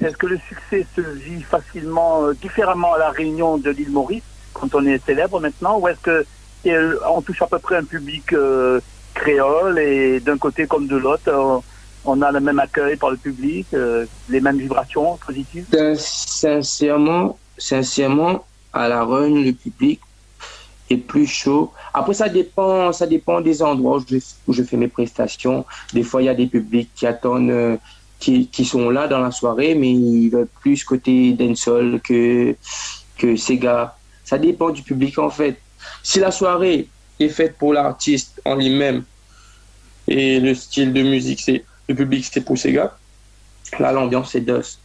est-ce que le succès se vit facilement, différemment à la Réunion de l'île Maurice, quand on est célèbre maintenant, ou est-ce qu'on touche à peu près un public créole et d'un côté comme de l'autre, on a le même accueil par le public, les mêmes vibrations positives? Sincèrement, à la Réunion, le public, est plus chaud. Après, ça dépend des endroits où je fais mes prestations. Des fois, il y a des publics qui attendent, qui sont là dans la soirée, mais ils veulent plus côté dancehall que Sega. Ça dépend du public, en fait. Si la soirée est faite pour l'artiste en lui-même et le style de musique, le public, c'est pour Sega, là, l'ambiance est DOS.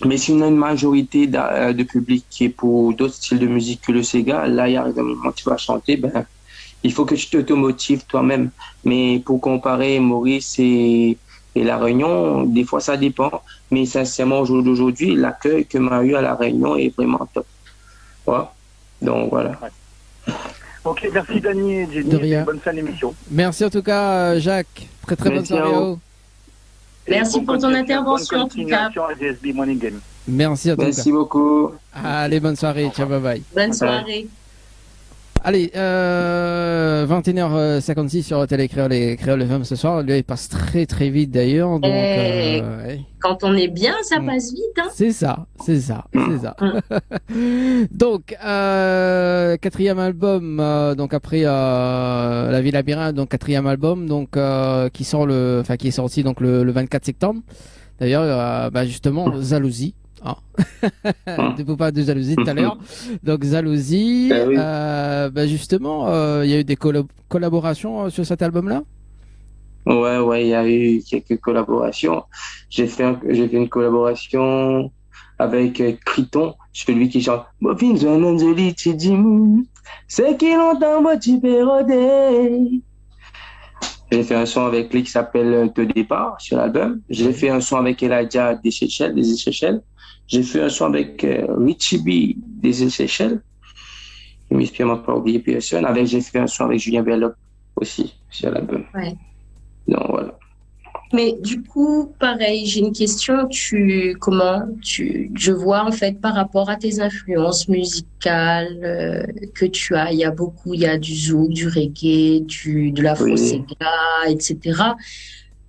Mais si on a une majorité de public qui est pour d'autres styles de musique que le Sega, là, il y a un moment où tu vas chanter, il faut que tu t'automotives toi-même. Mais pour comparer Maurice et La Réunion, des fois, ça dépend. Mais sincèrement, au jour d'aujourd'hui, l'accueil que m'a eu à La Réunion est vraiment top. Voilà. Donc, voilà. Ouais. Ok, merci Dany et Jenny. De rien. Bonne fin d'émission. Merci en tout cas, Jacques. Très très bonne soirée à vous. Merci pour ton intervention, en tout cas. À DSB Morning Game. Merci en tout cas. Merci beaucoup. Allez, bonne soirée. Ciao, bye bye. Bonne soirée. Allez, 21h56 sur Télé Créole et Créole FM ce soir. Lui, il passe très très vite d'ailleurs. Donc, ouais. Quand on est bien, ça passe vite. Hein. C'est ça. Donc, quatrième album, donc après La Vie Labyrinthe, donc quatrième album, donc qui est sorti donc le 24 septembre. D'ailleurs, justement, Jalousie. Des pas de jalousie tout à l'heure. Donc Jalousie, oui. Justement, il y a eu des collaborations sur cet album-là. Ouais, il y a eu quelques collaborations. J'ai fait une collaboration avec Criton, celui qui chante c'est qui longtemps tu peux roder. J'ai fait un son avec lui qui s'appelle Te Départ sur l'album. J'ai fait un son avec Elijah des Seychelles. J'ai fait un son avec Richie B des Seychelles. Il m'inspire m'a pas oublié personne. J'ai fait un son avec Julien Berloc aussi sur l'album. Ouais. Donc voilà. Mais du coup, pareil, j'ai une question. Je vois en fait par rapport à tes influences musicales que tu as, il y a du zouk, du reggae, de l'afro-sega, etc.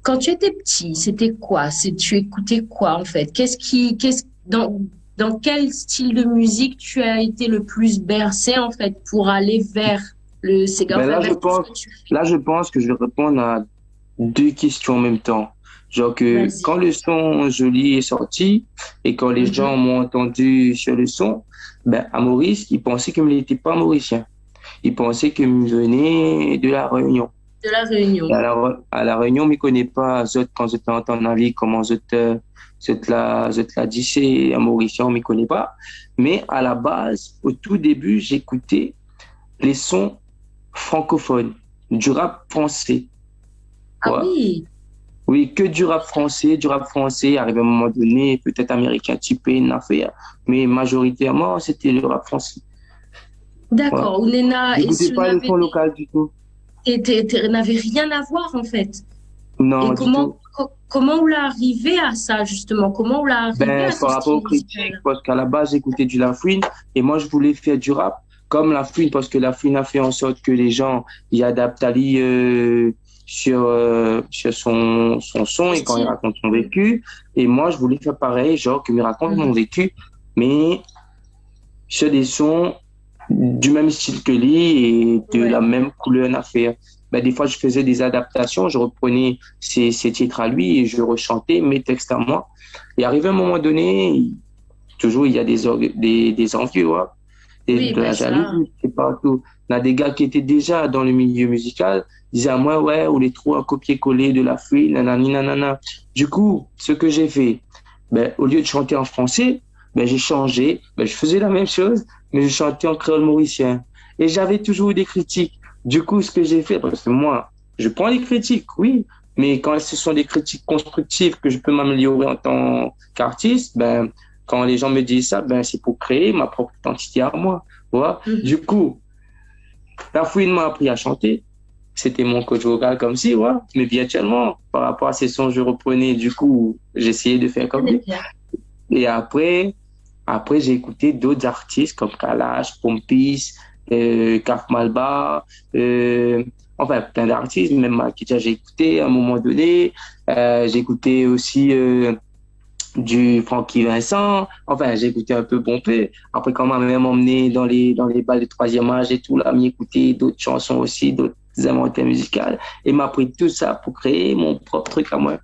Quand tu étais petit, c'était quoi? Tu écoutais quoi en fait? Dans quel style de musique tu as été le plus bercé en fait pour aller vers le Sega? Là, je pense que je vais répondre à deux questions en même temps. Genre que quand le son Joli est sorti et quand les gens m'ont entendu sur le son, à Maurice, ils pensaient que je n'étais pas mauricien. Ils pensaient que je venais de La Réunion. De La Réunion. À la Réunion, je ne connais pas quand je t'entends dans la comment je te l'a dit, c'est un mauricien, on ne me connaît pas. Mais à la base, au tout début, j'écoutais les sons francophones, du rap français. Ah oui. Oui, que du rap français, arrivé à un moment donné, peut-être américain typé, une affaire, mais majoritairement, c'était le rap français. D'accord, ouais. Ounena, n'écoutais pas le son local du tout. Et n'avait rien à voir, en fait. Non, et comment on l'a arrivé à ça, justement? Comment on l'a arrivé à par rapport aux critiques, parce qu'à la base, j'écoutais du La Fouine, et moi, je voulais faire du rap, comme La Fouine, parce que La Fouine a fait en sorte que les gens y adaptent sur son son et quand il raconte son vécu. Et moi, je voulais faire pareil, genre qu'il me raconte mon vécu, mais sur des sons du même style que lui et de la même couleur d'affaire. Des fois, je faisais des adaptations, je reprenais ses titres à lui et je rechantais mes textes à moi. Et arrivé à un moment donné, toujours, il y a des envieux, ouais. De la jalousie, c'est partout. On a des gars qui étaient déjà dans le milieu musical, disaient à moi, ouais, on est trop un copier-coller de La Fouine, nanana. Du coup, ce que j'ai fait, au lieu de chanter en français, j'ai changé, je faisais la même chose, mais je chantais en créole mauricien. Et j'avais toujours des critiques. Du coup, ce que j'ai fait, parce que moi, je prends les critiques, oui, mais quand ce sont des critiques constructives que je peux m'améliorer en tant qu'artiste, quand les gens me disent ça, c'est pour créer ma propre identité à moi. Voilà. Du coup, La Fouine m'a appris à chanter. C'était mon coach vocal comme si, voilà. Mais virtuellement, par rapport à ces sons, je reprenais. Du coup, j'essayais de faire comme lui. Et après, j'ai écouté d'autres artistes comme Kalash, Pompis, Kaf Malba, plein d'artistes, même Makita, j'ai écouté à un moment donné. J'ai écouté aussi du Francky Vincent. Enfin, j'ai écouté un peu Pompé. Après, quand on m'a même emmené dans les balles de troisième âge et tout, là, m'y écouter d'autres chansons aussi, d'autres inventaires musicales. Et m'a appris tout ça pour créer mon propre truc à moi.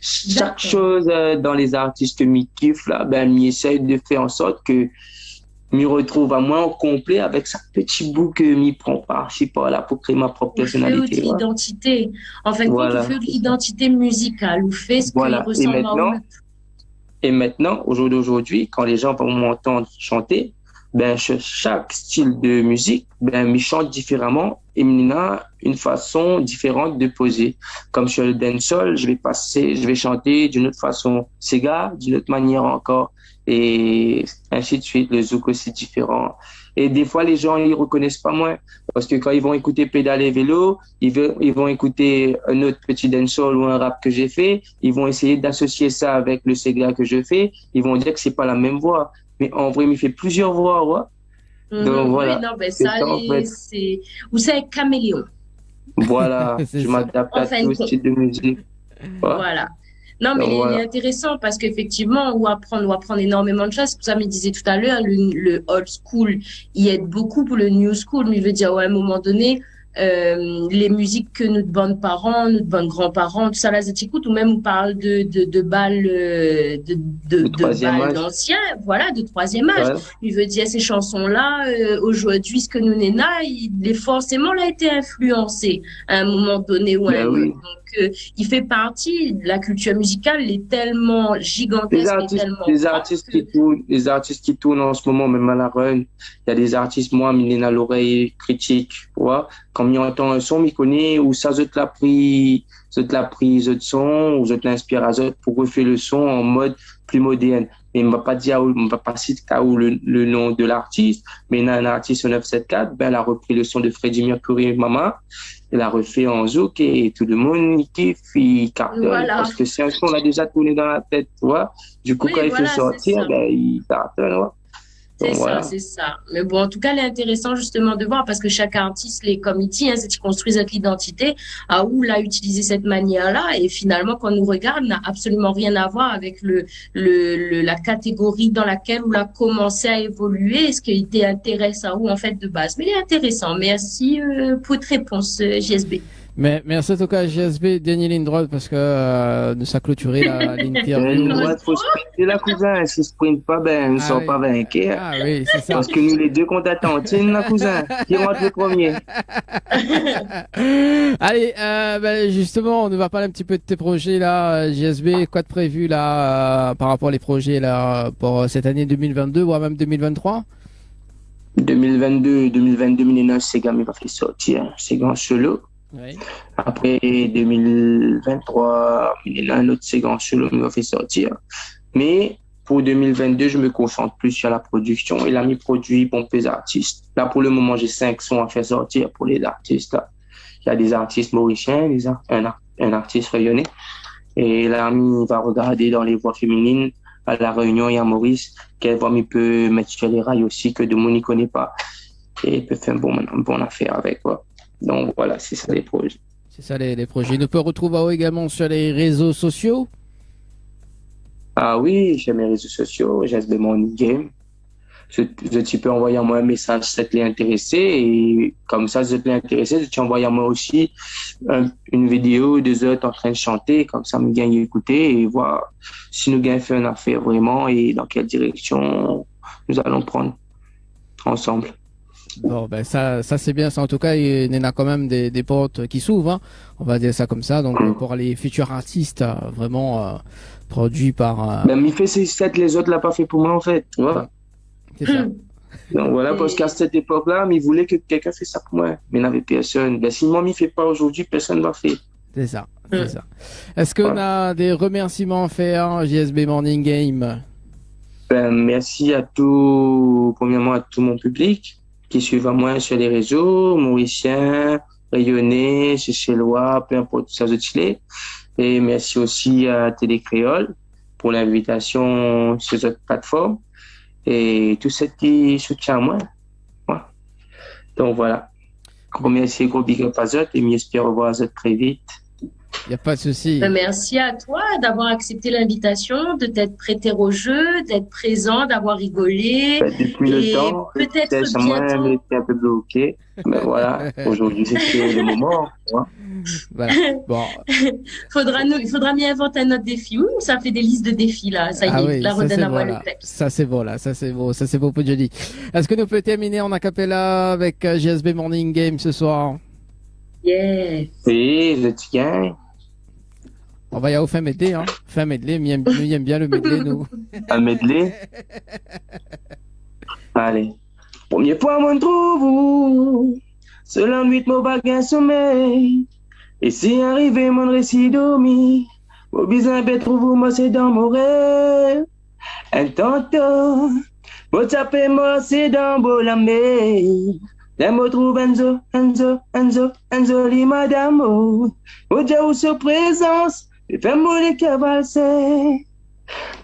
Chaque chose dans les artistes que m'y kiffe, là, ben, m'y essaye de faire en sorte que m'y retrouve à moi au complet avec sa petit bout que m'y prend par-ci, par-là pour créer ma propre personnalité. Ou fait identité. En fait, voilà. tu fais l'identité musicale, ou fait ce voilà. qui ressemble à Et maintenant, au jour d'aujourd'hui, quand les gens vont m'entendre chanter, ben, chaque style de musique, ben, m'y chante différemment et il a une façon différente de poser. Comme sur le dancehall, je vais chanter d'une autre façon. Sega, d'une autre manière encore. Et ainsi de suite. Le zouk aussi différent. Et des fois, les gens, ils reconnaissent pas moins. Parce que quand ils vont écouter Pédale vélo, ils vont écouter un autre petit dancehall ou un rap que j'ai fait. Ils vont essayer d'associer ça avec le Sega que je fais. Ils vont dire que c'est pas la même voix. Mais en vrai, il fait plusieurs voix, ouais. Donc, voilà. Oui, non, ben ça, c'est... Ou c'est un caméléon. Voilà. Je m'adapte à tout style de musique. Ouais. Voilà. Non, mais il est intéressant parce qu'effectivement, on apprend énormément de choses. C'est pour ça que je me disais tout à l'heure, le old school, il aide beaucoup pour le new school. Mais je veux dire, ouais, à un moment donné, les musiques que notre bonnes parents, notre bonnes grands-parents, tout ça, là, j'écoute, ou même on parle de balles, de balles anciens, voilà, de troisième âge. Ouais. Il veut dire, ces chansons-là, aujourd'hui, ce que nous néna, il est forcément là été influencé à un moment donné ou à un autre. Donc, il fait partie de la culture musicale, il est tellement gigantesque. Les artistes qui tournent en ce moment, même à la run, il y a des artistes, moi, Milena l'oreille critique, tu vois. Quand on entend un son, on connaît, ou ça, je te l'ai pris, ce son, ou je te l'inspire à ça pour refaire le son en mode plus moderne. Mais on ne va pas citer le nom de l'artiste, mais il y a un artiste au 974, ben, elle a repris le son de Freddie Mercury, Mama, elle a refait en zouk et tout le monde kiffe, il cartonne. Voilà. Parce que c'est un son, on l'a déjà tourné dans la tête, tu vois. Du coup, quand il fait sortir, ben, il cartonne, ouais. C'est ça. Mais bon, en tout cas, c'est intéressant justement de voir parce que chaque artiste, les comités, c'est qu'ils construisent notre identité, à où l'a utilisé cette manière-là. Et finalement, quand on nous regarde, n'a absolument rien à voir avec la catégorie dans laquelle on a commencé à évoluer, ce qui était intéressant à où en fait de base. Mais il est intéressant. Merci pour votre réponse, JSB. Mais merci en tout cas JSB, Daniel Lindroth, parce que de ça clôturer l'interview. Il faut sprinter la cousin, si ne sprint pas, ben, ne sont pas vainqués. Ah oui, c'est ça. Parce que nous les deux combattants, tiens la cousin, qui rentre le premier. Allez, ben, justement, on va parler un petit peu de tes projets là, JSB, quoi de prévu là, par rapport aux projets là, pour cette année 2022, voire même 2023? 2022, Milena, c'est gars, il va faire sortir, c'est grand solo. Oui. Après 2023, il y a un autre séquence solo qui m'a fait sortir. Mais pour 2022, je me concentre plus sur la production et la mi-produit pour les artistes. Là, pour le moment, j'ai 5 sons à faire sortir pour les artistes. Là. Il y a des artistes mauriciens, un artiste rayonné. Et là, il va regarder dans les voix féminines. À La Réunion, il y a Maurice, quelle voix il peut mettre sur les rails aussi, que de monde n'y connaît pas. Et il peut faire une bonne affaire avec, quoi. Donc voilà, c'est ça les projets. C'est ça les projets. Nous peut retrouver également sur les réseaux sociaux. Ah oui, j'ai mes réseaux sociaux, JSB Morning Game. Tu peux envoyer à moi un message si tu es intéressé et comme ça, si tu es intéressé, tu envoies à moi aussi une vidéo de eux en train de chanter, comme ça me gagne écouter et voir si nous gagnons fait une affaire vraiment et dans quelle direction nous allons prendre ensemble. Bon, ben ça c'est bien. Ça, en tout cas, il y en a quand même des portes qui s'ouvrent. Hein. On va dire ça comme ça. Donc, pour les futurs artistes, vraiment produits par. Ben, il fait ces 7, les autres l'ont pas fait pour moi en fait. Voilà. C'est ça. Donc voilà, parce qu'à cette époque-là, il voulait que quelqu'un fasse ça pour moi, mais il n'avait personne. Ben, si moi ne fait pas aujourd'hui, personne ne va faire. C'est ça. C'est ça. Est-ce qu'on a des remerciements à faire, JSB Morning Game? Ben, merci premièrement à tout mon public qui suivent à moi sur les réseaux, mauriciens, rayonnais, chélois, peu importe ça de Chili. Et merci aussi à Télé Créole pour l'invitation sur cette plateforme et tout ce qui soutient moi. Ouais. Donc voilà. Gros merci, gros big up à Zot et j'espère revoir Zot très vite. Il n'y a pas de souci. Merci à toi d'avoir accepté l'invitation, de t'être prêté au jeu, d'être présent, d'avoir rigolé. Depuis le temps, peut-être moi, bientôt. elle était un peu bloquée. Mais voilà, aujourd'hui, c'était le moment. Hein. Voilà. Bon. Il faudra m'y inventer un autre défi. Ouh, ça fait des listes de défis là. Ça y Ah est, oui, la ça redonne c'est à bon moi là. le peps. Ça c'est beau là, ça c'est beau pour Johnny. Est-ce que nous pouvons terminer en acapella avec JSB Morning Game ce soir? Yes. Oui, je tiens. On va y aller au fin medley, hein. Fin medley, nous aime bien le medley, nous. Un medley. Allez. Premier point, mon trouve. Selon nuit, mon bagage sommeil. Et si arrivé, mon récit dormi. Mon bizarre bête trouve moi, c'est dans mon rêve. Un tantôt. Mon tapé, moi, c'est dans mon lamé. Là, me trouve Enzo, li madame. Mon Dieu, où se présence. Et fais mon cavalcer.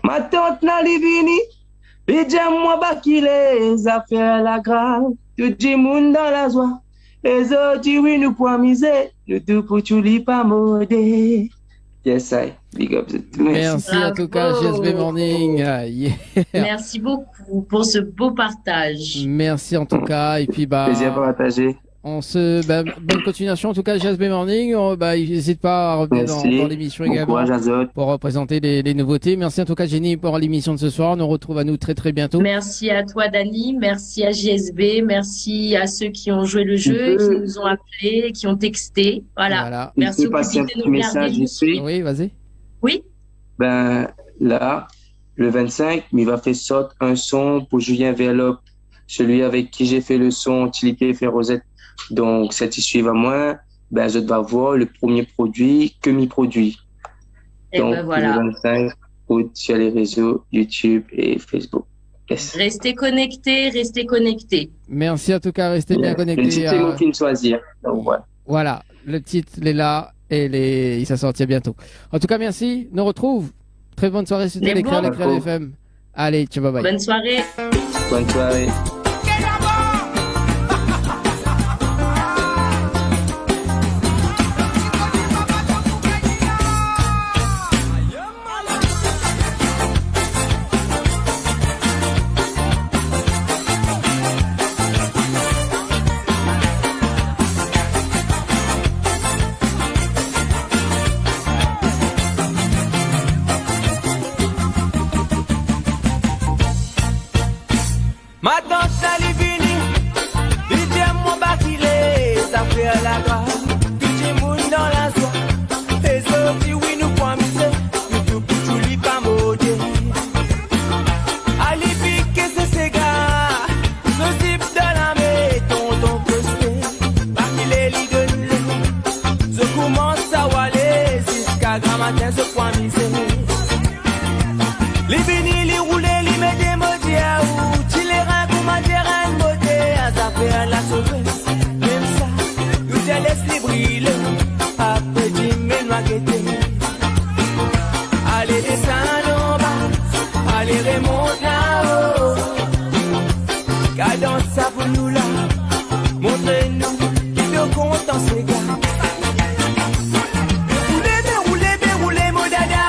Ma tante n'a li vini. Pidja moi bas qui les affaires la grave. Tout le monde dans la joie. Les autres oui nous pour miser. Nous tout pour tout li pas modé. Yes, I. Big up. Merci en tout cas, JSB Morning. Yeah. Merci beaucoup pour ce beau partage. Merci en tout cas. Et puis, Plaisir à partager. Bonne continuation. En tout cas, JSB Morning. N'hésite pas à revenir dans l'émission également pour représenter les nouveautés. Merci en tout cas, Jenny, pour l'émission de ce soir. On nous retrouve à nous très très bientôt. Merci à toi, Dani. Merci à JSB. Merci à ceux qui ont joué le jeu, qui nous ont appelés, qui ont texté. Voilà. Merci au public de nous regarder. Oui, vas-y. Oui. Ben, là, le 25, il va faire sortir un son pour Julien Verlope, celui avec qui j'ai fait le son Tilipé et Rosette. Donc, cette issue à moi, ben, je dois voir le premier produit que m'y produit. Et donc, ben voilà. Le 25 août sur les réseaux YouTube et Facebook. Yes. Restez connectés, restez connectés. Merci en tout cas, restez bien connectés. Le titre, c'est mon film choisir. Donc, voilà. Voilà, le titre, il est là et il s'en sortir bientôt. En tout cas, merci. Nous retrouve. Très bonne soirée, c'était les Créoles FM. Allez, ciao, bye bye. Bonne soirée. Bonne soirée. Ma tante elle est venue, dis moi bas qu'il est, ça fait la grâce, petit monde dans la soie, les autres oui nous pouvons miser, nous tout pour tout lui pas modé. Ali pique c'est gars, nos zip de la tonton posté, bas qu'il est l'idole, je commence à waller, jusqu'à grand matin je pouvons miser. Les bénis, les roulés, les mettent des maudits à où. La sauveuse, même ça, nous te laisse les briller. Après, dis-moi, noix allez, descends en bas, allez, remonte là-haut. Cadence ça pour nous là, montrez-nous qui est content, ces gars. Roulez, mon dada,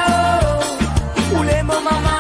roulez, mon maman.